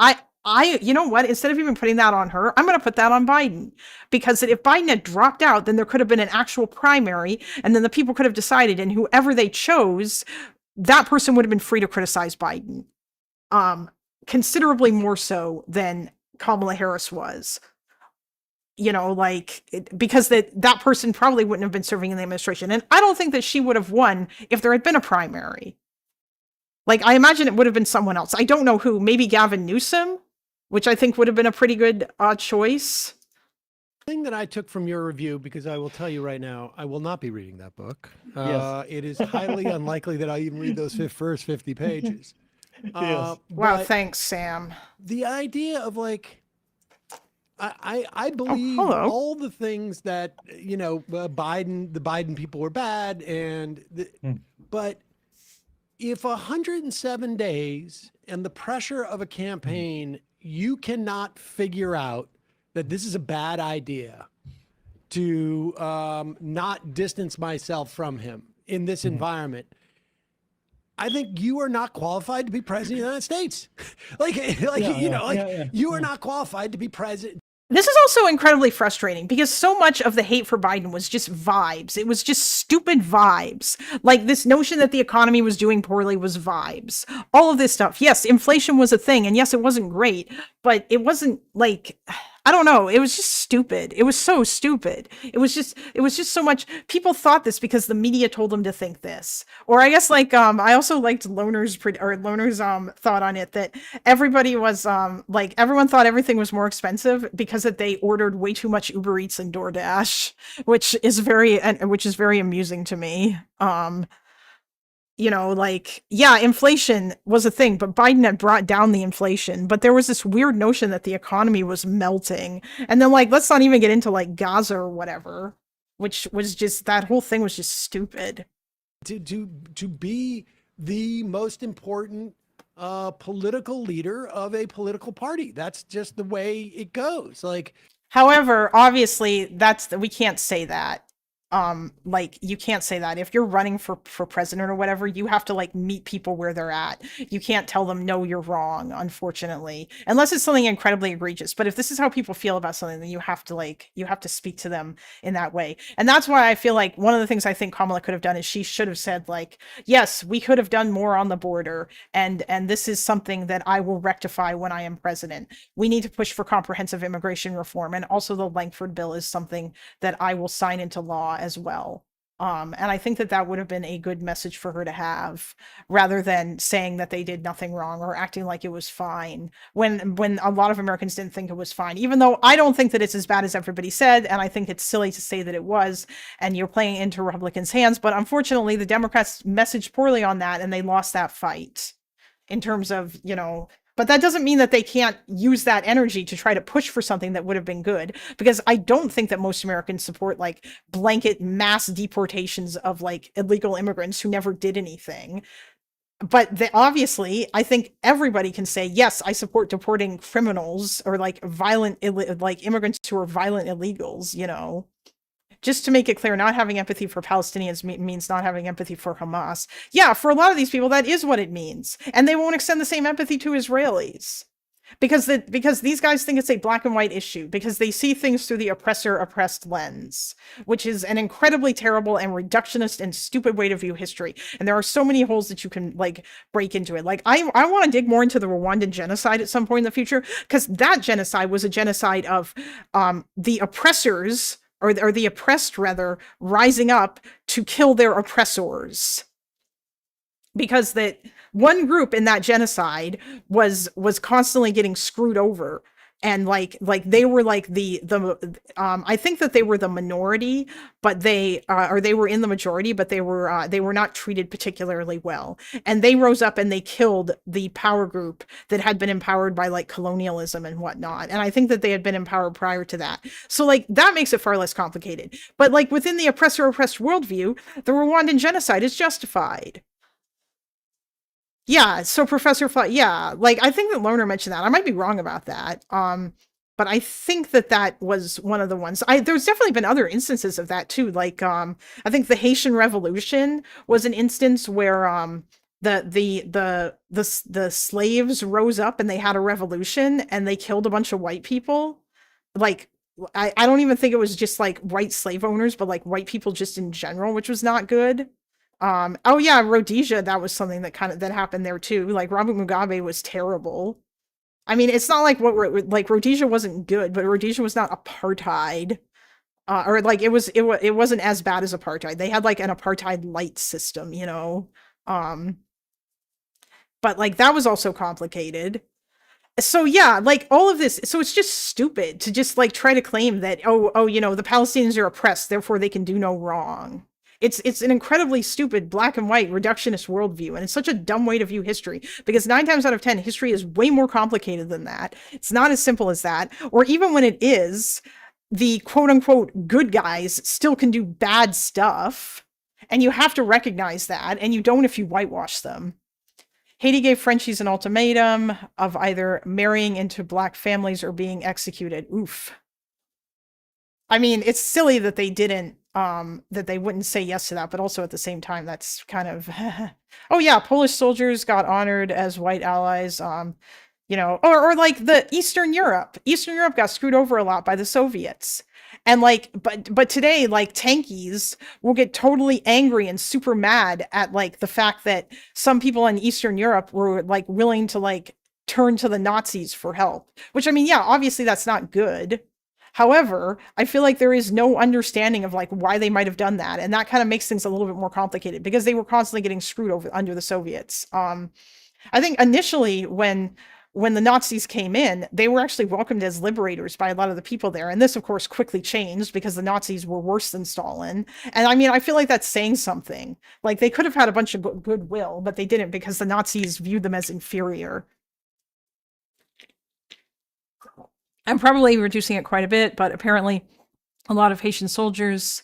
A: you know what? Instead of even putting that on her, I'm going to put that on Biden. Because if Biden had dropped out, then there could have been an actual primary, and then the people could have decided, and whoever they chose, that person would have been free to criticize Biden. Considerably more so than Kamala Harris was. Because that person probably wouldn't have been serving in the administration. And I don't think that she would have won if there had been a primary. Like, I imagine it would have been someone else. I don't know who. Maybe Gavin Newsom, which I think would have been a pretty good choice.
C: The thing that I took from your review, because I will tell you right now, I will not be reading that book.
J: Yes.
C: It is highly unlikely that I even read those first 50 pages.
J: Yes.
A: Wow, thanks, Sam.
C: The idea of, like, I believe
A: hello.
C: all the things that, the Biden people were bad, but if 107 days and the pressure of a campaign, you cannot figure out that this is a bad idea to not distance myself from him in this environment, I think you are not qualified to be president of the United States. You are not qualified to be president.
A: This is also incredibly frustrating because so much of the hate for Biden was just vibes. It was just stupid vibes. Like, this notion that the economy was doing poorly was vibes. All of this stuff. Yes, inflation was a thing, and yes, it wasn't great, but it wasn't like, I don't know. It was just stupid. It was so stupid. It was just so much. People thought this because the media told them to think this. Or I guess, like, I also liked Loner's thought on it that everybody was everyone thought everything was more expensive because that they ordered way too much Uber Eats and DoorDash, which is very amusing to me. Inflation was a thing, but Biden had brought down the inflation. But there was this weird notion that the economy was melting. And then, like, let's not even get into, like, Gaza or whatever, which was just, that whole thing was just stupid.
C: To be the most important political leader of a political party. That's just the way it goes. Like,
A: however, obviously, we can't say that. You can't say that. If you're running for president or whatever, you have to, like, meet people where they're at. You can't tell them, no, you're wrong, unfortunately, unless it's something incredibly egregious. But if this is how people feel about something, then you have to speak to them in that way. And that's why I feel like one of the things I think Kamala could have done is she should have said, like, yes, we could have done more on the border. And this is something that I will rectify when I am president. We need to push for comprehensive immigration reform. And also the Langford bill is something that I will sign into law as well. And I think that would have been a good message for her to have, rather than saying that they did nothing wrong or acting like it was fine when a lot of Americans didn't think it was fine, even though I don't think that it's as bad as everybody said. And I think it's silly to say that it was, and you're playing into Republicans' hands. But unfortunately, the Democrats messaged poorly on that, and they lost that fight in terms of, but that doesn't mean that they can't use that energy to try to push for something that would have been good, because I don't think that most Americans support, like, blanket mass deportations of, like, illegal immigrants who never did anything. But obviously, I think everybody can say, yes, I support deporting criminals or, like, immigrants who are violent illegals, Just to make it clear, not having empathy for Palestinians means not having empathy for Hamas. Yeah, for a lot of these people, that is what it means. And they won't extend the same empathy to Israelis. because these guys think it's a black and white issue because they see things through the oppressor oppressed lens, which is an incredibly terrible and reductionist and stupid way to view history. And there are so many holes that you can like break into it. Like I want to dig more into the Rwandan genocide at some point in the future, because that genocide was a genocide of the oppressors or the oppressed rather rising up to kill their oppressors, because that one group in that genocide was constantly getting screwed over, and like they were like the I think that they were the minority, but they or they were in the majority, but they were not treated particularly well, and they rose up and they killed the power group that had been empowered by like colonialism and whatnot. And I think that they had been empowered prior to that, so like that makes it far less complicated. But like within the oppressor oppressed worldview, the Rwandan genocide is justified. Yeah, so Professor yeah, like I think that Loner mentioned that. I might be wrong about that. But I think that that was one of the ones. There's definitely been other instances of that too. Like I think the Haitian Revolution was an instance where the slaves rose up and they had a revolution and they killed a bunch of white people. Like I don't even think it was just like white slave owners, but like white people just in general, which was not good. Oh yeah, Rhodesia, that was something that happened there too. Like Robert Mugabe was terrible. I mean, it's not like like Rhodesia wasn't good, but Rhodesia was not apartheid. Or like it wasn't as bad as apartheid. They had like an apartheid light system, you know. But like that was also complicated. So yeah, like all of this, so it's just stupid to just like try to claim that you know, the Palestinians are oppressed, therefore they can do no wrong. It's an incredibly stupid black and white reductionist worldview, and it's such a dumb way to view history, because 9 times out of 10 history is way more complicated than that. It's not as simple as that, or even when it is, the quote unquote good guys still can do bad stuff, and you have to recognize that, and you don't if you whitewash them. Haiti gave Frenchies an ultimatum of either marrying into black families or being executed. Oof. I mean, it's silly that they didn't, that they wouldn't say yes to that, but also at the same time, that's kind of, oh yeah, Polish soldiers got honored as white allies, you know, or like the Eastern Europe got screwed over a lot by the Soviets. And like, but today, like tankies will get totally angry and super mad at like the fact that some people in Eastern Europe were like willing to like turn to the Nazis for help, which I mean, yeah, obviously that's not good. However, I feel like there is no understanding of like why they might have done that. And that kind of makes things a little bit more complicated because they were constantly getting screwed over under the Soviets. I think initially when the Nazis came in, they were actually welcomed as liberators by a lot of the people there. And this, of course, quickly changed because the Nazis were worse than Stalin. And I mean, I feel like that's saying something. Like they could have had a bunch of goodwill, but they didn't because the Nazis viewed them as inferior. I'm probably reducing it quite a bit, but apparently a lot of Haitian soldiers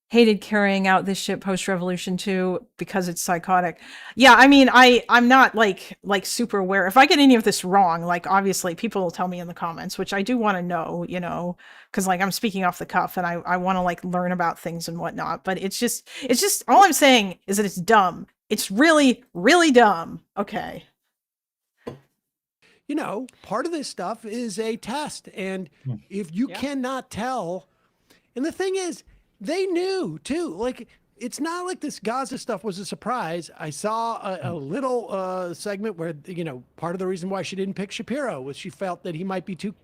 A: hated carrying out this shit post-revolution too because it's psychotic. Yeah, I mean, I'm not like super aware. If I get any of this wrong, like obviously people will tell me in the comments, which I do want to know, you know, because like I'm speaking off the cuff and I want to like learn about things and whatnot. But it's just all I'm saying is that it's dumb. It's really, really dumb. Okay.
C: You know, part of this stuff is a test. And if you cannot tell, and the thing is, they knew too. Like, it's not like this Gaza stuff was a surprise. I saw a little segment where, you know, part of the reason why she didn't pick Shapiro was she felt that he might be too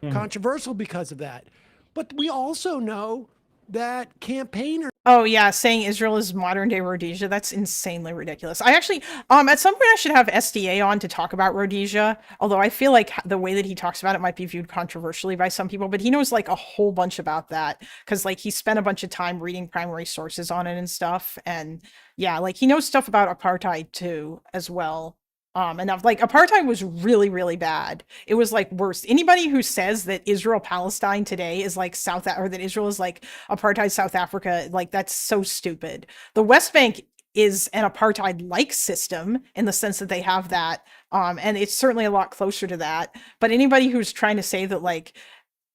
C: controversial because of that. But we also know that campaigners.
A: Oh yeah, saying Israel is modern day Rhodesia, that's insanely ridiculous. I actually, at some point I should have SDA on to talk about Rhodesia, although I feel like the way that he talks about it might be viewed controversially by some people, but he knows like a whole bunch about that, because like he spent a bunch of time reading primary sources on it and stuff, and yeah, like he knows stuff about apartheid too, as well. Enough. Like apartheid was really, really bad. It was like worse. Anybody who says that Israel Palestine today is like or that Israel is like apartheid South Africa, like that's so stupid. The West Bank is an apartheid-like system in the sense that they have that, and it's certainly a lot closer to that. But anybody who's trying to say that like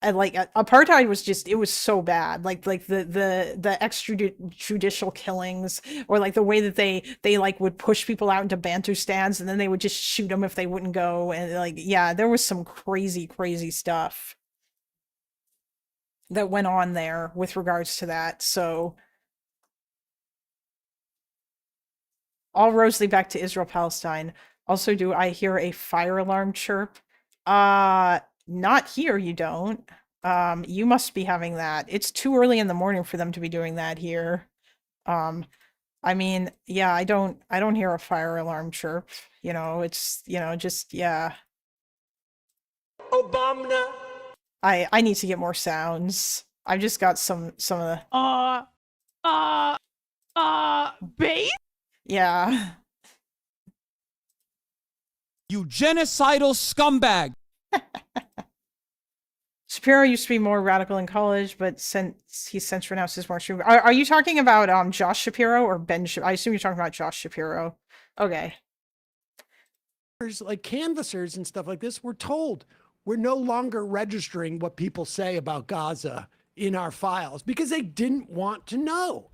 A: and like apartheid was just, it was so bad, like the extrajudicial killings, or like the way that they like would push people out into bantustans and then they would just shoot them if they wouldn't go, and like, yeah, there was some crazy stuff that went on there with regards to that. So all roads lead back to Israel Palestine. Also, do I hear a fire alarm chirp? Not here, you don't. You must be having that. It's too early in the morning for them to be doing that here. I mean, yeah, I don't hear a fire alarm chirp. You know, it's, you know, just, yeah.
C: Obama.
A: I need to get more sounds. I've just got some of the,
D: Base?
A: yeah.
K: You genocidal scumbag.
A: Shapiro used to be more radical in college, but since he's since renounced his more extreme. Are you talking about Josh Shapiro or Ben? I assume you're talking about Josh Shapiro. Okay.
C: Like canvassers and stuff like this were told we're no longer registering what people say about Gaza in our files because they didn't want to know.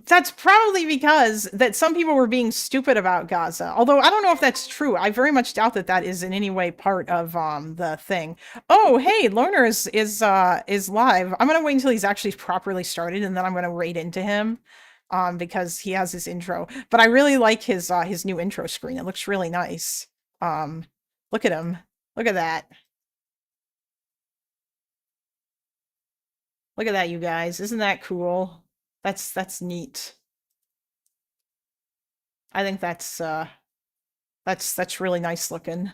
A: That's probably because that some people were being stupid about Gaza. Although I don't know if that's true. I very much doubt that that is in any way part of the thing. Oh, hey, Loner is live. I'm gonna wait until he's actually properly started, and then I'm gonna raid into him, because he has his intro. But I really like his new intro screen. It looks really nice. Look at him. Look at that. Look at that, you guys. Isn't that cool? That's neat. I think that's really nice looking.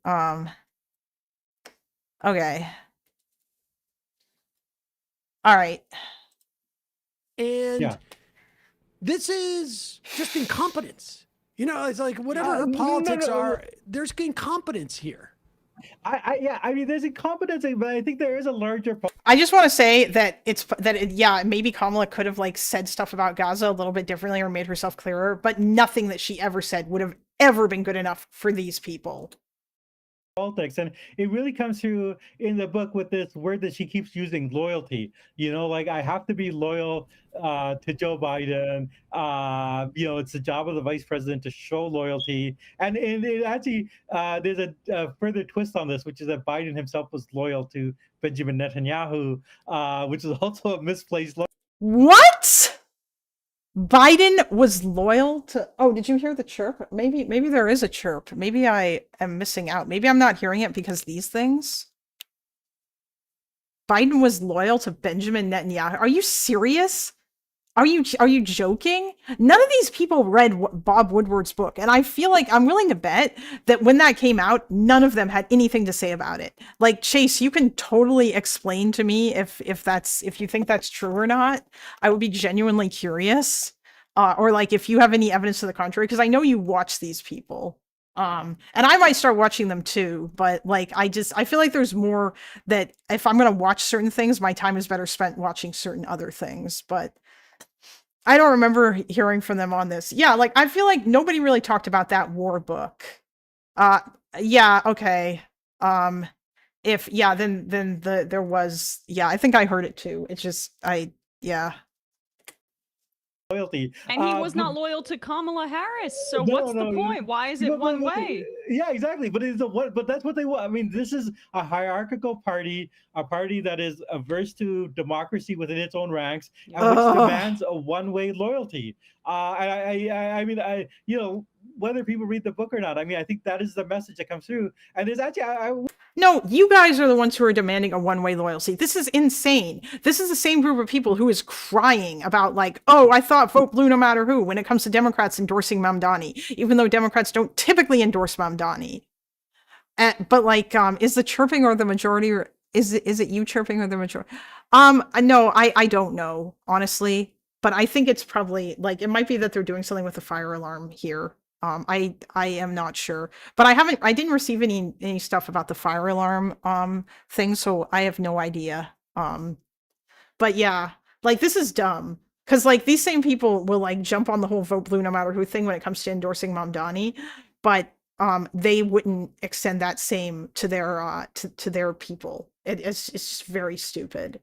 A: Okay. All right.
C: And
J: Yeah.
C: this is just incompetence. You know, it's like whatever her
J: No,
C: politics
J: no.
C: are, there's incompetence here.
J: I mean, there's incompetence, but I think there is a larger.
A: I just want to say that yeah, maybe Kamala could have like said stuff about Gaza a little bit differently or made herself clearer, but nothing that she ever said would have ever been good enough for these people.
J: Politics, and it really comes through in the book with this word that she keeps using, loyalty. You know, like, I have to be loyal to Joe Biden. You know, it's the job of the vice president to show loyalty, and it actually there's a further twist on this, which is that Biden himself was loyal to Benjamin Netanyahu, which is also a misplaced loyalty.
A: What? Biden was loyal to, oh, did you hear the chirp? Maybe there is a chirp. Maybe I am missing out. Maybe I'm not hearing it because these things. Biden was loyal to Benjamin Netanyahu. Are you serious? Are you joking? None of these people read Bob Woodward's book, and I feel like I'm willing to bet that when that came out, none of them had anything to say about it. Like, Chase, you can totally explain to me if you think that's true or not. I would be genuinely curious, or like if you have any evidence to the contrary, because I know you watch these people. And I might start watching them too, but like I feel like there's more that if I'm gonna watch certain things, my time is better spent watching certain other things. But I don't remember hearing from them on this. Yeah, like I feel like nobody really talked about that war book. Yeah, okay. If yeah, then there was, yeah, I think I heard it too. It's just yeah.
J: Loyalty.
L: And he was not loyal to Kamala Harris. So what's the point? Why is it one way?
J: Yeah, exactly. But it's but that's what they want. I mean, this is a hierarchical party, a party that is averse to democracy within its own ranks, and which demands a one-way loyalty. I mean, you know, whether people read the book or not, I mean, I think that is the message that comes through. And there's actually,
A: no, you guys are the ones who are demanding a one-way loyalty. This is insane. This is the same group of people who is crying about like, oh, I thought vote blue no matter who when it comes to Democrats endorsing Mamdani, even though Democrats don't typically endorse Mamdani. But like, is the chirping or the majority, or is it you chirping or the majority? No, I don't know, honestly. But I think it's probably like, it might be that they're doing something with the fire alarm here. I am not sure, but I didn't receive any stuff about the fire alarm thing, so I have no idea. But yeah, like this is dumb because like these same people will like jump on the whole vote blue no matter who thing when it comes to endorsing Mamdani, but they wouldn't extend that same to their to their people. It's just very stupid.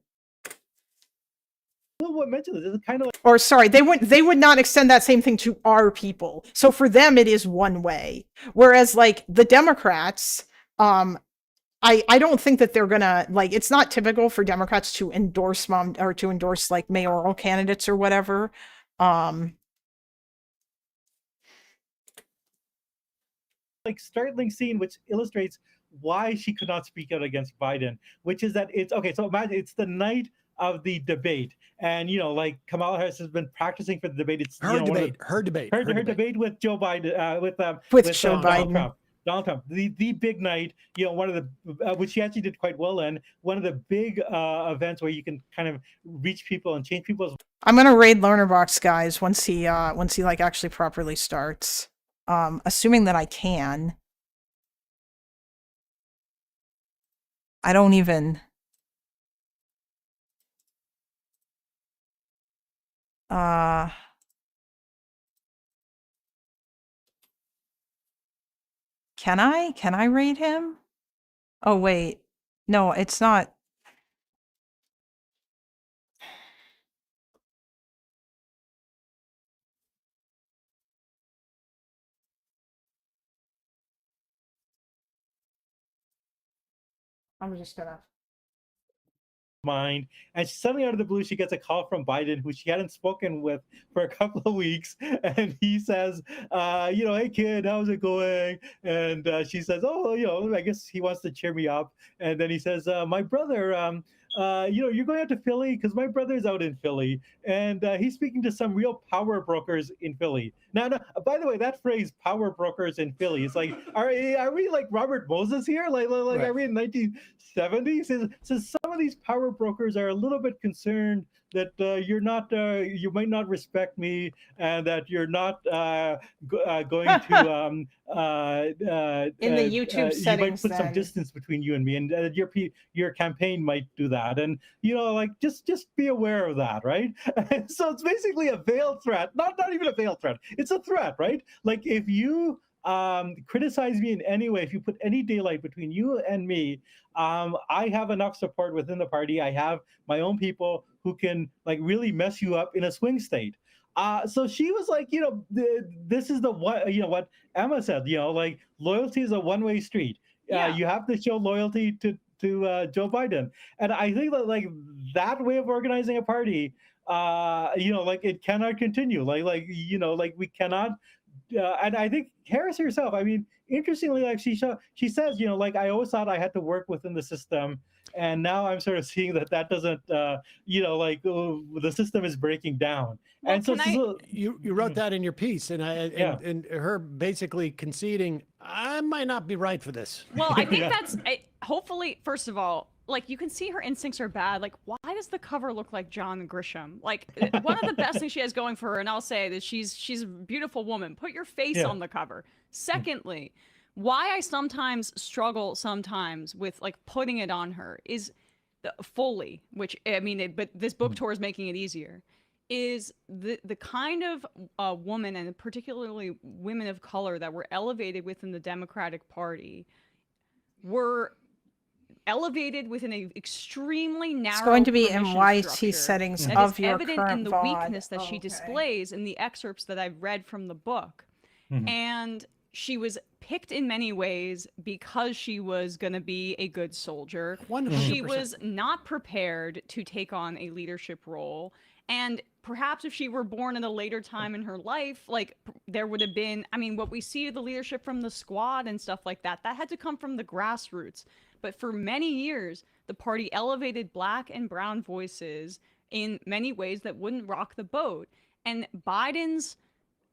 J: Well, mentioned this. It's kind of like,
A: Or sorry, they would not extend that same thing to our people. So for them, it is one way. Whereas like the Democrats, I don't think that they're gonna like. It's not typical for Democrats to endorse like mayoral candidates or whatever.
J: like startling scene which illustrates why she could not speak out against Biden, which is that it's okay. So imagine it's the night of the debate, and like Kamala Harris has been practicing for the debate. It's
C: Her
J: debate,
C: her debate
J: with Joe Biden, with
A: Joe Biden.
J: Donald Trump, the big night, one of the which she actually did quite well in, one of the big events where you can kind of reach people and change people's.
A: I'm gonna raid Lonerbox, guys, once he like actually properly starts. Assuming that I can. I don't even. Can I raid him? Oh wait, no, it's not. I'm just gonna.
J: Mind, and suddenly out of the blue she gets a call from Biden, who she hadn't spoken with for a couple of weeks, and he says, hey kid, how's it going? And she says, oh, I guess he wants to cheer me up. And then he says, my brother, you're going out to Philly because my brother's out in Philly, and he's speaking to some real power brokers in Philly. Now, by the way, that phrase "power brokers in Philly" is like, are we like Robert Moses here? Like right. Are we in 1970s? So some of these power brokers are a little bit concerned that you might not respect me, and that you're not going to
A: in the YouTube settings.
J: You might put some distance between you and me, and your campaign might do that, and just be aware of that, right? So it's basically a veiled threat, not even a veiled threat. It's a threat, right? Like if you criticize me in any way, if you put any daylight between you and me, I have enough support within the party. I have my own people who can like really mess you up in a swing state. So she was like, this is what Emma said, like loyalty is a one-way street. You have to show loyalty to Joe Biden. And I think that like that way of organizing a party, like it cannot continue. Like we cannot. And I think Harris herself, I mean, interestingly, like she says, like I always thought I had to work within the system, and now I'm sort of seeing that doesn't, the system is breaking down.
L: Well,
J: and so
C: you wrote that in your piece, and and her basically conceding, I might not be right for this.
L: Well, I think that's hopefully, first of all, like you can see her instincts are bad. Like, why does the cover look like John Grisham? Like, one of the best things she has going for her, and I'll say that she's a beautiful woman. Put your face on the cover. Secondly, why I sometimes struggle with like putting it on her is fully, which I mean, but this book tour is making it easier. Is the kind of woman, and particularly women of color, that were elevated within the Democratic Party were elevated within an extremely narrow.
A: It's going to be
L: in
A: YT settings of your
L: evident
A: current
L: in the
A: VOD.
L: weakness that she displays in the excerpts that I've read from the book. And she was picked in many ways because she was going to be a good soldier. 100%. She was not prepared to take on a leadership role. And perhaps if she were born in a later time in her life, like there would have been, I mean, what we see, the leadership from the squad and stuff like that, that had to come from the grassroots. But for many years, the party elevated black and brown voices in many ways that wouldn't rock the boat. And Biden's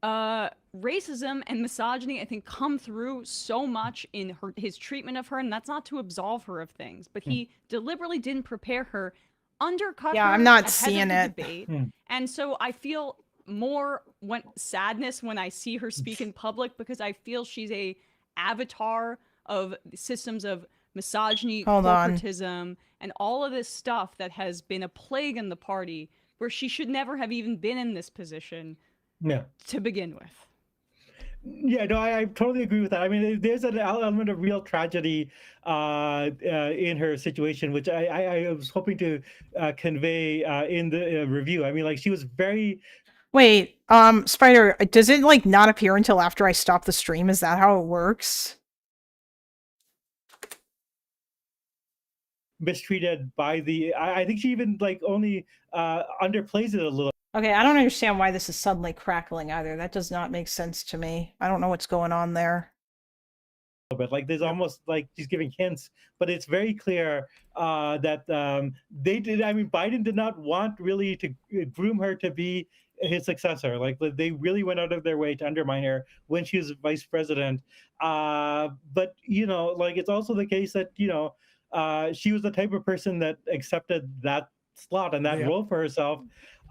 L: racism and misogyny, I think, come through so much in his treatment of her, and that's not to absolve her of things, but he deliberately didn't prepare her, undercut her.
A: I'm not
L: ahead
A: seeing
L: of the
A: it.
L: debate. And so I feel more sadness when I see her speak in public, because I feel she's a avatar of systems of misogyny, corporatism, and all of this stuff that has been a plague in the party, where she should never have even been in this position to begin with.
J: Yeah, no, I totally agree with that. I mean, there's an element of real tragedy in her situation, which I was hoping to convey in the review. I mean, like she was very
A: Wait, Spider, does it like not appear until after I stop the stream? Is that how it works?
J: mistreated by the. I think she even like only underplays it a little.
A: Okay, I don't understand why this is suddenly crackling either. That does not make sense to me. I don't know what's going on there.
J: Bit like there's almost like she's giving hints, but it's very clear that they did. I mean, Biden did not want really to groom her to be his successor. Like they really went out of their way to undermine her when she was vice president. But you know, like it's also the case that she was the type of person that accepted that slot and that role for herself.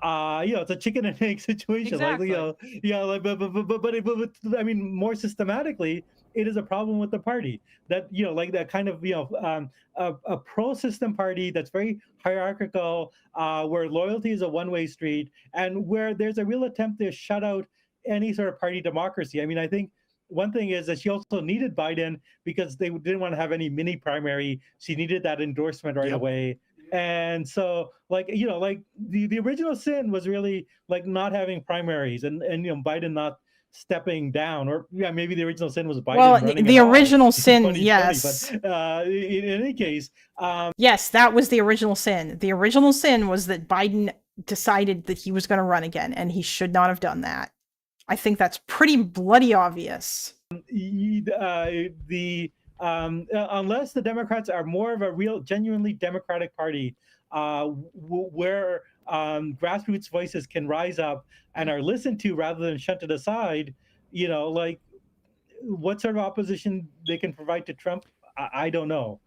J: It's a chicken and egg situation.
L: Exactly.
J: Like like but I mean, more systematically, it is a problem with the party that like that kind of a pro system party that's very hierarchical, where loyalty is a one-way street, and where there's a real attempt to shut out any sort of party democracy. I mean, I think one thing is that she also needed Biden because they didn't want to have any mini primary. She needed that endorsement right away. And so like like the original sin was really like not having primaries, and Biden not stepping down, or maybe the original sin was Biden
A: Well,
J: running
A: the
J: at all
A: original
J: in
A: sin,
J: 2020.
A: yes.
J: But in any case,
A: yes, that was the original sin. The original sin was that Biden decided that he was going to run again, and he should not have done that. I think that's pretty bloody obvious.
J: Unless the Democrats are more of a real, genuinely Democratic party, where grassroots voices can rise up and are listened to rather than shunted aside, like what sort of opposition they can provide to Trump, I don't know.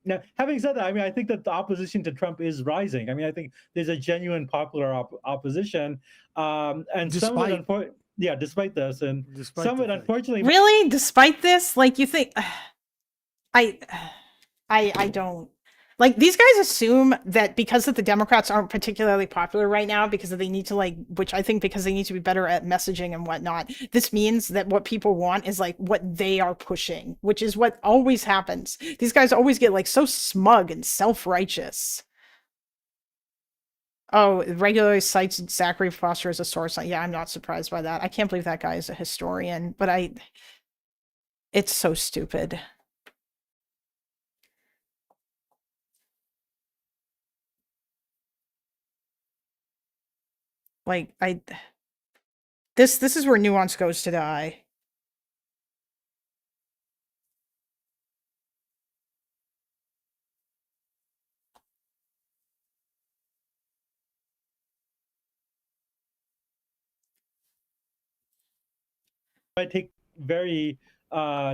J: Now, having said that, I mean, I think that the opposition to Trump is rising. I mean, I think there's a genuine popular opposition, and some of it, despite this, and some of it, unfortunately,
A: Really? Despite this? Like, you think... I don't... Like, these guys assume that because that the Democrats aren't particularly popular right now, because they need to, like, which I think because they need to be better at messaging and whatnot, this means that what people want is, like, what they are pushing, which is what always happens. These guys always get, like, so smug and self-righteous. Oh, it regularly cites Zachary Foster as a source. Yeah, I'm not surprised by that. I can't believe that guy is a historian, but it's so stupid. Like, this is where nuance goes to die.
J: might take very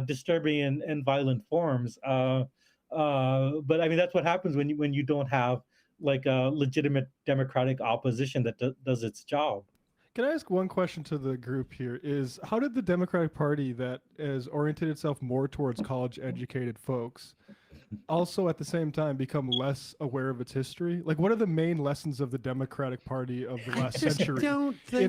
J: disturbing and violent forms. But I mean, that's what happens when you don't have like a legitimate democratic opposition that does its job.
M: Can I ask one question to the group here? Is how did the Democratic Party that has oriented itself more towards college educated folks also at the same time become less aware of its history? Like, what are the main lessons of the Democratic Party of the last century?
C: Don't think,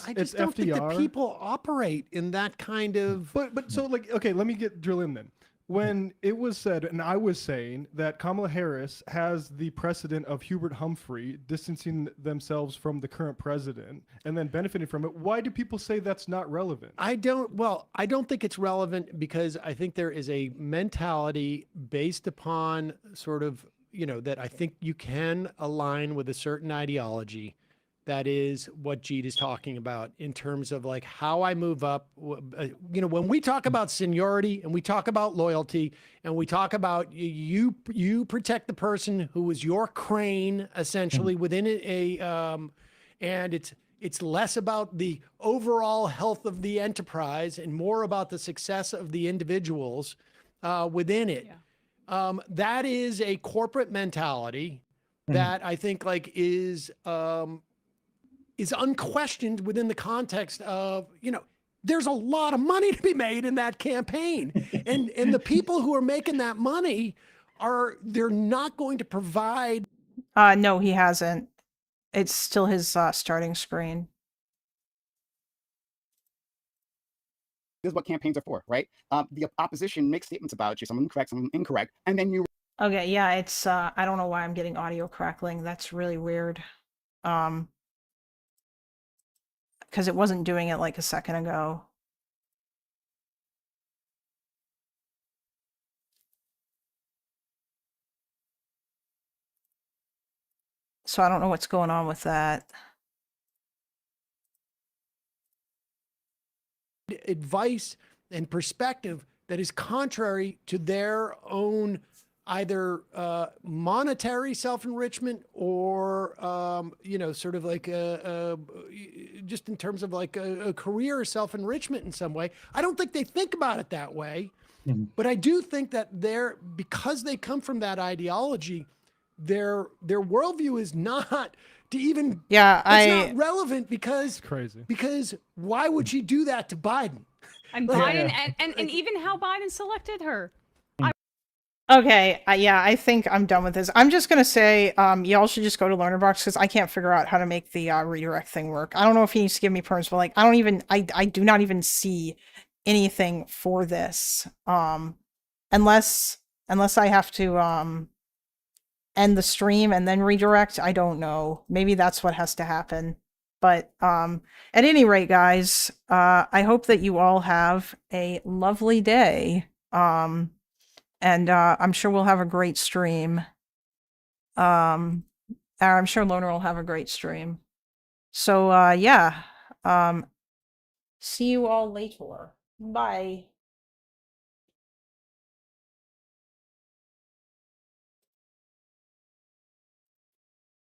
C: I just don't think
M: FDR.
C: that people operate in that kind of...
M: But so like, okay, let me drill in then. When it was said, and I was saying that Kamala Harris has the precedent of Hubert Humphrey distancing themselves from the current president and then benefiting from it, why do people say that's not relevant?
C: I don't think it's relevant because I think there is a mentality based upon sort of, that I think you can align with a certain ideology. That is what Jeet is talking about in terms of like how I move up. When we talk about seniority and we talk about loyalty and we talk about you protect the person who is your crane essentially within and it's less about the overall health of the enterprise and more about the success of the individuals within it. Yeah. That is a corporate mentality that I think like is unquestioned within the context of, there's a lot of money to be made in that campaign. and the people who are making that money they're not going to provide.
A: No, he hasn't. It's still his starting screen.
N: This is what campaigns are for, right? The opposition makes statements about you, some of them correct, some of them incorrect, and then you.
A: Okay, yeah, it's I don't know why I'm getting audio crackling. That's really weird. Because it wasn't doing it like a second ago. So I don't know what's going on with that.
C: Advice and perspective that is contrary to their own either monetary self-enrichment or sort of like just in terms of like a career self-enrichment in some way. I don't think they think about it that way, but I do think that because they come from that ideology, their worldview is not to even it's not relevant because
M: crazy.
C: Because why would she do that to Biden?
L: And Biden and even how Biden selected her.
A: Okay, yeah, I think I'm done with this. I'm just gonna say, y'all should just go to Lonerbox because I can't figure out how to make the redirect thing work. I don't know if he needs to give me perms, but like, I do not even see anything for this. Unless I have to end the stream and then redirect. I don't know. Maybe that's what has to happen. But at any rate, guys, I hope that you all have a lovely day. And I'm sure we'll have a great stream. I'm sure Loner will have a great stream. So yeah. See you all later. Bye.